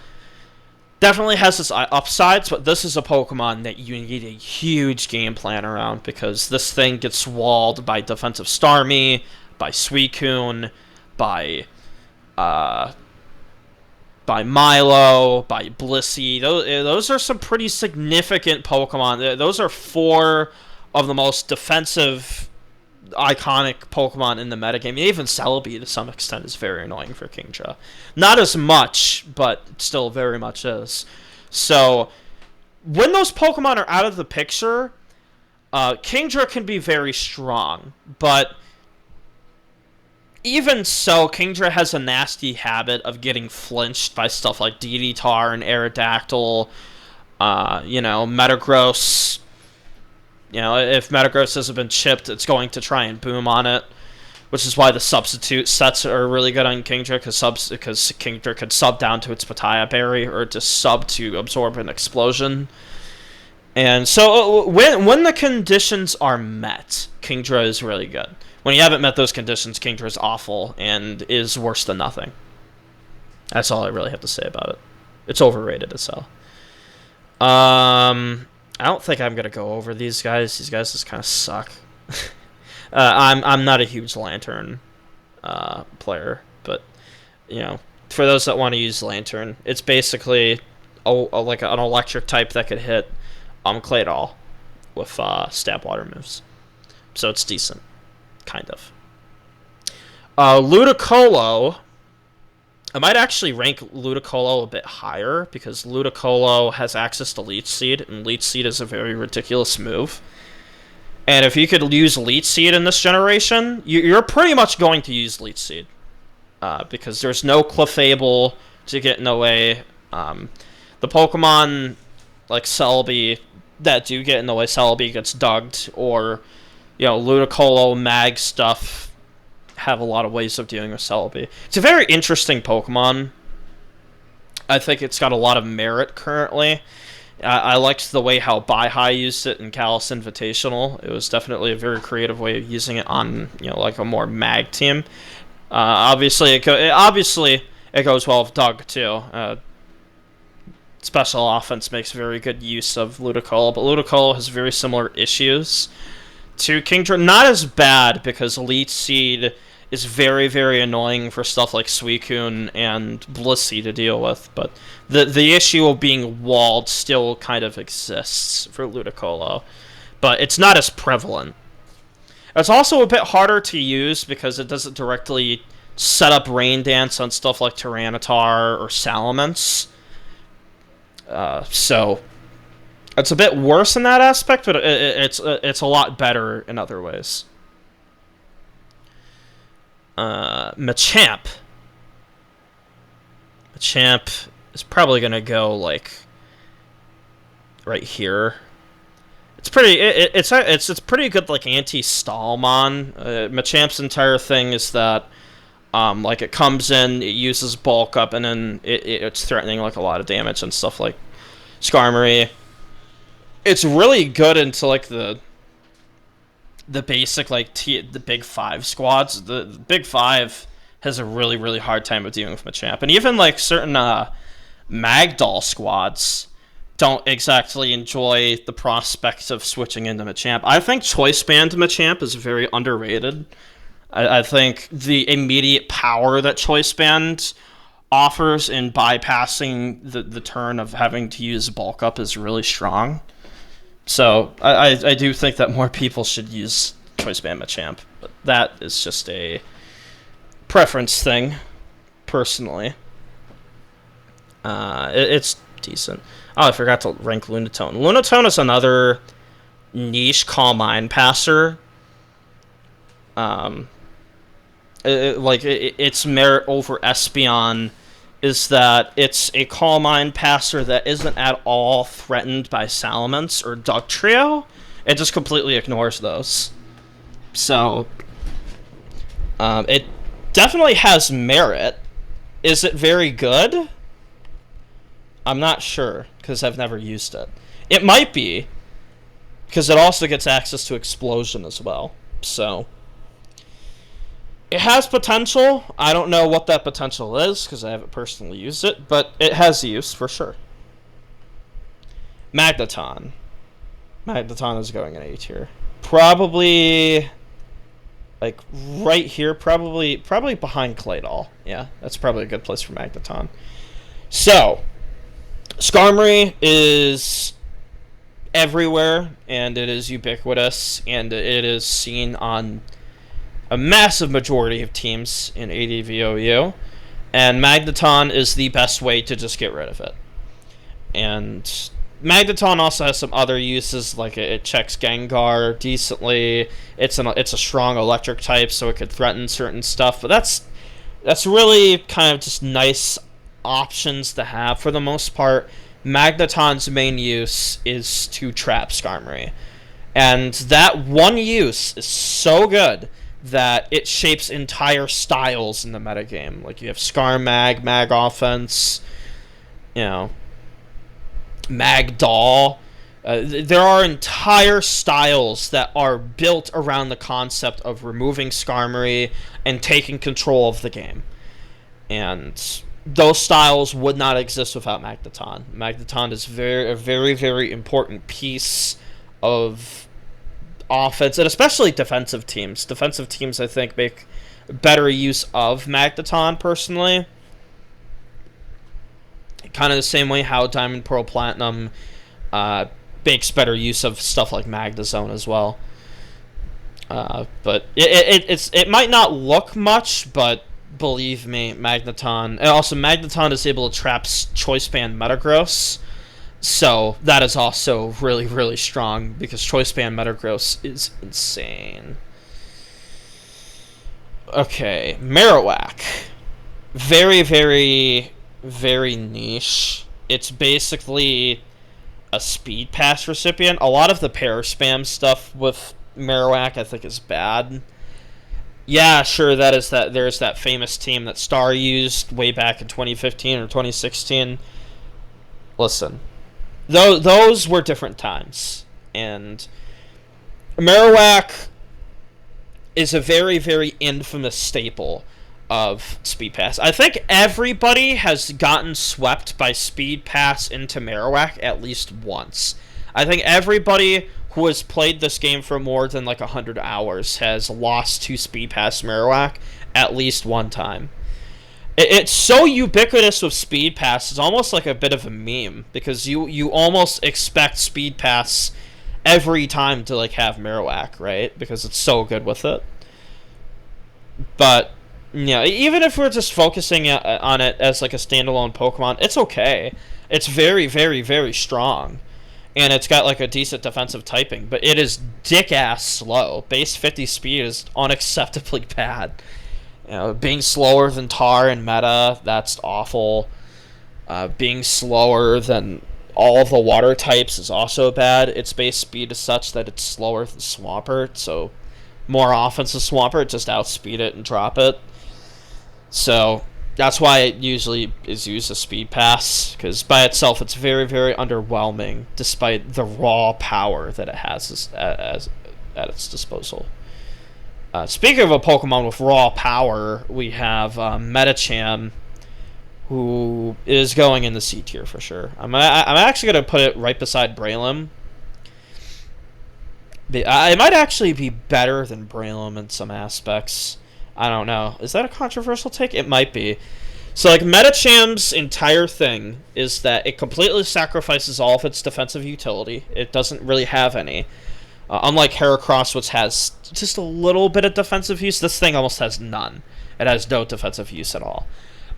definitely has its upsides, but this is a Pokemon that you need a huge game plan around, because this thing gets walled by defensive Starmie, by Suicune, by Milo, by Blissey. Those are some pretty significant Pokemon. Those are 4 of the most defensive, iconic Pokemon in the metagame. Even Celebi, to some extent, is very annoying for Kingdra. Not as much, but still very much is. So, when those Pokemon are out of the picture, Kingdra can be very strong, but even so, Kingdra has a nasty habit of getting flinched by stuff like DD-Tar and Aerodactyl, Metagross. If Metagross hasn't been chipped, it's going to try and boom on it, which is why the substitute sets are really good on Kingdra, because Kingdra could sub down to its Pataya Berry, or just sub to absorb an explosion. And so, when the conditions are met, Kingdra is really good. When you haven't met those conditions, Kingdra is awful, and is worse than nothing. That's all I really have to say about it. It's overrated as hell. I don't think I'm gonna go over these guys. These guys just kind of suck. I'm not a huge Lantern player, but for those that want to use Lantern, it's basically like an electric type that could hit Claydol with stab water moves. So it's decent, kind of. Ludicolo I might actually rank Ludicolo a bit higher because Ludicolo has access to Leech Seed, and Leech Seed is a very ridiculous move. And if you could use Leech Seed in this generation, you're pretty much going to use Leech Seed. Because there's no Clefable to get in the way. The Pokemon like Celebi that do get in the way, Celebi gets dugged, or Ludicolo, Mag stuff have a lot of ways of dealing with Celebi. It's a very interesting Pokemon. I think it's got a lot of merit currently. I liked the way how Baihai used it in Kalos Invitational. It was definitely a very creative way of using it on like a more Mag team. Obviously, it goes well with Doug too. Special offense makes very good use of Ludicolo, but Ludicolo has very similar issues to Kingdra. Not as bad because Leech Seed is very, very annoying for stuff like Suicune and Blissey to deal with, but the issue of being walled still kind of exists for Ludicolo, but it's not as prevalent. It's also a bit harder to use because it doesn't directly set up Rain Dance on stuff like Tyranitar or Salamence. So it's a bit worse in that aspect, but it's a lot better in other ways. Machamp is probably gonna go like right here. It's pretty. It's pretty good like anti-Stallmon. Machamp's entire thing is that like it comes in, it uses bulk up, and then it's threatening like a lot of damage and stuff like Skarmory. It's really good into like the basic like the Big Five squads. The Big Five has a really, really hard time of dealing with Machamp, and even like certain Magdoll squads don't exactly enjoy the prospect of switching into Machamp. I think Choice Band Machamp is very underrated. I think the immediate power that Choice Band offers in bypassing the turn of having to use bulk up is really strong. So I do think that more people should use Choice Band Machamp, but that is just a preference thing, personally. It's decent. Oh, I forgot to rank Lunatone. Lunatone is another niche Calm Mind passer. Its merit over Espeon is that it's a Calm Mind passer that isn't at all threatened by Salamence or Dugtrio. It just completely ignores those. So, it definitely has merit. Is it very good? I'm not sure, because I've never used it. It might be, because it also gets access to Explosion as well. So, it has potential. I don't know what that potential is, because I haven't personally used it, but it has use, for sure. Magneton. Magneton is going in A tier. Probably, like, right here, probably behind Claydol. Yeah, that's probably a good place for Magneton. So, Skarmory is everywhere, and it is ubiquitous, and it is seen on a massive majority of teams in ADVOU, and Magneton is the best way to just get rid of it. And Magneton also has some other uses, like it checks Gengar decently. It's a strong electric type, so it could threaten certain stuff, but that's really kind of just nice options to have. For the most part, Magneton's main use is to trap Skarmory, and that one use is so good that it shapes entire styles in the metagame. Like you have Skarmag, Mag Offense, Magdoll. There are entire styles that are built around the concept of removing Skarmory and taking control of the game, and those styles would not exist without Magneton. Magneton is a very, very important piece of offense, and especially defensive teams. Defensive teams, I think, make better use of Magneton, personally. Kind of the same way how Diamond, Pearl, Platinum makes better use of stuff like Magnezone as well. But it might not look much, but believe me, Magneton. And also, Magneton is able to trap Choice Band Metagross. So, that is also really, really strong, because Choice Band Metagross is insane. Okay, Marowak. Very, very, very niche. It's basically a Speed Pass recipient. A lot of the pair spam stuff with Marowak, I think, is bad. Yeah, sure, there's that famous team that Star used way back in 2015 or 2016. Listen, those were different times, and Marowak is a very, very infamous staple of Speed Pass. I think everybody has gotten swept by Speed Pass into Marowak at least once. I think everybody who has played this game for more than like 100 hours has lost to Speed Pass Marowak at least one time. It's so ubiquitous with Speed Pass, it's almost like a bit of a meme, because you almost expect Speed Pass every time to like have Marowak, right? Because it's so good with it. But yeah, even if we're just focusing on it as like a standalone Pokemon, it's okay. It's very, very, very strong, and it's got like a decent defensive typing, but it is dick-ass slow. Base 50 speed is unacceptably bad. You know, being slower than Tar and Meta, that's awful. Being slower than all of the water types is also bad. Its base speed is such that it's slower than Swampert, so more offensive Swampert, just outspeed it and drop it. So that's why it usually is used as Speed Pass, because by itself it's very, very underwhelming, despite the raw power that it has as at its disposal. Speaking of a Pokemon with raw power, we have Metacham, who is going in the C tier for sure. I'm actually going to put it right beside Breloom. It might actually be better than Breloom in some aspects. I don't know. Is that a controversial take? It might be. So, like, Metacham's entire thing is that it completely sacrifices all of its defensive utility. It doesn't really have any. Unlike Heracross, which has just a little bit of defensive use, this thing almost has none. It has no defensive use at all.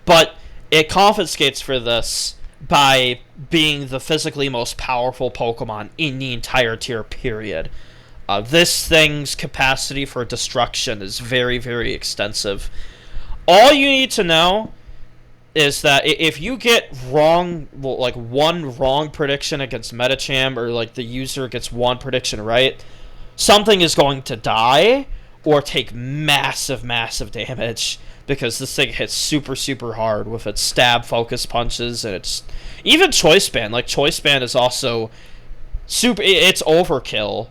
But it confiscates for this by being the physically most powerful Pokemon in the entire tier, period. This thing's capacity for destruction is very, very extensive. All you need to know is that if you get wrong, like one wrong prediction against Metacham, or like the user gets one prediction right, something is going to die or take massive, massive damage, because this thing hits super, super hard with its stab focus punches, and it's even Choice Band. Like, Choice Band is also super. It's overkill,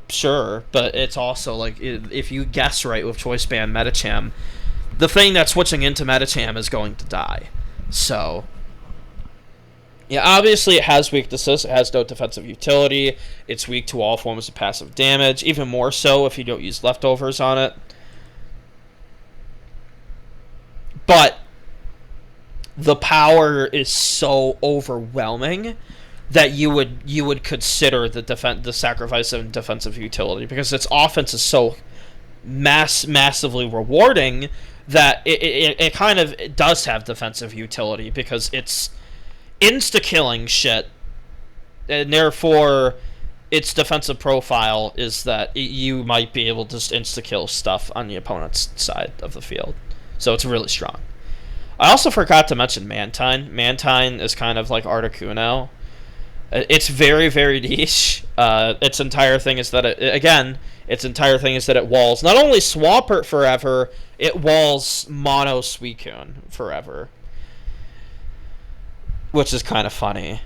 sure, but it's also like, if you guess right with Choice Band Metacham, the thing that's switching into Metacham is going to die. So, yeah, obviously it has weaknesses. It has no defensive utility. It's weak to all forms of passive damage, even more so if you don't use leftovers on it. But the power is so overwhelming that you would consider the sacrifice of defensive utility, because its offense is so massively rewarding that it kind of does have defensive utility, because it's insta-killing shit, and therefore its defensive profile is that you might be able to just insta-kill stuff on the opponent's side of the field. So it's really strong. I also forgot to mention Mantine. Mantine is kind of like Articuno. It's very, very niche. Its entire thing is that it walls not only Swampert forever, it walls Mono Suicune forever, which is kind of funny.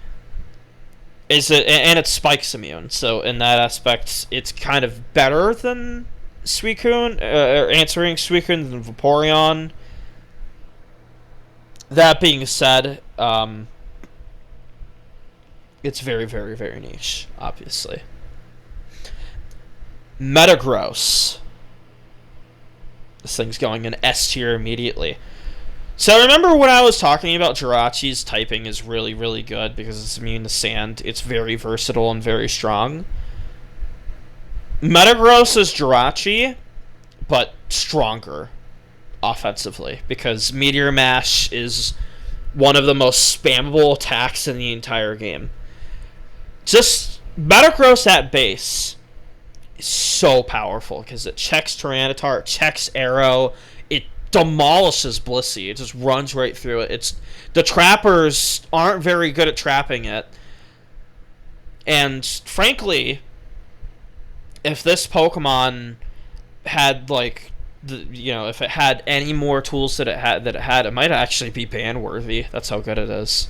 And it's Spikes immune, so in that aspect, it's kind of better than Suicune, or answering Suicune than Vaporeon. That being said, it's very, very, very niche, obviously. Metagross. This thing's going in S tier immediately. So remember when I was talking about Jirachi's typing is really, really good because it's immune to sand? It's very versatile and very strong. Metagross is Jirachi, but stronger. offensively, because Meteor Mash is one of the most spammable attacks in the entire game. Just Metagross at base is so powerful because it checks Tyranitar, it checks Arrow, it demolishes Blissey. It just runs right through it. The trappers aren't very good at trapping it. And frankly, if this Pokemon had if it had any more tools that it might actually be ban worthy. That's how good it is.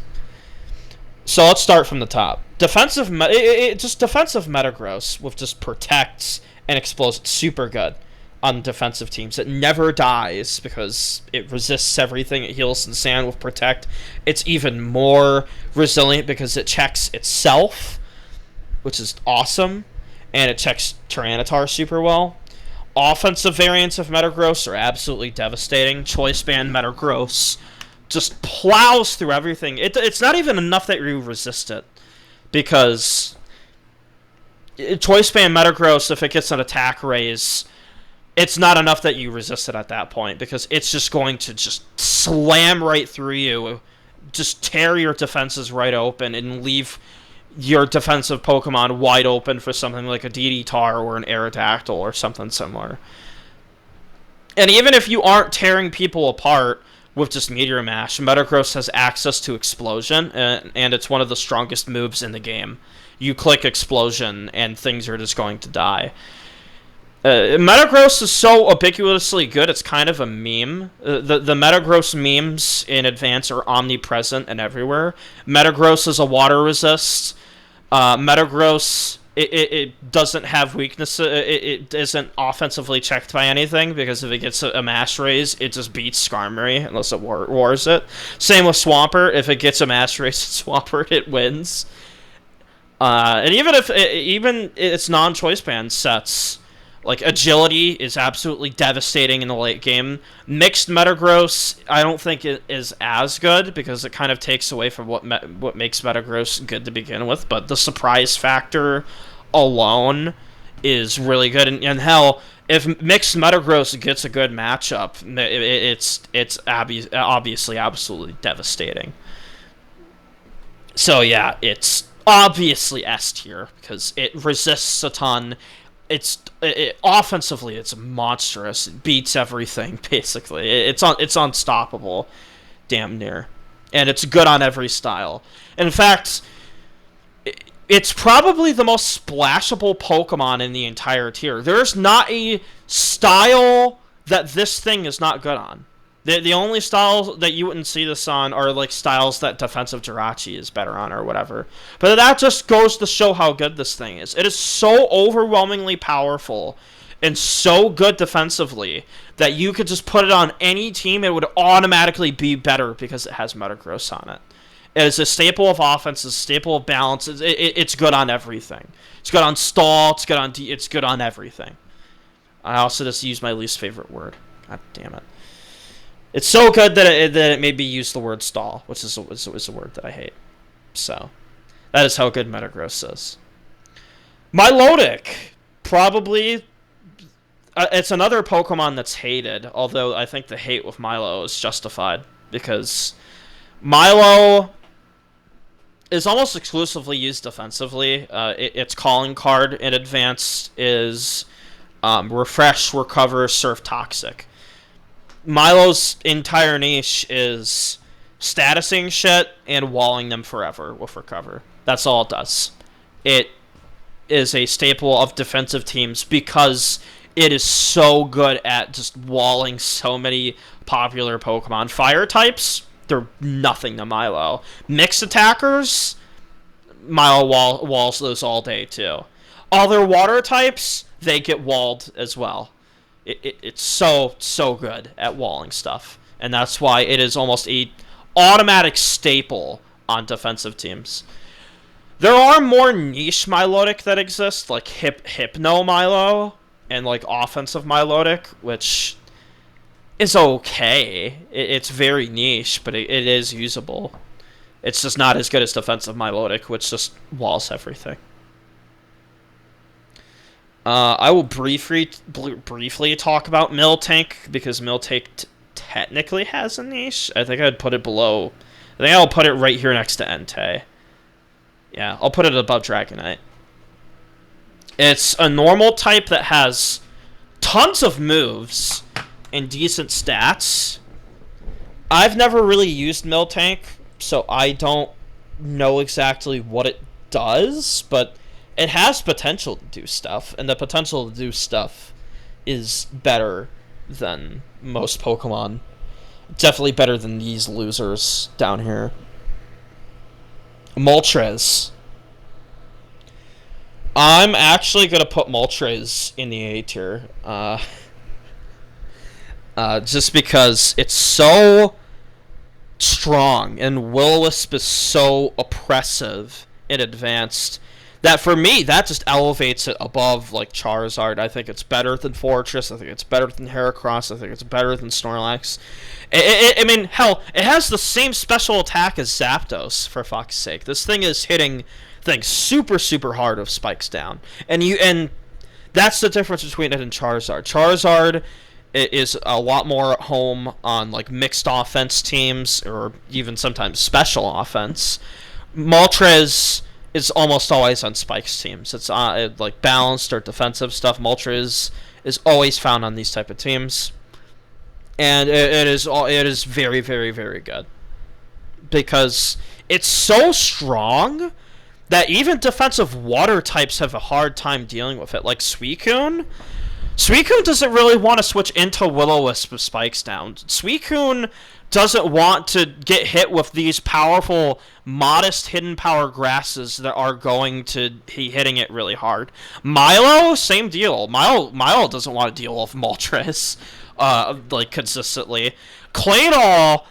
So let's start from the top. Defensive Metagross with just protects and explodes. It's super good on defensive teams. It never dies because it resists everything. It heals in sand with protect. It's even more resilient because it checks itself, which is awesome, and it checks Tyranitar super well. Offensive variants of Metagross are absolutely devastating. Choice Band Metagross just plows through everything. It's not even enough that you resist it, because Choice Band Metagross, if it gets an attack raise, it's not enough that you resist it at that point, because it's just going to just slam right through you, just tear your defenses right open, and leave your defensive Pokemon wide open for something like a DD-Tar or an Aerodactyl or something similar. And even if you aren't tearing people apart with just Meteor Mash, Metagross has access to Explosion, and it's one of the strongest moves in the game. You click Explosion, and things are just going to die. Metagross is so ubiquitously good, it's kind of a meme. The Metagross memes in Advance are omnipresent and everywhere. Metagross is a water resist. Metagross, it doesn't have weaknesses. It isn't offensively checked by anything, because if it gets a mash raise, it just beats Skarmory unless it wars it. Same with Swampert. If it gets a mash raise at Swampert, it wins. And even if its non-choice band sets, like Agility is absolutely devastating in the late game. Mixed Metagross, I don't think it is as good, because it kind of takes away from what makes Metagross good to begin with. But the surprise factor alone is really good. And hell, if Mixed Metagross gets a good matchup, it's obviously absolutely devastating. So yeah, it's obviously S tier because it resists a ton. Offensively, it's monstrous. It beats everything, basically. It's unstoppable, damn near. And it's good on every style. In fact, it's probably the most splashable Pokemon in the entire tier. There's not a style that this thing is not good on. The only styles that you wouldn't see this on are like styles that defensive Jirachi is better on or whatever. But that just goes to show how good this thing is. It is so overwhelmingly powerful and so good defensively that you could just put it on any team, it would automatically be better because it has Metagross on it. It is a staple of offense, it's a staple of balance. It's good on everything. It's good on stall, it's good on everything. I also just used my least favorite word. God damn it. It's so good that it made me use the word stall, which is a word that I hate. So, that is how good Metagross is. Milotic, probably, it's another Pokemon that's hated, although I think the hate with Milo is justified, because Milo is almost exclusively used defensively. Its calling card in Advance is Refresh, Recover, Surf Toxic. Milo's entire niche is statusing shit and walling them forever with Recover. That's all it does. It is a staple of defensive teams because it is so good at just walling so many popular Pokemon. Fire types, they're nothing to Milo. Mixed attackers, Milo walls those all day too. Other water types, they get walled as well. It's so good at walling stuff, and that's why it is almost a automatic staple on defensive teams. There are more niche Milotic that exist, like Hypno Milo and like offensive Milotic, which is okay. It's very niche, but it is usable. It's just not as good as defensive Milotic, which just walls everything. I will briefly talk about Miltank, because Miltank technically has a niche. I think I'd put it below. I think I'll put it right here next to Entei. Yeah, I'll put it above Dragonite. It's a normal type that has tons of moves and decent stats. I've never really used Miltank, so I don't know exactly what it does, but it has potential to do stuff, and the potential to do stuff is better than most Pokemon. Definitely better than these losers down here. Moltres. I'm actually going to put Moltres in the A tier. Just because it's so strong, and Will-O-Wisp is so oppressive and advanced that for me, that just elevates it above, like, Charizard. I think it's better than Fortress. I think it's better than Heracross. I think it's better than Snorlax. I mean, hell, it has the same special attack as Zapdos, for fuck's sake. This thing is hitting things super, super hard with spikes down. And that's the difference between it and Charizard. Charizard is a lot more at home on, like, mixed offense teams, or even sometimes special offense. Moltres is almost always on spikes teams. It's like balanced or defensive stuff. Moltres is always found on these type of teams, and it is very, very, very good because it's so strong that even defensive water types have a hard time dealing with it. Like Suicune. Suicune doesn't really want to switch into Will-O-Wisp with spikes down. Suicune doesn't want to get hit with these powerful, modest hidden power grasses that are going to be hitting it really hard. Milo, same deal. Milo doesn't want to deal with Moltres, like, consistently. Claydol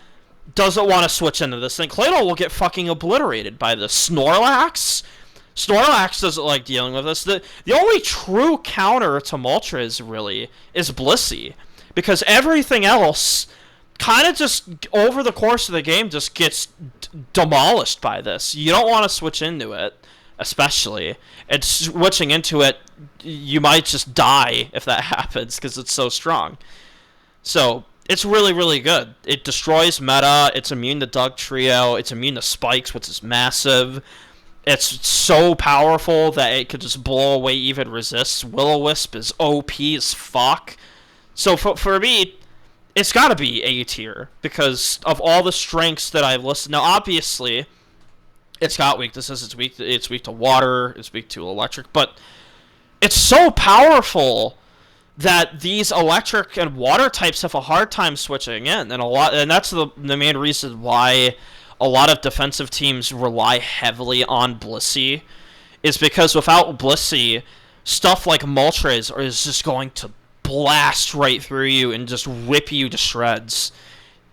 doesn't want to switch into this thing. Claydol will get fucking obliterated by this. Snorlax doesn't like dealing with this. The only true counter to Moltres, really, is Blissey. Because everything else kind of just, over the course of the game, just gets demolished by this. You don't want to switch into it, especially. And switching into it, you might just die if that happens, because it's so strong. So, it's really, really good. It destroys meta, it's immune to Dugtrio, it's immune to spikes, which is massive. It's so powerful that it could just blow away even resists. Will-O-Wisp is OP as fuck. So for me, it's gotta be A tier, because of all the strengths that I've listed. Now, obviously, it's got weaknesses. It's weak to water, it's weak to electric, but it's so powerful that these electric and water types have a hard time switching in, and that's the main reason why a lot of defensive teams rely heavily on Blissey, is because without Blissey, stuff like Moltres is just going to blast right through you and just rip you to shreds.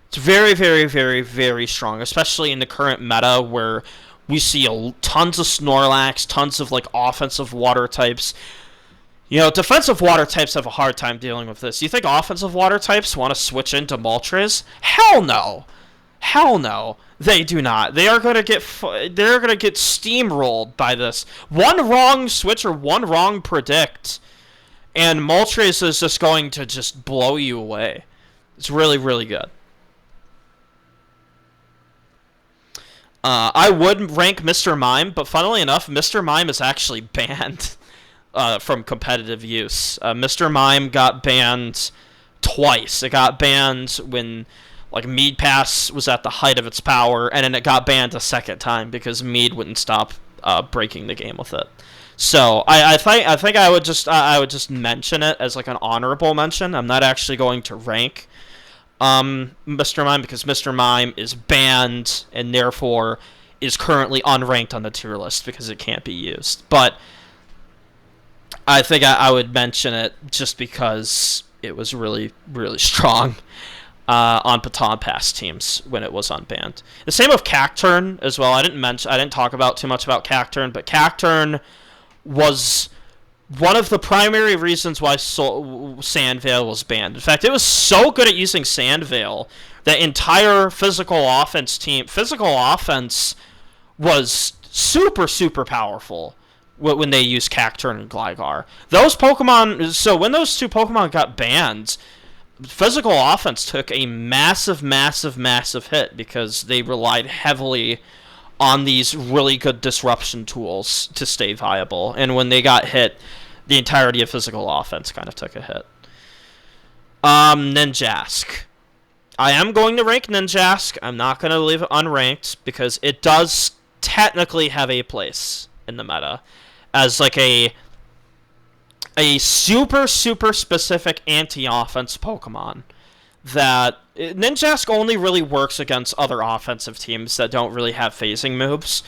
It's very, very, very, very strong, especially in the current meta where we see tons of Snorlax, tons of, like, offensive water types. You know, defensive water types have a hard time dealing with this. You think offensive water types want to switch into Moltres? Hell no! Hell no, they do not. They are gonna get steamrolled by this. One wrong switch or one wrong predict, and Moltres is just going to just blow you away. It's really, really good. I would rank Mr. Mime, but funnily enough, Mr. Mime is actually banned from competitive use. Mr. Mime got banned twice. It got banned when, like, Mead Pass was at the height of its power, and then it got banned a second time because Mead wouldn't stop breaking the game with it. So I think I would just mention it as, like, an honorable mention. I'm not actually going to rank Mr. Mime, because Mr. Mime is banned and therefore is currently unranked on the tier list because it can't be used. But I think I would mention it just because it was really, really strong on Baton Pass teams when it was unbanned. The same with Cacturn as well. I didn't talk about too much about Cacturn, but Cacturn was one of the primary reasons why Sandveil was banned. In fact, it was so good at using Sandveil that entire physical offense was super, super powerful when they used Cacturn and Gligar. Those Pokemon, so when those two Pokemon got banned, physical offense took a massive, massive, massive hit because they relied heavily on these really good disruption tools to stay viable. And when they got hit, the entirety of physical offense kind of took a hit. Ninjask. I am going to rank Ninjask. I'm not going to leave it unranked because it does technically have a place in the meta as like a super super specific anti-offense Pokemon that Ninjask only really works against other offensive teams that don't really have phasing moves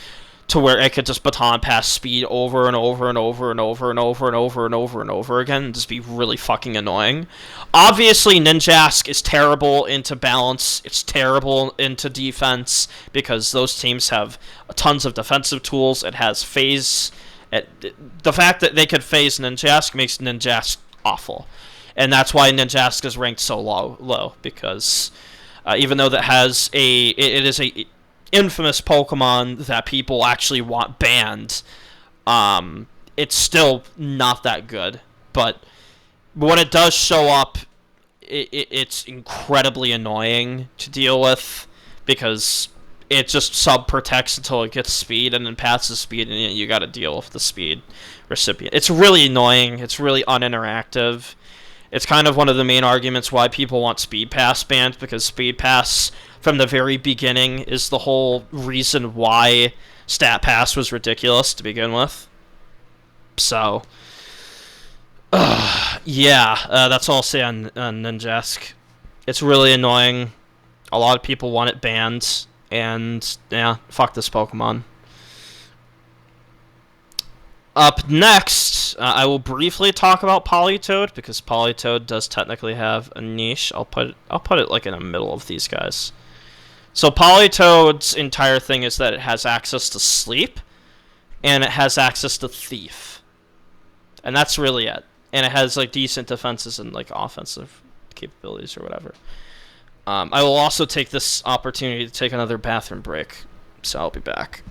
to where it could just baton pass speed over and over and over and over and over and over and over and over again and just be really fucking annoying. Obviously, Ninjask is terrible into balance. It's terrible into defense because those teams have tons of defensive tools. It has phase. The fact that they could phase Ninjask makes Ninjask awful. And that's why Ninjask is ranked so low because even though that has it is a infamous Pokemon that people actually want banned, it's still not that good. But when it does show up, it's incredibly annoying to deal with because it just sub protects until it gets speed and then passes speed, and you got to deal with the speed recipient. It's really annoying. It's really uninteractive. It's kind of one of the main arguments why people want Speed Pass banned, because Speed Pass from the very beginning is the whole reason why Stat Pass was ridiculous to begin with. So, that's all I'll say on Ninjask. It's really annoying. A lot of people want it banned, and yeah, fuck this Pokemon. Up next, I will briefly talk about Politoed because Politoed does technically have a niche. I'll put it like in the middle of these guys. So Politoed's entire thing is that it has access to sleep, and it has access to thief, and that's really it. And it has like decent defenses and like offensive capabilities or whatever. I will also take this opportunity to take another bathroom break, so I'll be back.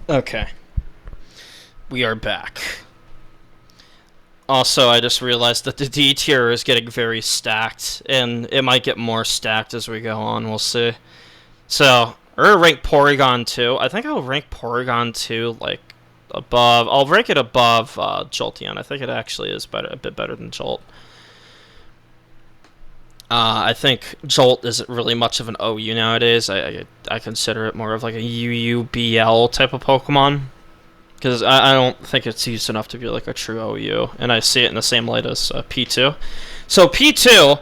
Okay, we are back. Also, I just realized that the D tier is getting very stacked, and it might get more stacked as we go on. We'll see. So, we're gonna rank Porygon 2. I think I'll rank Porygon 2 like above. I'll rank it above Jolteon. I think it actually is a bit better than Jolt. I think Jolt isn't really much of an OU nowadays. I consider it more of like a UUBL type of Pokemon. Because I don't think it's used enough to be like a true OU. And I see it in the same light as P2. So P2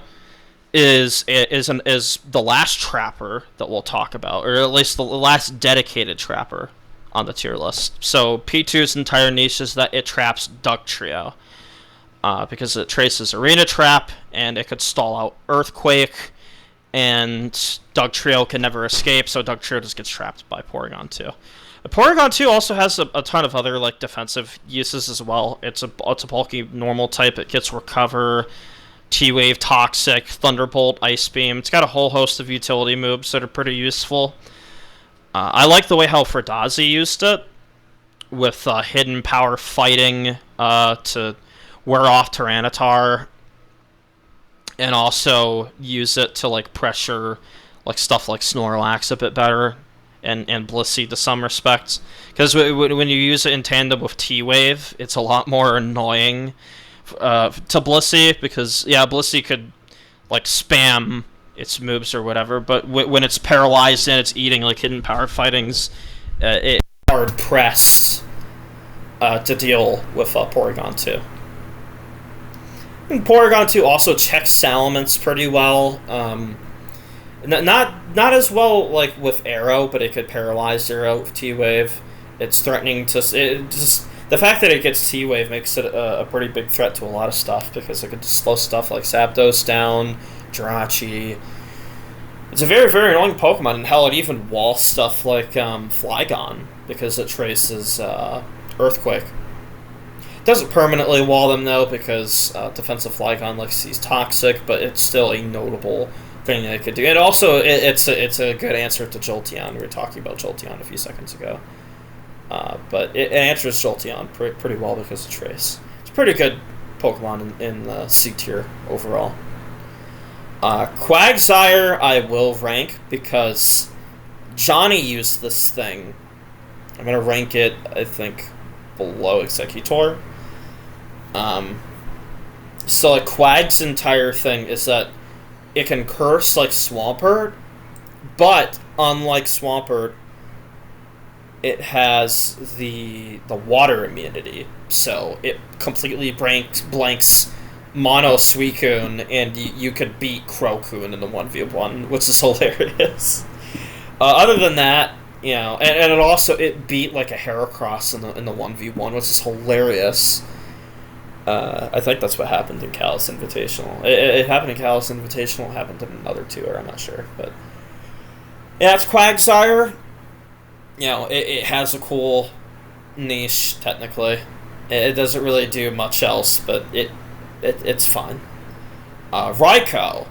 is the last trapper that we'll talk about. Or at least the last dedicated trapper on the tier list. So P2's entire niche is that it traps Dugtrio. Because it traces Arena Trap, and it could stall out Earthquake, and Dugtrio can never escape, so Dugtrio just gets trapped by Porygon 2. Porygon 2 also has a ton of other like defensive uses as well. It's a bulky normal type. It gets Recover, T-Wave, Toxic, Thunderbolt, Ice Beam. It's got a whole host of utility moves that are pretty useful. I like the way how Ferdazi used it, with Hidden Power Fighting to wear off Tyranitar, and also use it to like pressure like stuff like Snorlax a bit better, and Blissey to some respects. Because when you use it in tandem with T-Wave, it's a lot more annoying to Blissey, because yeah, Blissey could like spam its moves or whatever, but when it's paralyzed and it's eating like Hidden Power Fightings, it's hard pressed to deal with Porygon 2. And Porygon 2 also checks Salamence pretty well. Not as well like with Arrow, but it could paralyze Arrow with T-Wave. It's threatening to... the fact that it gets T-Wave makes it a pretty big threat to a lot of stuff, because it could slow stuff like Zapdos down, Jirachi. It's a very, very annoying Pokemon, and hell, it even walls stuff like Flygon, because it traces Earthquake. Doesn't permanently wall them though, because defensive Flygon like sees Toxic, but it's still a notable thing that it could do. And also, it's a good answer to Jolteon. We were talking about Jolteon a few seconds ago, but it answers Jolteon pretty well because of Trace. It's a pretty good Pokemon in the C tier overall. Quagsire I will rank because Johnny used this thing. I'm gonna rank it, I think, below Executor. So like Quag's entire thing is that it can curse like Swampert, but unlike Swampert, it has the water immunity. So it completely blanks Mono Suicune, and you could beat Crocoon in the 1v1, which is hilarious. Other than that, you know, and it beat like a Heracross in the 1v1, which is hilarious. I think that's what happened in Kalos Invitational. It happened in Kalos Invitational. It happened in another tour. I'm not sure, but yeah, it's Quagsire. You know, it has a cool niche technically. It doesn't really do much else, but it's fine. Raikou.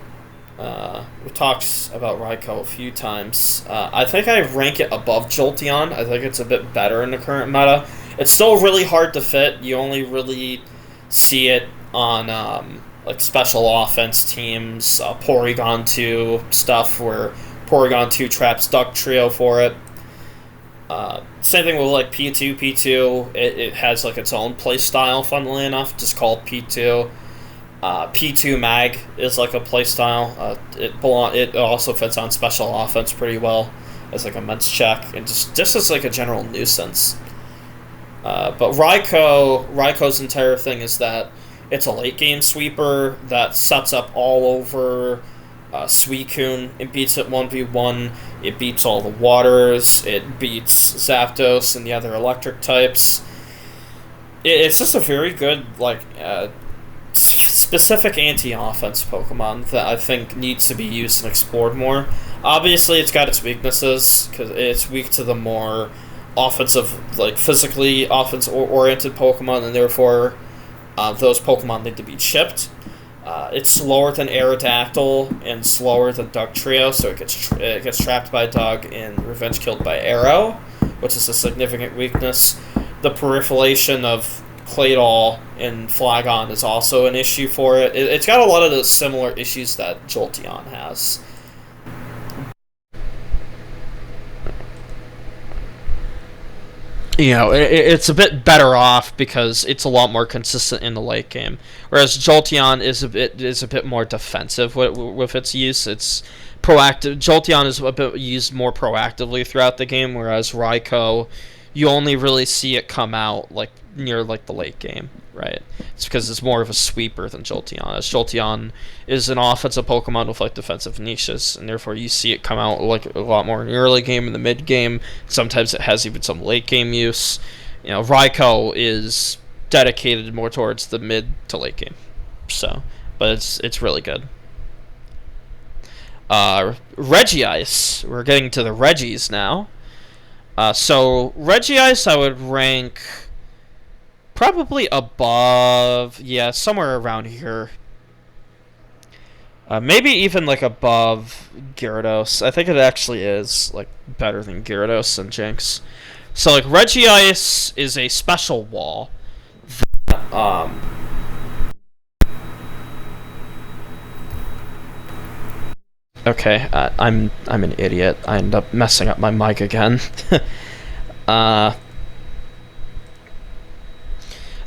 We talked about Raikou a few times. I think I rank it above Jolteon. I think it's a bit better in the current meta. It's still really hard to fit. You only really see it on like special offense teams, Porygon 2 stuff, where Porygon 2 traps Dugtrio for it. Same thing with like P2. P2, it has like its own playstyle, funnily enough, just called P2. P2 Mag is like a playstyle. It also fits on special offense pretty well as like a Mets check, and just as like a general nuisance. But Raikou's entire thing is that it's a late game sweeper that sets up all over Suicune. It beats it 1v1. It beats all the waters. It beats Zapdos and the other electric types. It's just a very good like specific anti-offense Pokemon that I think needs to be used and explored more. Obviously, it's got its weaknesses, because it's weak to the more offensive, like physically offense-oriented Pokemon, and therefore those Pokemon need to be chipped. It's slower than Aerodactyl and slower than Dugtrio, so it gets trapped by Dug and revenge killed by Arrow, which is a significant weakness. The proliferation of Claydol and Flagon is also an issue for it. It's got a lot of the similar issues that Jolteon has. You know, it's a bit better off because it's a lot more consistent in the late game. Whereas Jolteon is a bit more defensive with its use. It's proactive. Jolteon is a bit used more proactively throughout the game, whereas Raikou, you only really see it come out like near like the late game, right? It's because it's more of a sweeper than Jolteon. As Jolteon is an offensive Pokemon with like defensive niches, and therefore you see it come out like a lot more in the early game and the mid game. Sometimes it has even some late game use. You know, Raikou is dedicated more towards the mid to late game, so but it's really good. Regice. We're getting to the Regis now. So Regice I would rank probably above, yeah, somewhere around here. Maybe even like above Gyarados. I think it actually is like better than Gyarados and Jinx. So like Regice is a special wall that, okay, I'm an idiot. I end up messing up my mic again.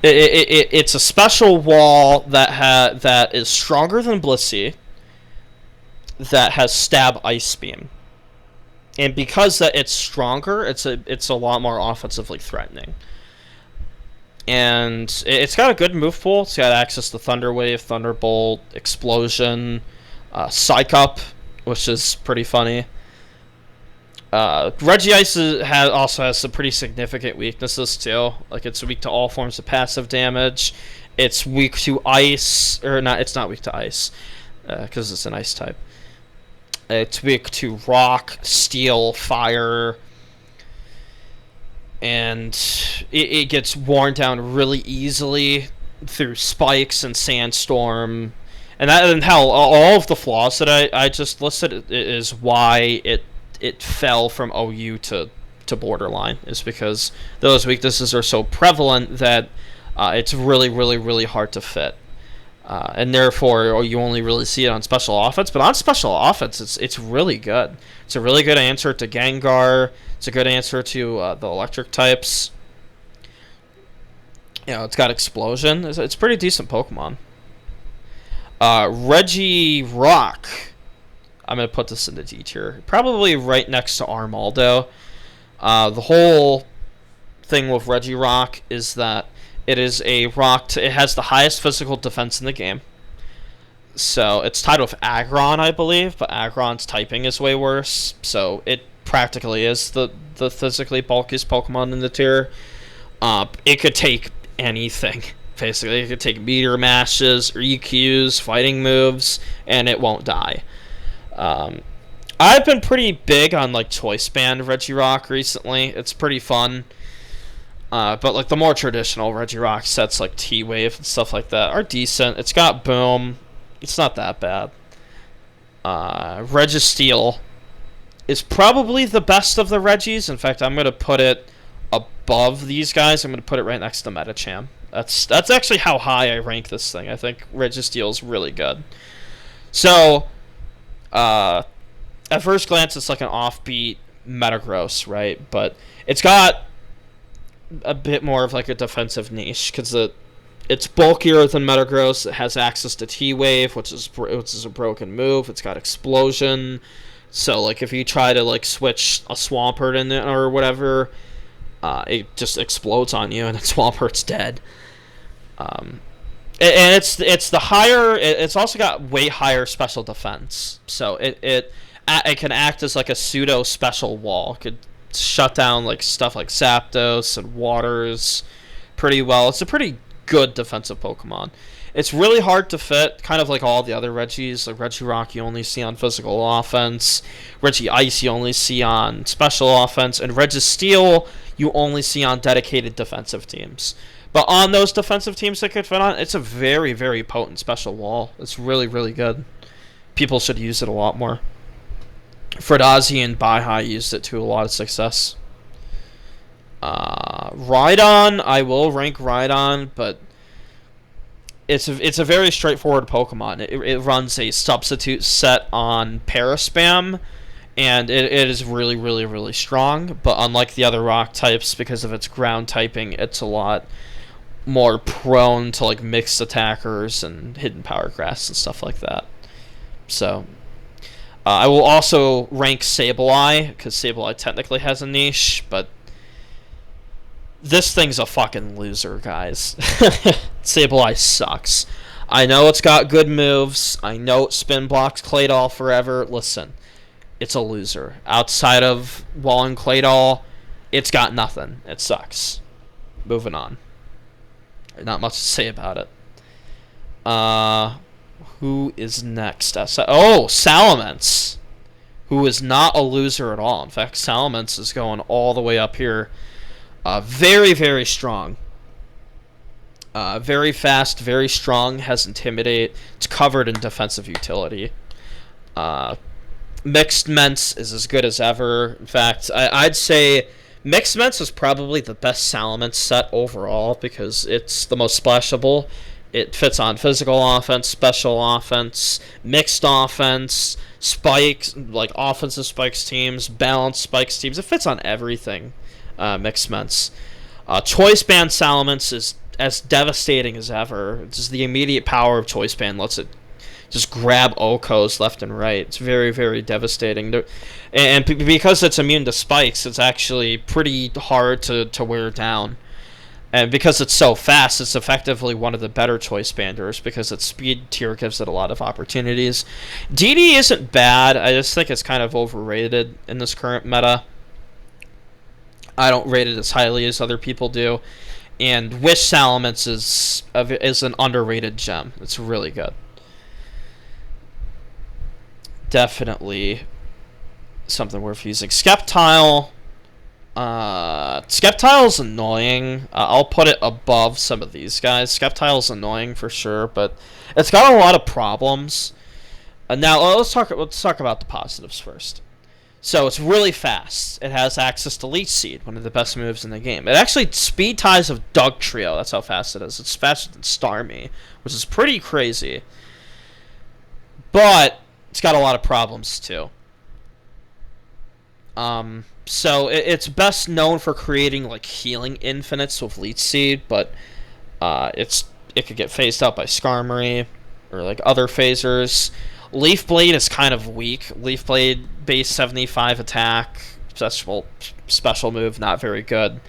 It's a special wall that is stronger than Blissey, that has Stab Ice Beam, and because that it's stronger, it's a lot more offensively threatening. And it's got a good move pool. It's got access to Thunder Wave, Thunderbolt, Explosion, Psych Up, which is pretty funny. Regice also has some pretty significant weaknesses too. Like it's weak to all forms of passive damage. It's weak to ice, or not. It's not weak to ice, because it's an ice type. It's weak to rock, steel, fire, and it gets worn down really easily through spikes and sandstorm. And hell, all of the flaws that I just listed is why it fell from OU to borderline, is because those weaknesses are so prevalent that it's really, really, really hard to fit. And therefore, you only really see it on special offense. But on special offense, it's really good. It's a really good answer to Gengar. It's a good answer to the electric types. You know, it's got Explosion. It's a pretty decent Pokemon. Regirock. I'm going to put this in the D tier. Probably right next to Armaldo. The whole thing with Regirock is that it is a rock. It has the highest physical defense in the game. So it's tied with Aggron, I believe, but Aggron's typing is way worse. So it practically is the physically bulkiest Pokemon in the tier. It could take anything. Basically, it could take Meteor Mashes, or EQs, fighting moves, and it won't die. I've been pretty big on like Choice Band Regirock recently. It's pretty fun. But like the more traditional Regirock sets like T-Wave and stuff like that are decent. It's got Boom. It's not that bad. Registeel is probably the best of the Regis. In fact, I'm going to put it above these guys. I'm going to put it right next to Medicham. That's actually how high I rank this thing. I think Registeel is really good. So, at first glance, it's like an offbeat Metagross, right? But it's got a bit more of like a defensive niche because it's bulkier than Metagross. It has access to T-Wave, which is a broken move. It's got Explosion. So like if you try to like switch a Swampert in it or whatever, it just explodes on you and then Swampert's dead. And it's the higher. It's also got way higher special defense. So it can act as like a pseudo special wall. It could shut down like stuff like Zapdos and Waters pretty well. It's a pretty good defensive Pokemon. It's really hard to fit, kind of like all the other Regis. Like Regirock you only see on physical offense, Regice you only see on special offense, and Registeel you only see on dedicated defensive teams. But on those defensive teams that could fit on, it's a very, very potent special wall. It's really, really good. People should use it a lot more. Fredazi and Baihai used it to a lot of success. Rhydon, I will rank Rhydon, but it's a very straightforward Pokemon. It runs a substitute set on Paraspam, and it is really, really, really strong. But unlike the other rock types, because of its ground typing, it's a lot more prone to like mixed attackers and hidden power grass and stuff like that. So I will also rank Sableye, because Sableye technically has a niche, but this thing's a fucking loser, guys. Sableye sucks. I know it's got good moves. I know it spin blocks Claydol forever. Listen, it's a loser. Outside of Wallen Claydol, it's got nothing. It sucks. Moving on. Not much to say about it. Who is next? Oh, Salamence, who is not a loser at all. In fact, Salamence is going all the way up here. Very, very strong. Very fast, very strong, has Intimidate. It's covered in defensive utility. Mixed Ments is as good as ever. In fact, I'd say Mixed Ments is probably the best Salamence set overall because it's the most splashable. It fits on physical offense, special offense, mixed offense, spikes, like offensive spikes teams, balanced spikes teams. It fits on everything, Mixed Ments. Choice Band Salamence is as devastating as ever. Just the immediate power of Choice Band lets it just grab Okos left and right. It's very, very devastating. And because it's immune to spikes, it's actually pretty hard to wear down. And because it's so fast, it's effectively one of the better Choice Banders because its speed tier gives it a lot of opportunities. DD isn't bad. I just think it's kind of overrated in this current meta. I don't rate it as highly as other people do. And Wish Salamence is an underrated gem. It's really good. Definitely something worth using. Sceptile. Sceptile's annoying. I'll put it above some of these guys. Sceptile's annoying for sure, but it's got a lot of problems. Now let's talk about the positives first. So it's really fast. It has access to Leech Seed, one of the best moves in the game. It actually speed ties of Dug Trio. That's how fast it is. It's faster than Starmie, which is pretty crazy. But it's got a lot of problems too. So it's best known for creating like healing infinites with Leech Seed, but it could get phased out by Skarmory or like other phasers. Leaf Blade is kind of weak. Leaf Blade base 75 attack, special move, not very good.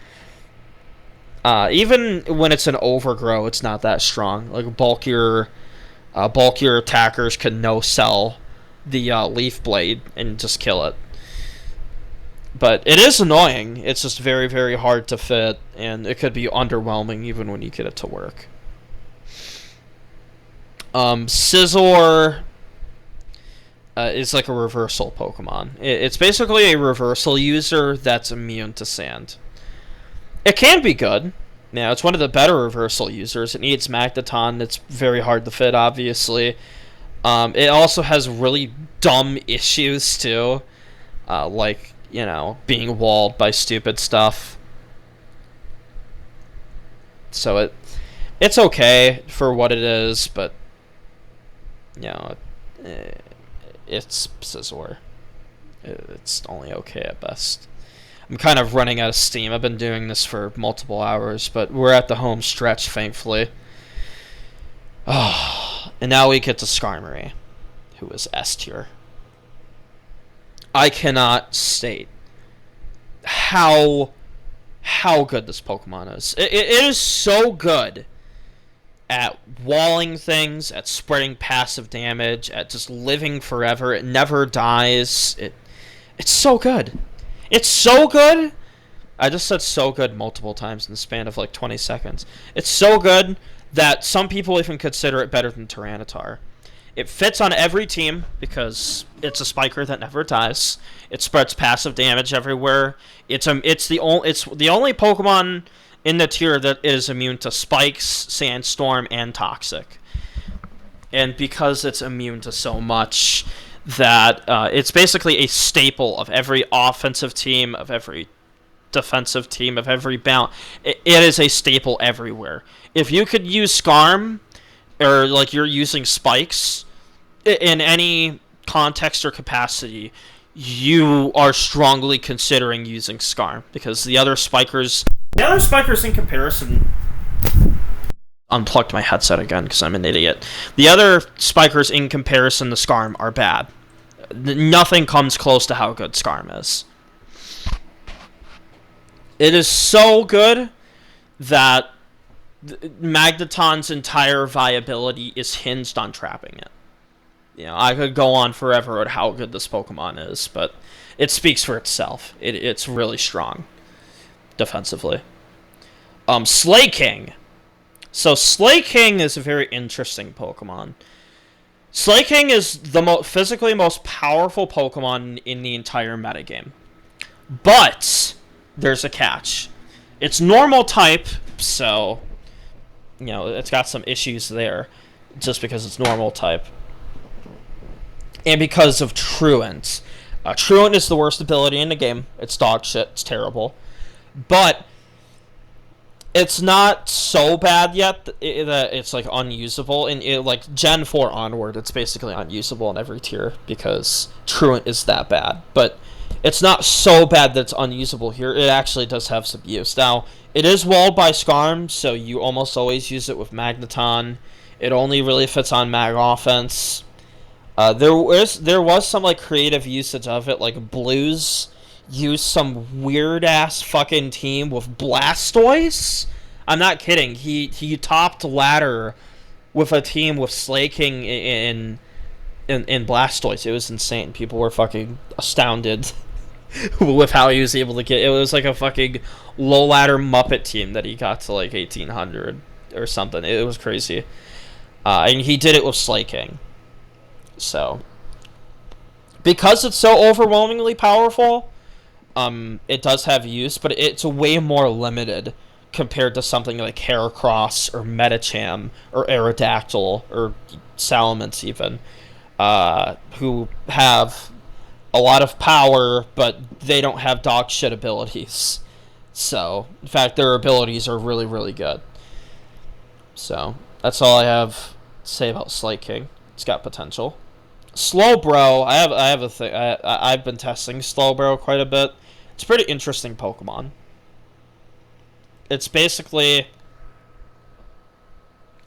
Even when it's an overgrow, it's not that strong. Like bulkier attackers can no-sell the Leaf Blade and just kill it. But it is annoying. It's just very, very hard to fit, and it could be underwhelming even when you get it to work. Scizor is like a reversal Pokemon. It's basically a reversal user that's immune to sand. It can be good. Now, it's one of the better reversal users. It needs Magneton. It's very hard to fit, obviously. It also has really dumb issues, too. Like, you know, being walled by stupid stuff. So it's okay for what it is, but, you know, it's Scizor. It's only okay at best. I'm kind of running out of steam. I've been doing this for multiple hours, but we're at the home stretch, thankfully. Oh, and now we get to Skarmory, who is S tier. I cannot state how good this Pokemon is. It is so good at walling things, at spreading passive damage, at just living forever. It never dies. It's so good. It's so good. I just said so good multiple times in the span of like 20 seconds. It's so good that some people even consider it better than Tyranitar. It fits on every team because it's a spiker that never dies. It spreads passive damage everywhere. It's the only Pokemon in the tier that is immune to spikes, sandstorm, and toxic. And because it's immune to so much, that it's basically a staple of every offensive team, of every defensive team of every balance. It is a staple everywhere. If you could use Scarm, or like you're using spikes in any context or capacity, you are strongly considering using Scarm, because the other spikers in comparison, unplugged my headset again because I'm an idiot. The other spikers in comparison to Scarm are bad. Nothing comes close to how good Scarm is. It is so good that Magneton's entire viability is hinged on trapping it. I could go on forever on how good this Pokemon is, but it speaks for itself. It's really strong defensively. Slaking. So Slaking is a very interesting Pokemon. Slaking is the physically most powerful Pokemon in the entire metagame. But there's a catch. It's normal type, so it's got some issues there just because it's normal type. And because of Truant. Truant is the worst ability in the game. It's dog shit. It's terrible. But it's not so bad yet that it's like unusable. And like Gen 4 onward, it's basically unusable in every tier because Truant is that bad. But it's not so bad that it's unusable here. It actually does have some use. Now, it is walled by Scarm, so you almost always use it with Magneton. It only really fits on Mag Offense. There was some like creative usage of it, like Blues used some weird ass fucking team with Blastoise. I'm not kidding. He topped ladder with a team with Slaking in Blastoise. It was insane. People were fucking astounded with how he was able to get. It was like a fucking low ladder Muppet team that he got to like 1800 or something. It was crazy. And he did it with Slaking. So, because it's so overwhelmingly powerful, it does have use, but it's way more limited compared to something like Heracross or Medicham or Aerodactyl or Salamence even, who have a lot of power, but they don't have dog shit abilities. So, in fact, their abilities are really, really good. So, that's all I have to say about Slaking. It's got potential. Slowbro, I have a thing. I've been testing Slowbro quite a bit. It's a pretty interesting Pokemon. It's basically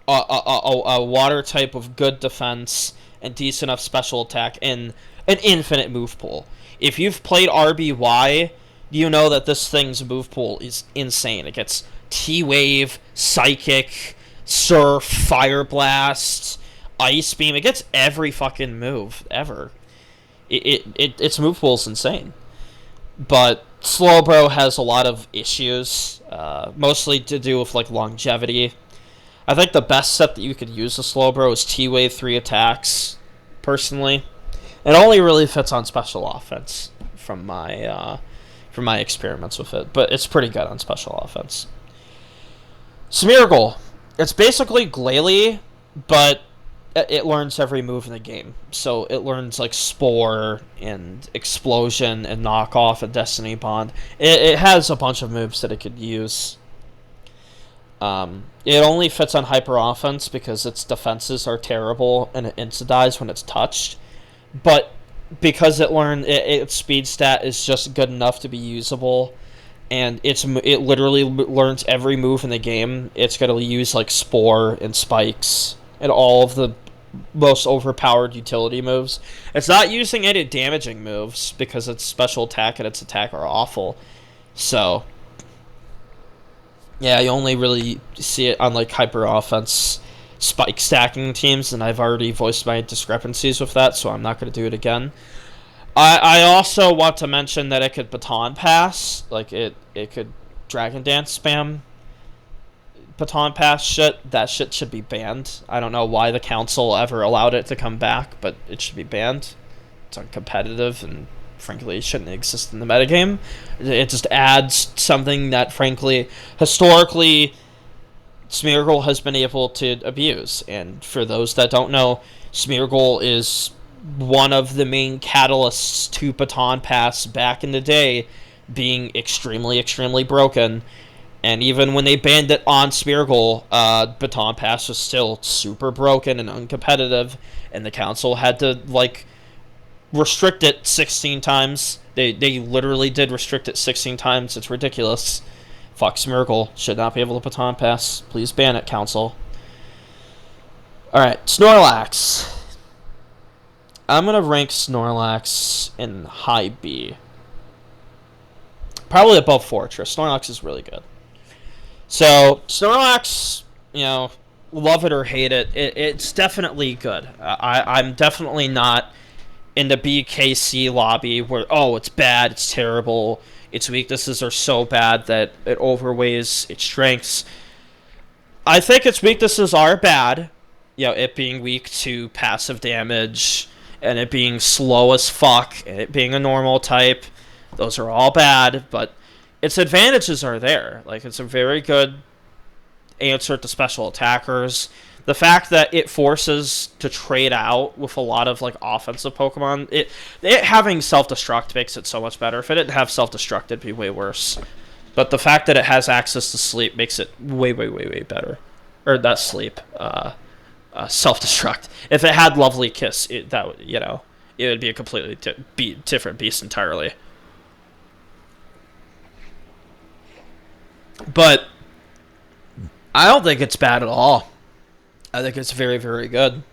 a water type with good defense and decent enough special attack and an infinite move pool. If you've played RBY, you know that this thing's move pool is insane. It gets T-Wave, Psychic, Surf, Fire Blast, Ice Beam. It gets every fucking move ever. Its move pool is insane. But Slowbro has a lot of issues, mostly to do with like longevity. I think the best set that you could use a Slowbro is T-Wave 3 attacks, personally. It only really fits on special offense from my experiments with it, but it's pretty good on special offense. Smeargle. It's basically Glalie, but it learns every move in the game. So it learns like Spore and Explosion and Knockoff and Destiny Bond. It has a bunch of moves that it could use. It only fits on Hyper Offense because its defenses are terrible and it insta-dies when it's touched. But because its speed stat is just good enough to be usable, and it literally learns every move in the game, it's going to use like Spore and Spikes and all of the most overpowered utility moves. It's not using any damaging moves because its special attack and its attack are awful. So, yeah, you only really see it on like hyper offense spike stacking teams, and I've already voiced my discrepancies with that, so I'm not going to do it again. I also want to mention that it could baton pass, like it could Dragon Dance spam baton pass shit. That shit should be banned. I don't know why the council ever allowed it to come back, but it should be banned. It's uncompetitive, and frankly, it shouldn't exist in the metagame. It just adds something that, frankly, historically, Smeargle has been able to abuse. And for those that don't know, Smeargle is one of the main catalysts to baton pass back in the day being extremely, extremely broken. And even when they banned it on Speargle, Baton Pass was still super broken and uncompetitive, and the council had to, like, restrict it 16 times. They literally did restrict it 16 times. It's ridiculous. Fuck Smeargle. Should not be able to Baton Pass. Please ban it, council. Alright, Snorlax. I'm going to rank Snorlax in high B. Probably above Fortress. Snorlax is really good. So, Snorlax, love it or hate it, it's definitely good. I'm definitely not in the BKC lobby where, oh, it's bad, it's terrible, its weaknesses are so bad that it overweighs its strengths. I think its weaknesses are bad. It being weak to passive damage, and it being slow as fuck, and it being a normal type. Those are all bad, but its advantages are there. Like, it's a very good answer to special attackers. The fact that it forces to trade out with a lot of, like, offensive Pokemon, it having self-destruct makes it so much better. If it didn't have self-destruct, it'd be way worse. But the fact that it has access to sleep makes it way, way, way, way better. Or not sleep, self-destruct. If it had Lovely Kiss, it would be a completely different beast entirely. But I don't think it's bad at all. I think it's very, very good.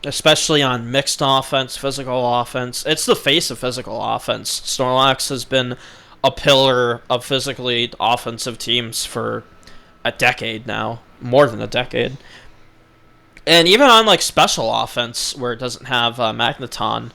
Especially on mixed offense, physical offense. It's the face of physical offense. Snorlax has been a pillar of physically offensive teams for a decade now. More than a decade. And even on, like, special offense, where it doesn't have Magneton,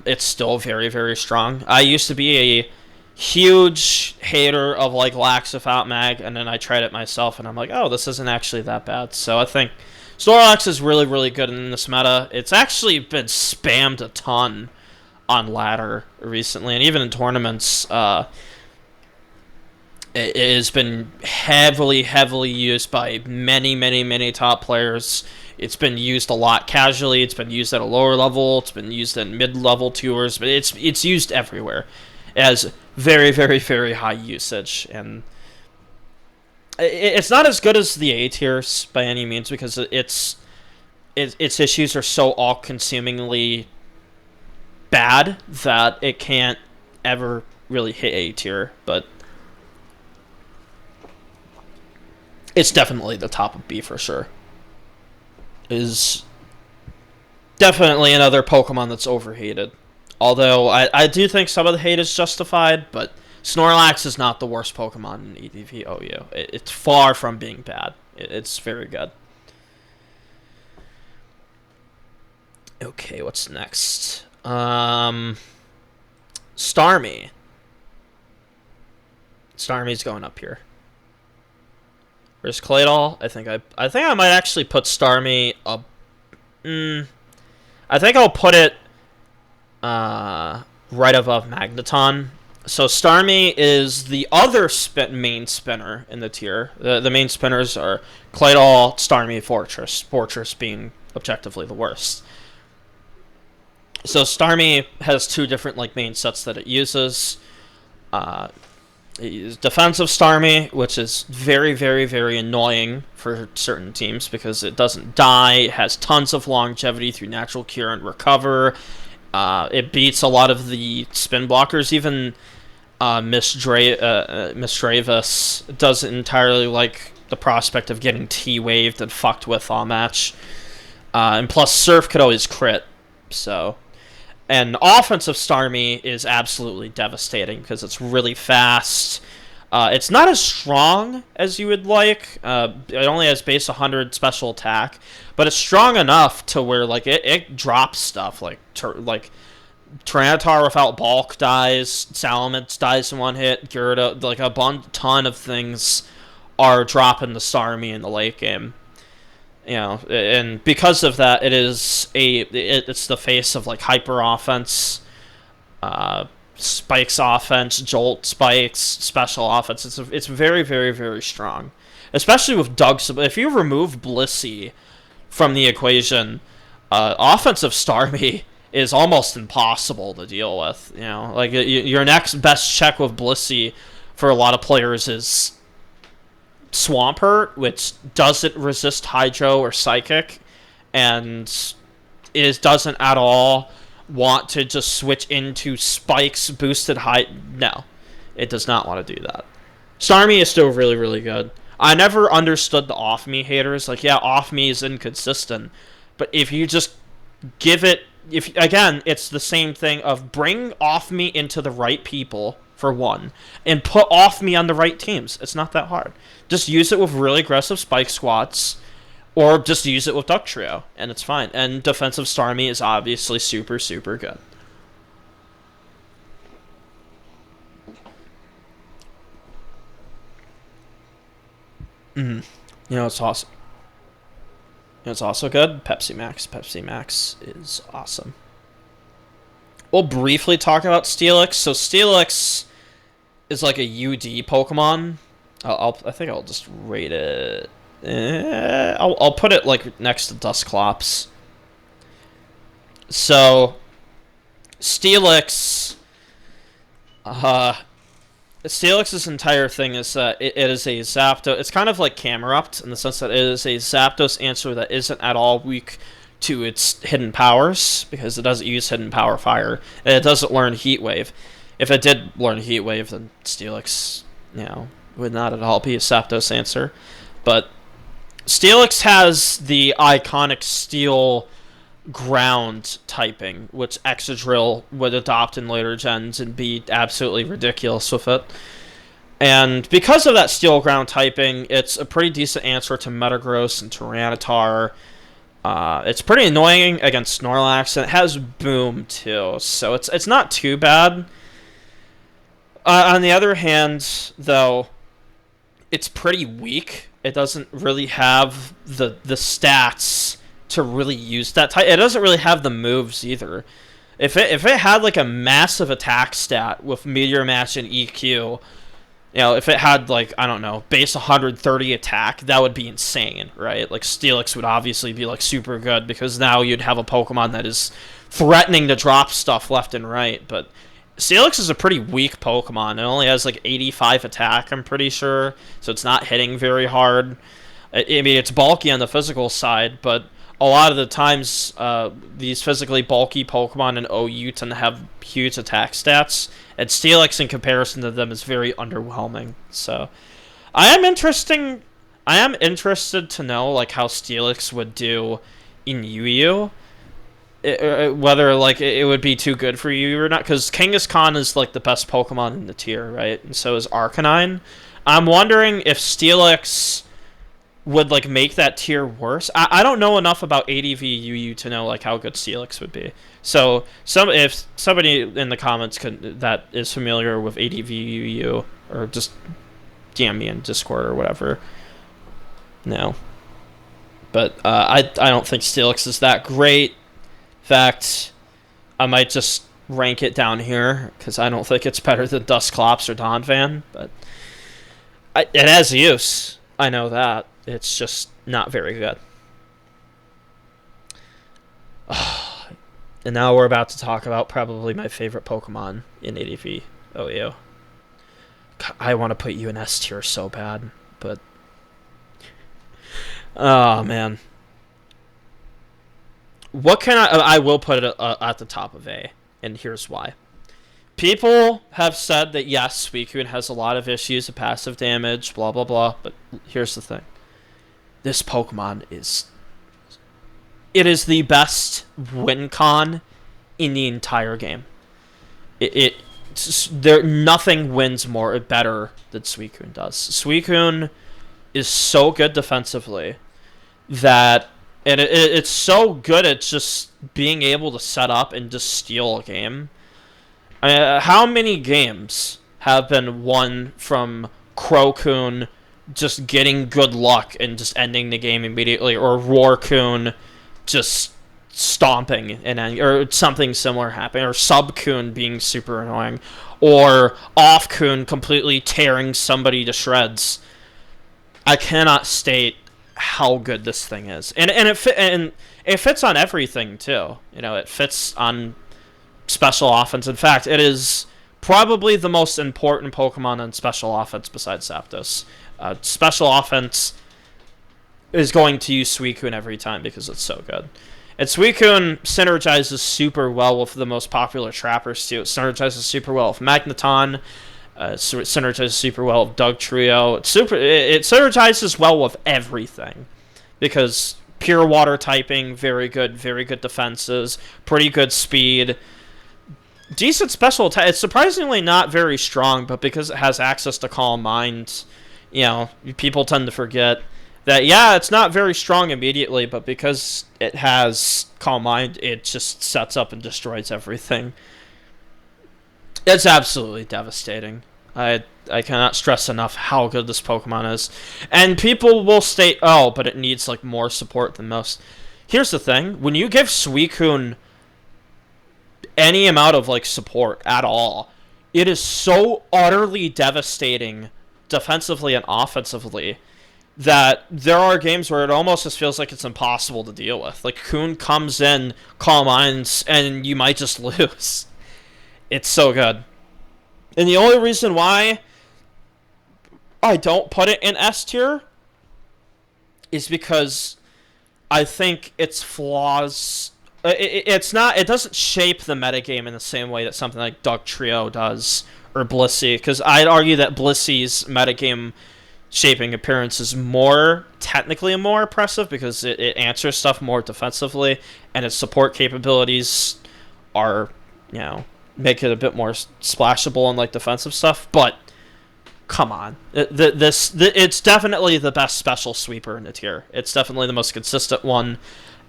it's still very, very strong. I used to be a huge hater of, like, Lax without Mag, and then I tried it myself, and I'm like, oh, this isn't actually that bad. So I think Snorlax is really, really good in this meta. It's actually been spammed a ton on ladder recently, and even in tournaments, it has been heavily, heavily used by many, many, many top players. It's been used a lot casually. It's been used at a lower level. It's been used in mid-level tours, but it's used everywhere. It has very, very, very high usage, and it's not as good as the A tiers by any means because its issues are so all-consumingly bad that it can't ever really hit A tier, but it's definitely the top of B for sure. Is definitely another Pokemon that's overhated. Although, I do think some of the hate is justified, but Snorlax is not the worst Pokemon in EDV OU. It's far from being bad. It's very good. Okay, what's next? Starmie. Starmie's going up here. Where's Claydol? I think I might actually put Starmie up. I think I'll put it right above Magneton. So Starmie is the other main spinner in the tier. The main spinners are Claydol, Starmie, Fortress. Fortress being objectively the worst. So Starmie has two different main sets that it uses. Defensive Starmie, which is very, very, very annoying for certain teams because it doesn't die, it has tons of longevity through natural cure and recover. It beats a lot of the spin blockers. Even Miss Dravis doesn't entirely like the prospect of getting T-waved and fucked with all match. And plus, Surf could always crit. So, and offensive Starmie is absolutely devastating because it's really fast. It's not as strong as you would like. It only has base 100 special attack, but it's strong enough to where it drops stuff like Tyranitar without bulk dies, Salamence dies in one hit, Gyarados, a ton of things are dropping the Starmie in the late game. And because of that, it's the face of hyper offense, spikes offense, jolt spikes, special offense. It's very, very, very strong, especially with Doug's. If you remove Blissey from the equation, offensive Starmie is almost impossible to deal with. You know, like your next best check with Blissey for a lot of players is Swampert, which doesn't resist Hydro or Psychic, and doesn't at all want to just switch into Spike's boosted high. No, it does not want to do that. Starmie is still really, really good. I never understood the off me haters. Like, yeah, off me is inconsistent, but if you just give it, if again, it's the same thing of bring off me into the right people for one, and put off me on the right teams. It's not that hard. Just use it with really aggressive spike squats, or just use it with Duck Trio, and it's fine. And defensive Starmie is obviously super, super good. Mm-hmm. You know, it's awesome. You know, it's also good. Pepsi Max. Pepsi Max is awesome. We'll briefly talk about Steelix. So Steelix is like a UD Pokemon. I think I'll just rate it. I'll put it like next to Dusclops. So Steelix, Steelix's entire thing is that it is a Zapdos. It's kind of like Camerupt in the sense that it is a Zapdos answer that isn't at all weak to its hidden powers, because it doesn't use hidden power fire, and it doesn't learn Heat Wave. If it did learn Heat Wave, then Steelix, would not at all be a Zapdos answer. But Steelix has the iconic Steel Ground typing, which Excadrill would adopt in later gens and be absolutely ridiculous with it. And because of that Steel Ground typing, it's a pretty decent answer to Metagross and Tyranitar. It's pretty annoying against Snorlax, and it has Boom too, so it's not too bad. On the other hand, though, it's pretty weak. It doesn't really have the stats to really use that type. It doesn't really have the moves either. If it had like a massive attack stat with Meteor Mash and EQ, if it had like, I don't know, base 130 attack, that would be insane, right? Like Steelix would obviously be like super good, because now you'd have a Pokemon that is threatening to drop stuff left and right. But Steelix is a pretty weak Pokemon. It only has like 85 attack, I'm pretty sure, so it's not hitting very hard. I mean, it's bulky on the physical side, but a lot of the times, these physically bulky Pokemon in OU tend to have huge attack stats, and Steelix, in comparison to them, is very underwhelming. So, I am interested to know like how Steelix would do in UU. Whether like it would be too good for you or not, because Kangaskhan is like the best Pokemon in the tier, right? And so is Arcanine. I'm wondering if Steelix would like make that tier worse. I don't know enough about ADV UU to know like how good Steelix would be. So if somebody in the comments that is familiar with ADV UU, or just DM me in Discord or whatever. No. But I don't think Steelix is that great. In fact, I might just rank it down here, because I don't think it's better than Dusclops or Donphan, but it has use. I know that. It's just not very good. And now we're about to talk about probably my favorite Pokemon in ADV OU. I want to put you in S tier so bad, but... Oh, man. What can I will put it at the top of A, and here's why. People have said that yes, Suicune has a lot of issues of passive damage, blah blah blah, but here's the thing. This Pokemon is the best win con in the entire game. Nothing wins more better than Suicune does. Suicune is so good defensively that, and it's so good at just being able to set up and just steal a game. How many games have been won from Crocoon just getting good luck and just ending the game immediately, or Roarcoon just stomping or something similar happening, or Subcoon being super annoying, or Offcoon completely tearing somebody to shreds? I cannot state how good this thing is, and it fits on everything too. It fits on special offense. In fact, it is probably the most important Pokemon on special offense besides Zapdos. Special offense is going to use Suicune every time because it's so good. And Suicune synergizes super well with the most popular trappers too. It synergizes super well with Magneton. It synergizes super well with Dugtrio. It synergizes well with everything because pure water typing, very good defenses, pretty good speed, decent special attack. It's surprisingly not very strong, but because it has access to Calm Mind, people tend to forget that, yeah, it's not very strong immediately, but because it has Calm Mind, it just sets up and destroys everything. It's absolutely devastating. I cannot stress enough how good this Pokemon is. And people will state, oh, but it needs like more support than most. Here's the thing. When you give Suicune any amount of like support at all, it is so utterly devastating defensively and offensively that there are games where it almost just feels like it's impossible to deal with. Like, Coon comes in, Calm Minds, and you might just lose. It's so good. And the only reason why I don't put it in S tier is because I think its flaws... It doesn't shape the metagame in the same way that something like Dugtrio does, or Blissey, because I'd argue that Blissey's metagame shaping appearance is technically more impressive because it answers stuff more defensively, and its support capabilities are, make it a bit more splashable and like defensive stuff. But come on, it's definitely the best special sweeper in the tier. It's definitely the most consistent one,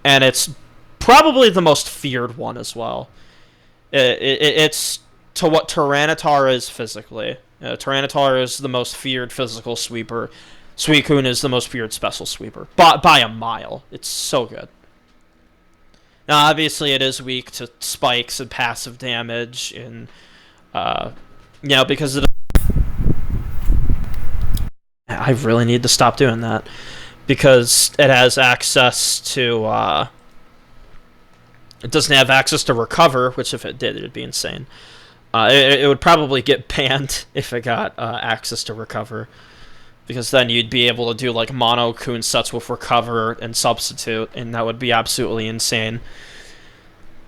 and it's probably the most feared one as well. It's to what Tyranitar is physically. Tyranitar is the most feared physical sweeper. Suicune is the most feared special sweeper. By a mile. It's so good. Now, obviously, it is weak to spikes and passive damage, and, because I really need to stop doing that. Because it has access to, it doesn't have access to recover, which if it did, it'd be insane. It would probably get banned if it got access to recover, because then you'd be able to do like mono Coon sets with recover and substitute, and that would be absolutely insane.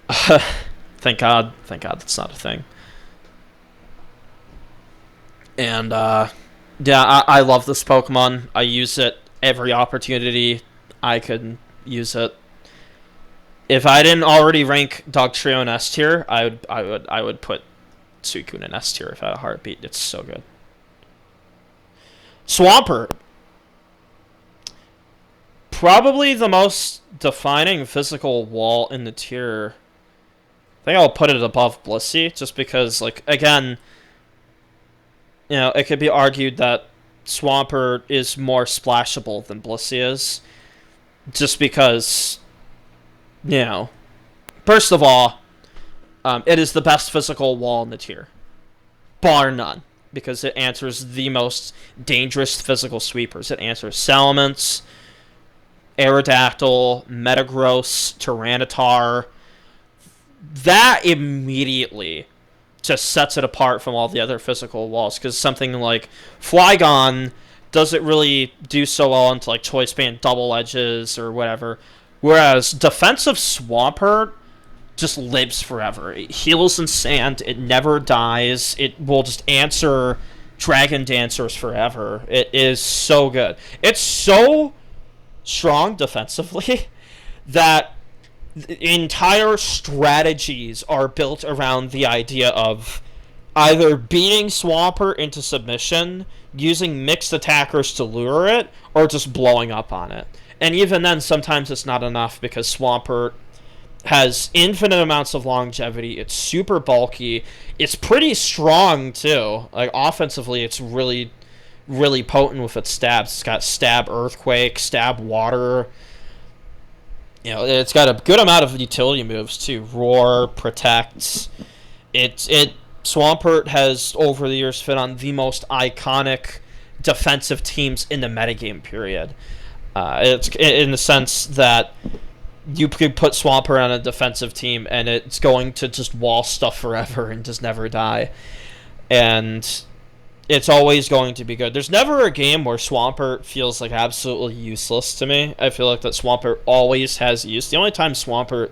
Thank God that's not a thing. And yeah, I love this Pokemon. I use it every opportunity I could use it. If I didn't already rank Dugtrio in S tier, I would put Suicune in S tier if I had a heartbeat. It's so good. Swampert. Probably the most defining physical wall in the tier. I think I'll put it above Blissey, just because, like, again, it could be argued that Swampert is more splashable than Blissey is. Just because, first of all, it is the best physical wall in the tier. Bar none. Because it answers the most dangerous physical sweepers. It answers Salamence, Aerodactyl, Metagross, Tyranitar. That immediately just sets it apart from all the other physical walls. Because something like Flygon doesn't really do so well into like Choice Band double edges or whatever. Whereas defensive Swampert just lives forever. It heals in sand. It never dies. It will just answer Dragon Dancers forever. It is so good. It's so strong defensively that entire strategies are built around the idea of either beating Swampert into submission, using mixed attackers to lure it, or just blowing up on it. And even then, sometimes it's not enough because Swampert has infinite amounts of longevity. It's super bulky. It's pretty strong, too. Like, offensively, it's really, really potent with its stabs. It's got Stab Earthquake, Stab Water. It's got a good amount of utility moves, too. Roar, Protect. Swampert has, over the years, fit on the most iconic defensive teams in the metagame, period. It's in the sense that you could put Swampert on a defensive team and it's going to just wall stuff forever and just never die. And it's always going to be good. There's never a game where Swampert feels like absolutely useless to me. I feel like that Swampert always has use. The only time Swampert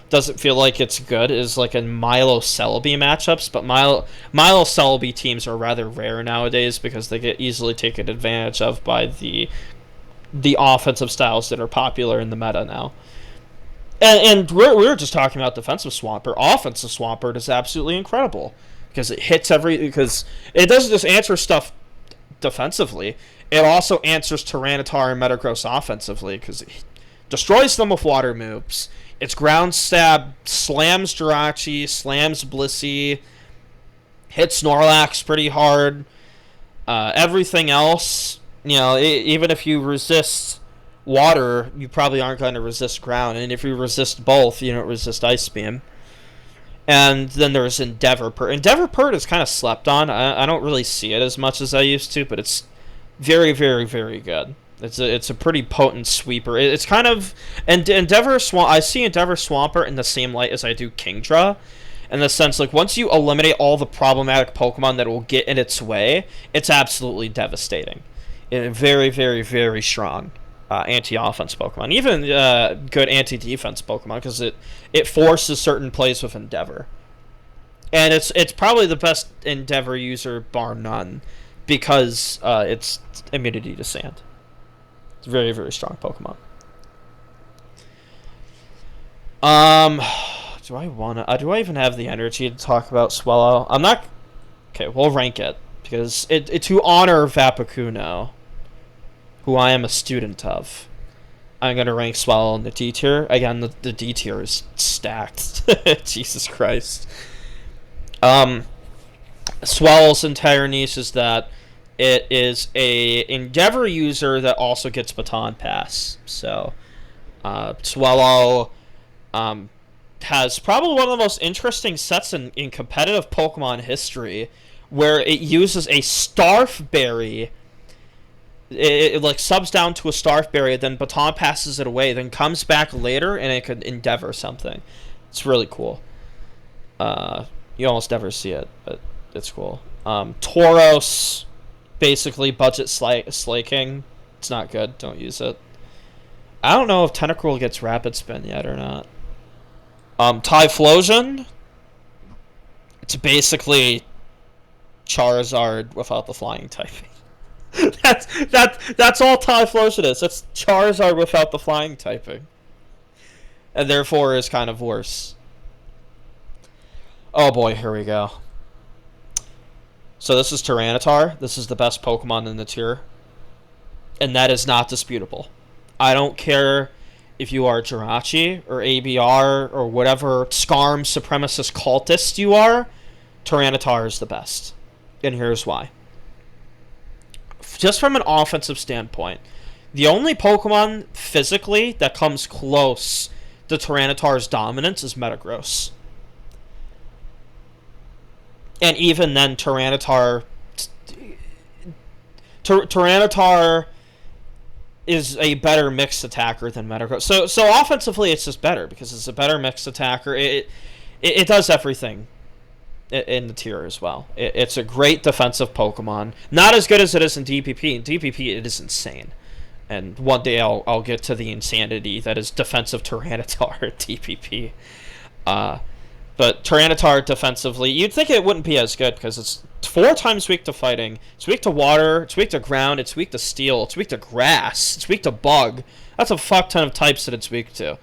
doesn't feel like it's good is like in Milo Celebi matchups, but Milo Celebi teams are rather rare nowadays because they get easily taken advantage of by the offensive styles that are popular in the meta now. And we were just talking about defensive Swampert. Offensive Swampert is absolutely incredible because it hits because it doesn't just answer stuff defensively. It also answers Tyranitar and Metagross offensively because it destroys them with water moves. Its ground stab slams Jirachi, slams Blissey, hits Snorlax pretty hard. Everything else, even if you resist water, you probably aren't going to resist ground. And if you resist both, you don't resist Ice Beam. And then there's Endeavorpert. Endeavorpert is kind of slept on. I don't really see it as much as I used to, but it's very, very, very good. It's a pretty potent sweeper. It's kind of... I see Endeavor Swampert in the same light as I do Kingdra. In the sense, like, once you eliminate all the problematic Pokemon that will get in its way, it's absolutely devastating. Very, very, very strong anti-offense Pokemon. Even good anti-defense Pokemon, because it forces certain plays with Endeavor. And it's probably the best Endeavor user, bar none, because it's immunity to sand. It's a very, very strong Pokemon. Do I even have the energy to talk about Swellow? I'm not... Okay, we'll rank it. Because to honor Vapakuno, who I am a student of, I'm going to rank Swellow in the D tier. Again, the D tier is stacked. Jesus Christ. Swellow's entire niche is that it is a Endeavor user that also gets Baton Pass. So, Swellow has probably one of the most interesting sets in competitive Pokemon history, where it uses a Starf Berry. It like subs down to a Starf Berry, then Baton passes it away, then comes back later, and it could Endeavor something. It's really cool. You almost never see it, but it's cool. Tauros, basically budget slaking. It's not good. Don't use it. I don't know if Tentacruel gets Rapid Spin yet or not. Typhlosion. It's basically Charizard without the flying typing. that's all Typhlosion is. It's Charizard without the flying typing. And therefore is kind of worse. Oh boy, here we go. So this is Tyranitar. This is the best Pokemon in the tier. And that is not disputable. I don't care if you are Jirachi or ABR or whatever Skarm supremacist cultist you are, Tyranitar is the best. And here's why. Just from an offensive standpoint, the only Pokemon physically that comes close to Tyranitar's dominance is Metagross. And even then, Tyranitar is a better mixed attacker than Metagross. So offensively, it's just better because it's a better mixed attacker. It does everything in the tier as well. It's a great defensive Pokemon. Not as good as it is in DPP. In DPP, it is insane. And one day I'll get to the insanity that is defensive Tyranitar at DPP. But Tyranitar defensively, you'd think it wouldn't be as good because it's 4 times weak to fighting. It's weak to water. It's weak to ground. It's weak to steel. It's weak to grass. It's weak to bug. That's a fuck ton of types that it's weak to.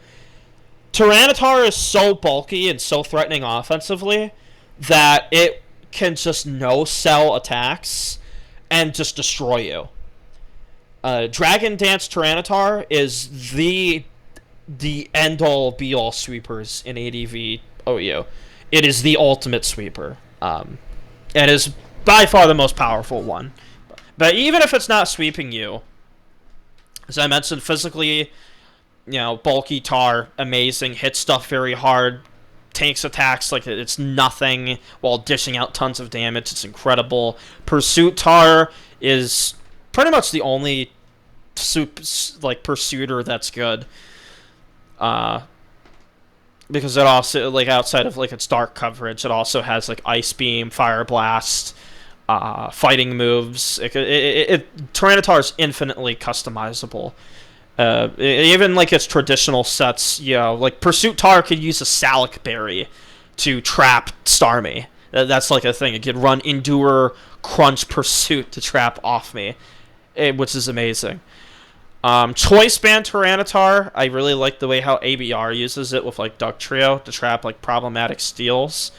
Tyranitar is so bulky and so threatening offensively that it can just no-sell attacks and just destroy you. Dragon Dance Tyranitar is the end-all, be-all sweepers in ADV OU. It is the ultimate sweeper. It is by far the most powerful one. But even if it's not sweeping you, as I mentioned, physically, bulky tar, amazing, hits stuff very hard, tanks attacks like it's nothing while dishing out tons of damage. It's incredible. Pursuit tar is pretty much the only like pursuiter that's good. Uh, because it also, like, outside of like its dark coverage, it also has like ice beam, fire blast, fighting moves. Tyranitar is infinitely customizable. Even like its traditional sets, like Pursuit Tar could use a Salic Berry to trap Starmie. That's like a thing. It could run Endure, Crunch, Pursuit to trap off me, which is amazing. Choice Band Tyranitar, I really like the way how ABR uses it with like Duck Trio to trap like problematic steals.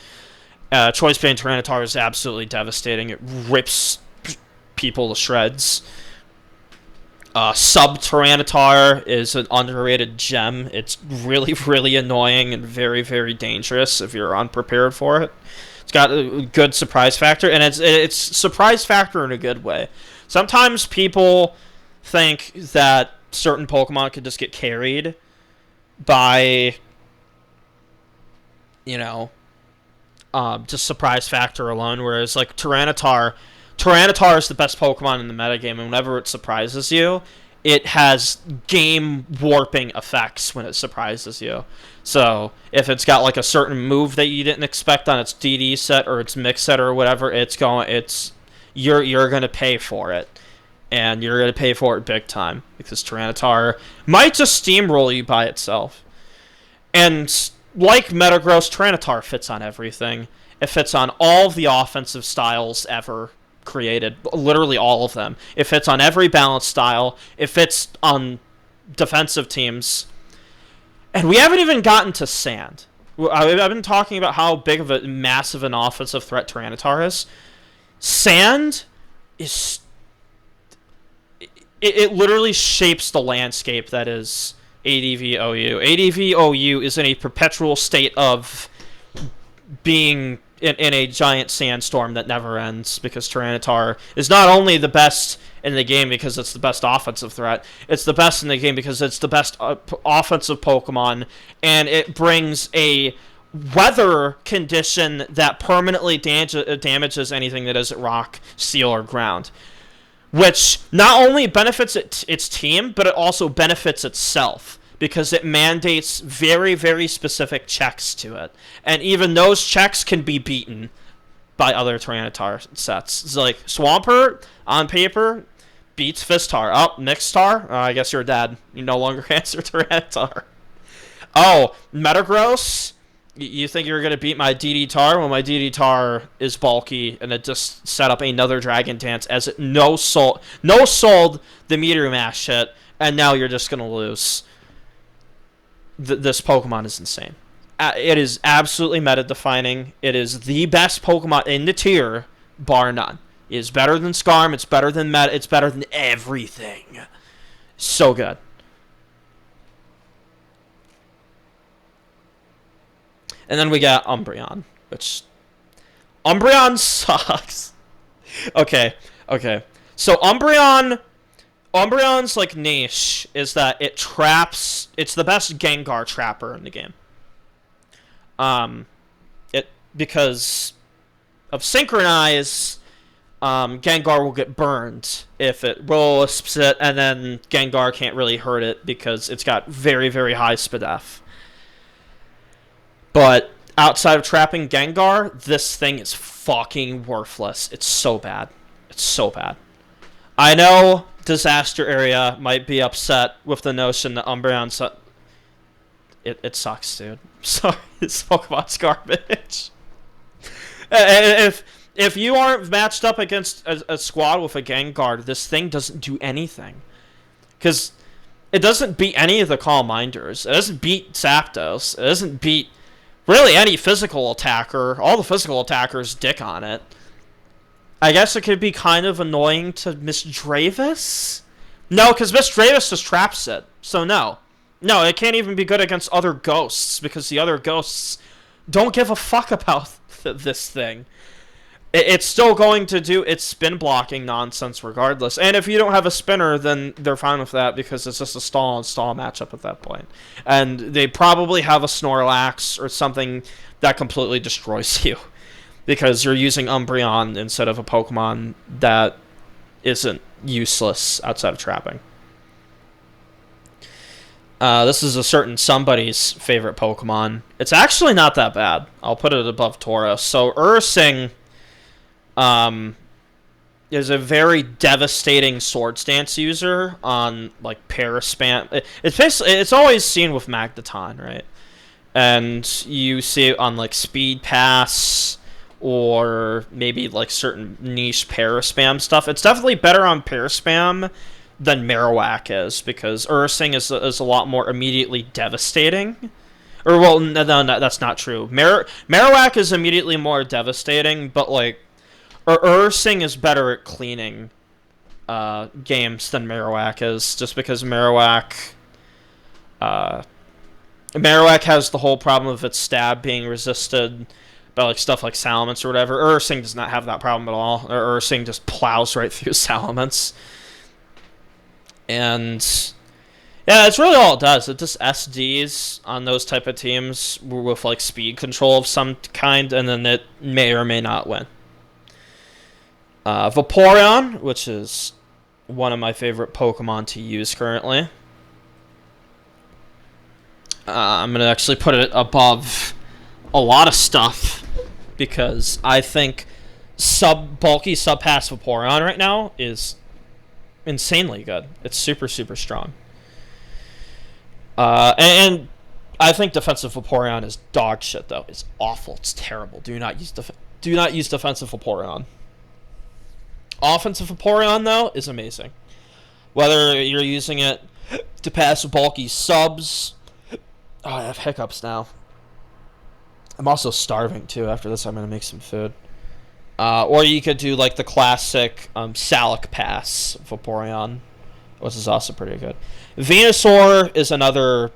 Choice Band Tyranitar is absolutely devastating. It rips people to shreds. Sub Tyranitar is an underrated gem. It's really, really annoying and very, very dangerous if you're unprepared for it. It's got a good surprise factor, and it's surprise factor in a good way. Sometimes people think that certain Pokemon could just get carried by, just surprise factor alone, whereas like Tyranitar is the best Pokemon in the metagame, and whenever it surprises you, it has game warping effects when it surprises you. So if it's got like a certain move that you didn't expect on its DD set or its mix set or whatever, you're gonna pay for it. And you're gonna pay for it big time, because Tyranitar might just steamroll you by itself. And like Metagross, Tyranitar fits on everything. It fits on all of the offensive styles ever created, literally all of them. It fits on every balance style. It fits on defensive teams. And we haven't even gotten to Sand. I've been talking about how big of a massive an offensive threat Tyranitar is. Sand is... It literally shapes the landscape that is ADV OU. ADV OU is in a perpetual state of being in a giant sandstorm that never ends, because Tyranitar is not only the best in the game because it's the best offensive threat, it's the best in the game because it's the best offensive Pokemon, and it brings a weather condition that permanently damages anything that isn't rock, steel, or ground. Which not only benefits its team, but it also benefits itself, because it mandates very, very specific checks to it. And even those checks can be beaten by other Tyranitar sets. It's like Swampert, on paper, beats Fistar. Oh, Mixstar? I guess you're dead. You no longer answer Tyranitar. Oh, Metagross? You think you're going to beat my DD Tar? Well, my DD Tar is bulky, and it just set up another Dragon Dance as it no-sold the Meteor Mash shit, and now you're just going to lose. This Pokemon is insane. It is absolutely meta-defining. It is the best Pokemon in the tier, bar none. It is better than Skarm, it's better than Meta, it's better than everything. So good. And then we got Umbreon, which... Umbreon sucks. Okay. So Umbreon's, like, niche is that it traps... It's the best Gengar trapper in the game. Because of Synchronize, Gengar will get burned if it rolls it, and then Gengar can't really hurt it because it's got very, very high SPDF. But outside of trapping Gengar, this thing is fucking worthless. It's so bad. I know Disaster Area might be upset with the notion that Umbreon it sucks, dude. Sorry, this Pokemon's garbage. If you aren't matched up against a squad with a Gengar, this thing doesn't do anything. Because it doesn't beat any of the Calm Minders. It doesn't beat Zapdos. It doesn't beat... really any physical attacker. All the physical attackers dick on it. I guess it could be kind of annoying to Miss Dravis? No, because Miss Dravis just traps it. So no. No, it can't even be good against other ghosts, because the other ghosts don't give a fuck about this thing. It's still going to do its spin blocking nonsense regardless. And if you don't have a spinner, then they're fine with that, because it's just a stall and stall matchup at that point. And they probably have a Snorlax or something that completely destroys you, because you're using Umbreon instead of a Pokemon that isn't useless outside of trapping. This is a certain somebody's favorite Pokemon. It's actually not that bad. I'll put it above Tauros. So Ursing is a very devastating Sword Stance user on like Paraspam. It's always seen with Magneton, right? And you see it on like Speed Pass or maybe like certain niche Paraspam stuff. It's definitely better on Paraspam than Marowak is, because Ursing is a lot more immediately devastating. Or, well, no, that's not true. Marowak is immediately more devastating, but, like, Ursing is better at cleaning games than Marowak is, just because Marowak has the whole problem of its stab being resisted by, like, stuff like Salamence or whatever. Ursing does not have that problem at all. Ursing just plows right through Salamence. And yeah, that's really all it does. It just SDs on those type of teams with like speed control of some kind, and then it may or may not win. Vaporeon, which is one of my favorite Pokemon to use currently. I'm going to actually put it above a lot of stuff, because I think bulky sub-pass Vaporeon right now is insanely good. It's super, super strong. And I think defensive Vaporeon is dog shit, though. It's awful. It's terrible. Do not use defensive Vaporeon. Offensive Vaporeon, though, is amazing. Whether you're using it to pass bulky subs... Oh, I have hiccups now. I'm also starving, too. After this, I'm going to make some food. Or you could do like the classic Salic Pass Vaporeon, which is also pretty good. Venusaur is another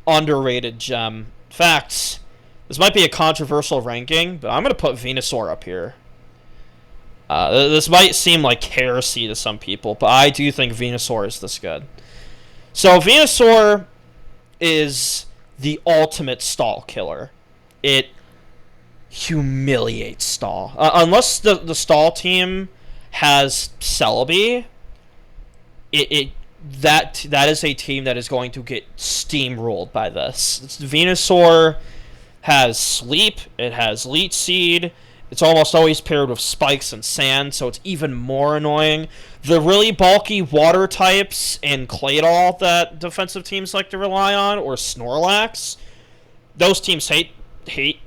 underrated gem. In fact, this might be a controversial ranking, but I'm going to put Venusaur up here. This might seem like heresy to some people, but I do think Venusaur is this good. So Venusaur is the ultimate stall killer. It humiliates stall. Unless the stall team has Celebi, that is a team that is going to get steamrolled by this. Venusaur has Sleep, it has Leech Seed, it's almost always paired with Spikes and Sand, so it's even more annoying. The really bulky water types and Claydol that defensive teams like to rely on, or Snorlax, those teams hate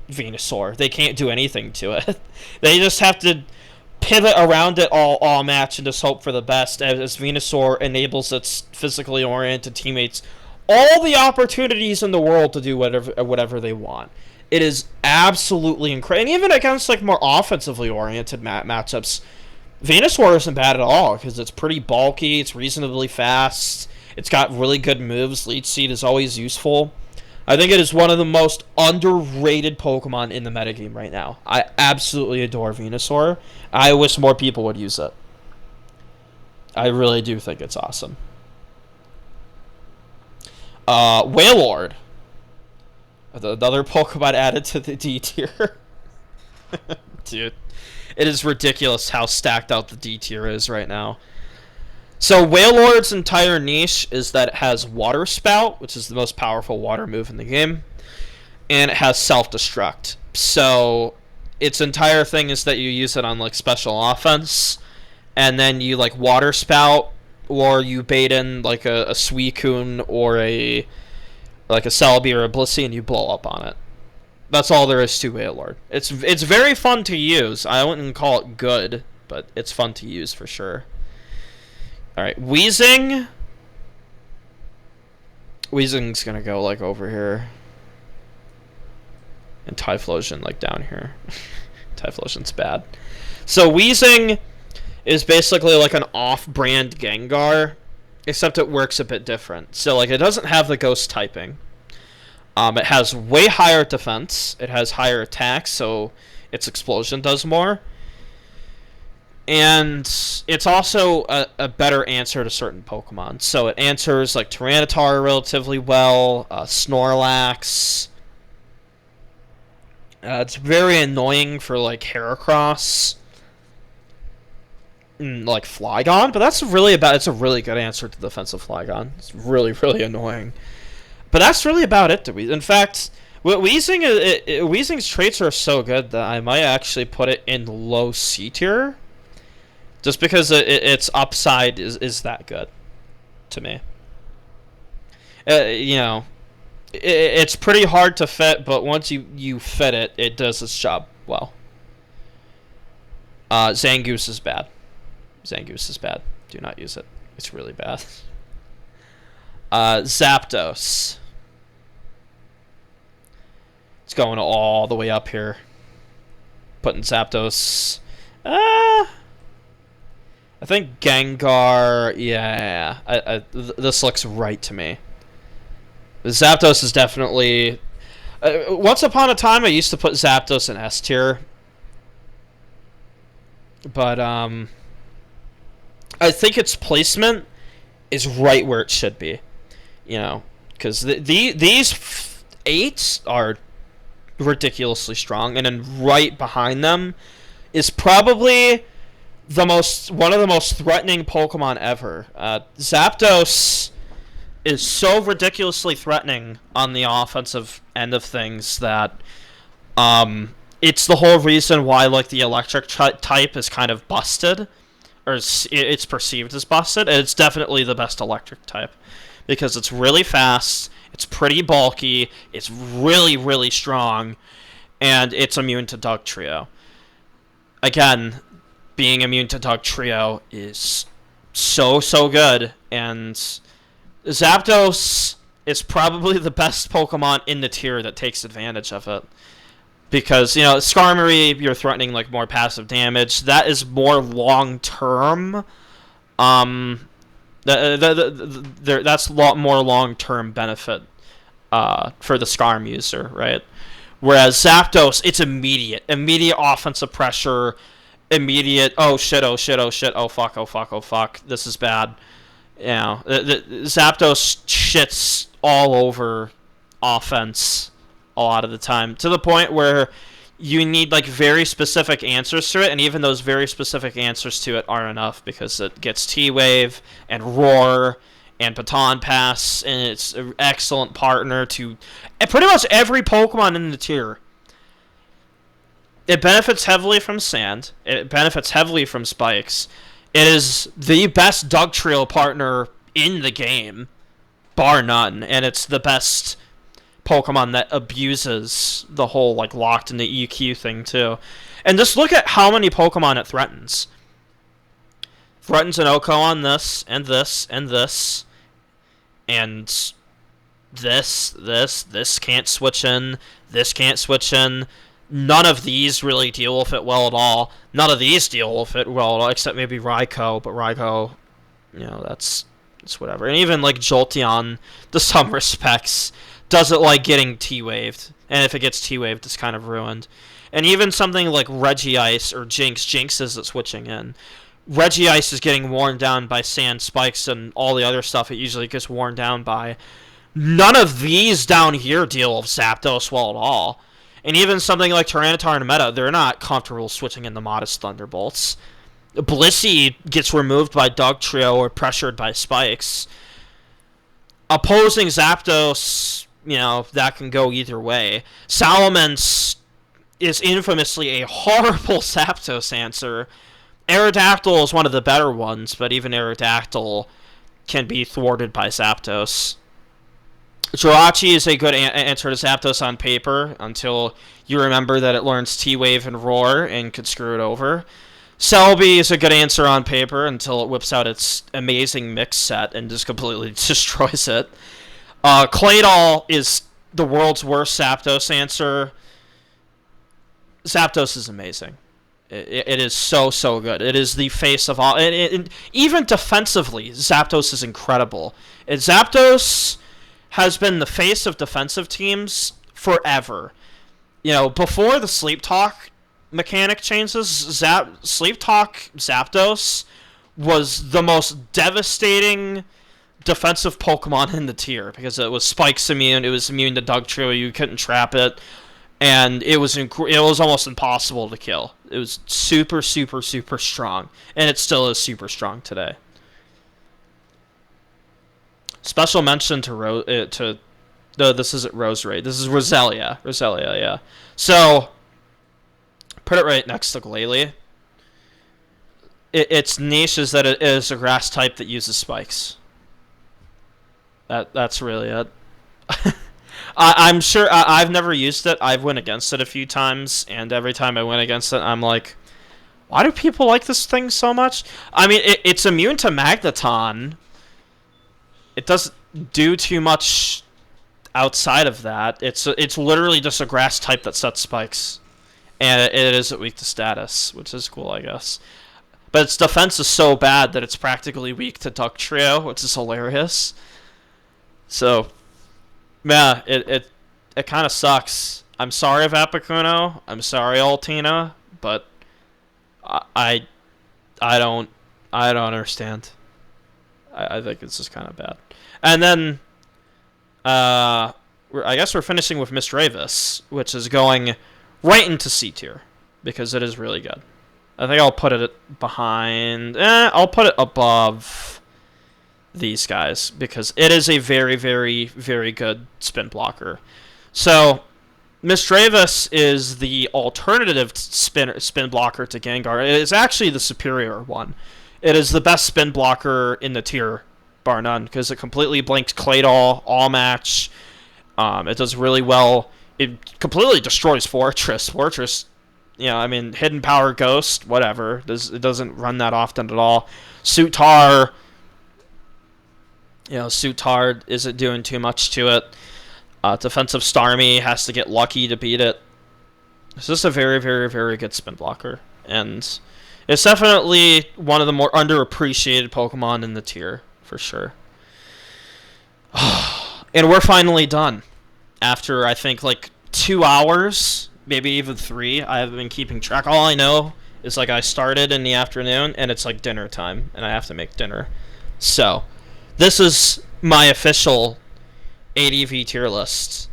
Venusaur. They can't do anything to it. They just have to pivot around it all match and just hope for the best, as Venusaur enables its physically oriented teammates all the opportunities in the world to do whatever they want. It is absolutely incredible. And even against like more offensively oriented matchups, Venusaur isn't bad at all, because it's pretty bulky, it's reasonably fast, it's got really good moves. Leech Seed is always useful. I think it is one of the most underrated Pokemon in the metagame right now. I absolutely adore Venusaur. I wish more people would use it. I really do think it's awesome. Wailord. Another Pokemon added to the D tier. Dude, it is ridiculous how stacked out the D tier is right now. So Wailord's entire niche is that it has Water Spout, which is the most powerful water move in the game, and it has Self-Destruct. So its entire thing is that you use it on like special offense, and then you like Water Spout, or you bait in like a Suicune or a Celebi or a Blissey, and you blow up on it. That's all there is to Wailord. It's very fun to use. I wouldn't call it good, but it's fun to use for sure. Alright, Weezing. Weezing's gonna go like over here. And Typhlosion like down here. Typhlosion's bad. So Weezing is basically like an off-brand Gengar, except it works a bit different. So like it doesn't have the ghost typing. It has way higher defense. It has higher attacks, so its explosion does more. And it's also a better answer to certain Pokemon. So it answers like Tyranitar relatively well, Snorlax. It's very annoying for like Heracross, like Flygon, but that's really it's a really good answer to defensive Flygon. It's really, really annoying. But that's really about it. In fact, Weezing's traits are so good that I might actually put it in low C tier, just because its upside is that good to me. You know, it's pretty hard to fit, but once you fit it, it does its job well. Zangoose is bad. Zangoose is bad. Do not use it. It's really bad. Zapdos. It's going all the way up here. Putting Zapdos. I think Gengar. Yeah. This looks right to me. Zapdos is definitely. Once upon a time, I used to put Zapdos in S tier. But I think its placement is right where it should be. You know, because these 8 are ridiculously strong, and then right behind them is probably one of the most threatening Pokemon ever. Zapdos is so ridiculously threatening on the offensive end of things that it's the whole reason why like the electric type is kind of busted, or it's perceived as busted, and it's definitely the best electric type because it's really fast, it's pretty bulky, it's really, really strong, and it's immune to Dugtrio. Again, being immune to Dugtrio is so good, and Zapdos is probably the best Pokemon in the tier that takes advantage of it. Because, you know, Skarmory, you're threatening, like, more passive damage. That is more long-term. That's more long-term benefit for the Skarm user, right? Whereas Zapdos, it's immediate. Immediate offensive pressure. Immediate, oh shit, oh fuck, this is bad. You know, Zapdos shits all over offense a lot of the time, to the point where you need like very specific answers to it, and even those very specific answers to it aren't enough because it gets T-Wave and Roar and Baton Pass, and it's an excellent partner to pretty much every Pokemon in the tier. It benefits heavily from Sand. It benefits heavily from Spikes. It is the best Dugtrio partner in the game, bar none, and it's the best Pokemon that abuses the whole like locked in the EQ thing too. And just look at how many Pokemon it threatens. Threatens an Oko on this, and this, and this, and this can't switch in, this can't switch in. None of these really deal with it well at all. None of these deal with it well at all, except maybe Raikou, but Raikou, you know, that's whatever. And even like Jolteon, to some respects, doesn't like getting T-waved, and if it gets T-waved, it's kind of ruined. And even something like Regice or Jinx isn't switching in. Regice is getting worn down by Sand, Spikes, and all the other stuff it usually gets worn down by. None of these down here deal with Zapdos well at all. And even something like Tyranitar and Meta, they're not comfortable switching in the Modest Thunderbolts. Blissey gets removed by Dugtrio or pressured by Spikes. Opposing Zapdos, you know, that can go either way. Salamence is infamously a horrible Zapdos answer. Aerodactyl is one of the better ones, but even Aerodactyl can be thwarted by Zapdos. Jirachi is a good answer to Zapdos on paper until you remember that it learns T-Wave and Roar and could screw it over. Celebi is a good answer on paper until it whips out its amazing mix set and just completely destroys it. Claydol is the world's worst Zapdos answer. Zapdos is amazing. It is so good. It is the face of all. Even defensively, Zapdos is incredible. Zapdos has been the face of defensive teams forever. You know, before the Sleep Talk mechanic changes, Sleep Talk Zapdos was the most devastating defensive Pokemon in the tier because it was Spikes immune, it was immune to Dugtrio, you couldn't trap it, and it was almost impossible to kill. It was super strong, and it still is super strong today. Special mention to No, this isn't Roserade. This is Roselia. Roselia, yeah. So, put it right next to Glalie. Its niche is that it is a grass type that uses spikes. That's really it. I'm sure I've never used it. I've went against it a few times, and every time I went against it, I'm like, why do people like this thing so much? I mean, it's immune to Magneton. It doesn't do too much outside of that. It's literally just a grass type that sets spikes, and it is weak to status, which is cool, I guess. But its defense is so bad that it's practically weak to Duck Trio, which is hilarious. So, yeah, it kind of sucks. I'm sorry, Vapicuno. I'm sorry, Altina, but I I don't I don't understand. I think it's just kind of bad. And then I guess we're finishing with Misdreavus, which is going right into C tier because it is really good. I think I'll put it behind. I'll put it above these guys because it is a very, very, very good spin blocker. So Misdreavus is the alternative spin blocker to Gengar. It is actually the superior one. It is the best spin blocker in the tier, bar none, because it completely blinks Claydol, all match. It does really well. It completely destroys Fortress. Fortress, I mean, Hidden Power Ghost, whatever. It doesn't run that often at all. Sutar, Sutar isn't doing too much to it. Defensive Starmie has to get lucky to beat it. It's just a very, very, very good spin blocker. And it's definitely one of the more underappreciated Pokemon in the tier, for sure. And we're finally done. After, I think, like 2 hours, maybe even 3, I haven't been keeping track. All I know is, like, I started in the afternoon, and it's, like, dinner time, and I have to make dinner. So, this is my official ADV tier list.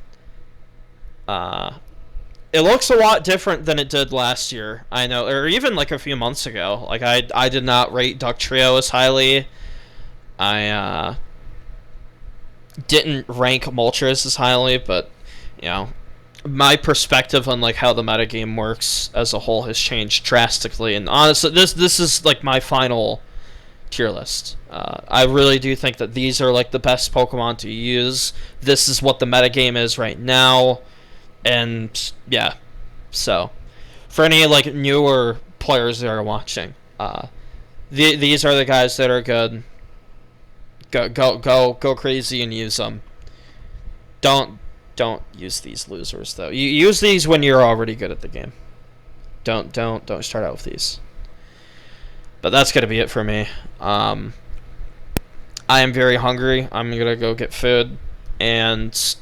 It looks a lot different than it did last year, I know, or even like a few months ago. Like I did not rate Duck Trio as highly. I didn't rank Moltres as highly, but my perspective on like how the metagame works as a whole has changed drastically. And honestly, this is like my final tier list. I really do think that these are like the best Pokemon to use. This is what the metagame is right now. And yeah, so for any like newer players that are watching, these are the guys that are good. Go crazy and use them. Don't use these losers though. You use these when you're already good at the game. Don't start out with these. But that's gonna be it for me. I am very hungry. I'm gonna go get food, and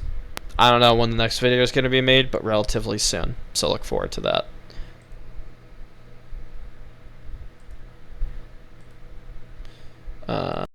I don't know when the next video is going to be made, but relatively soon. So look forward to that.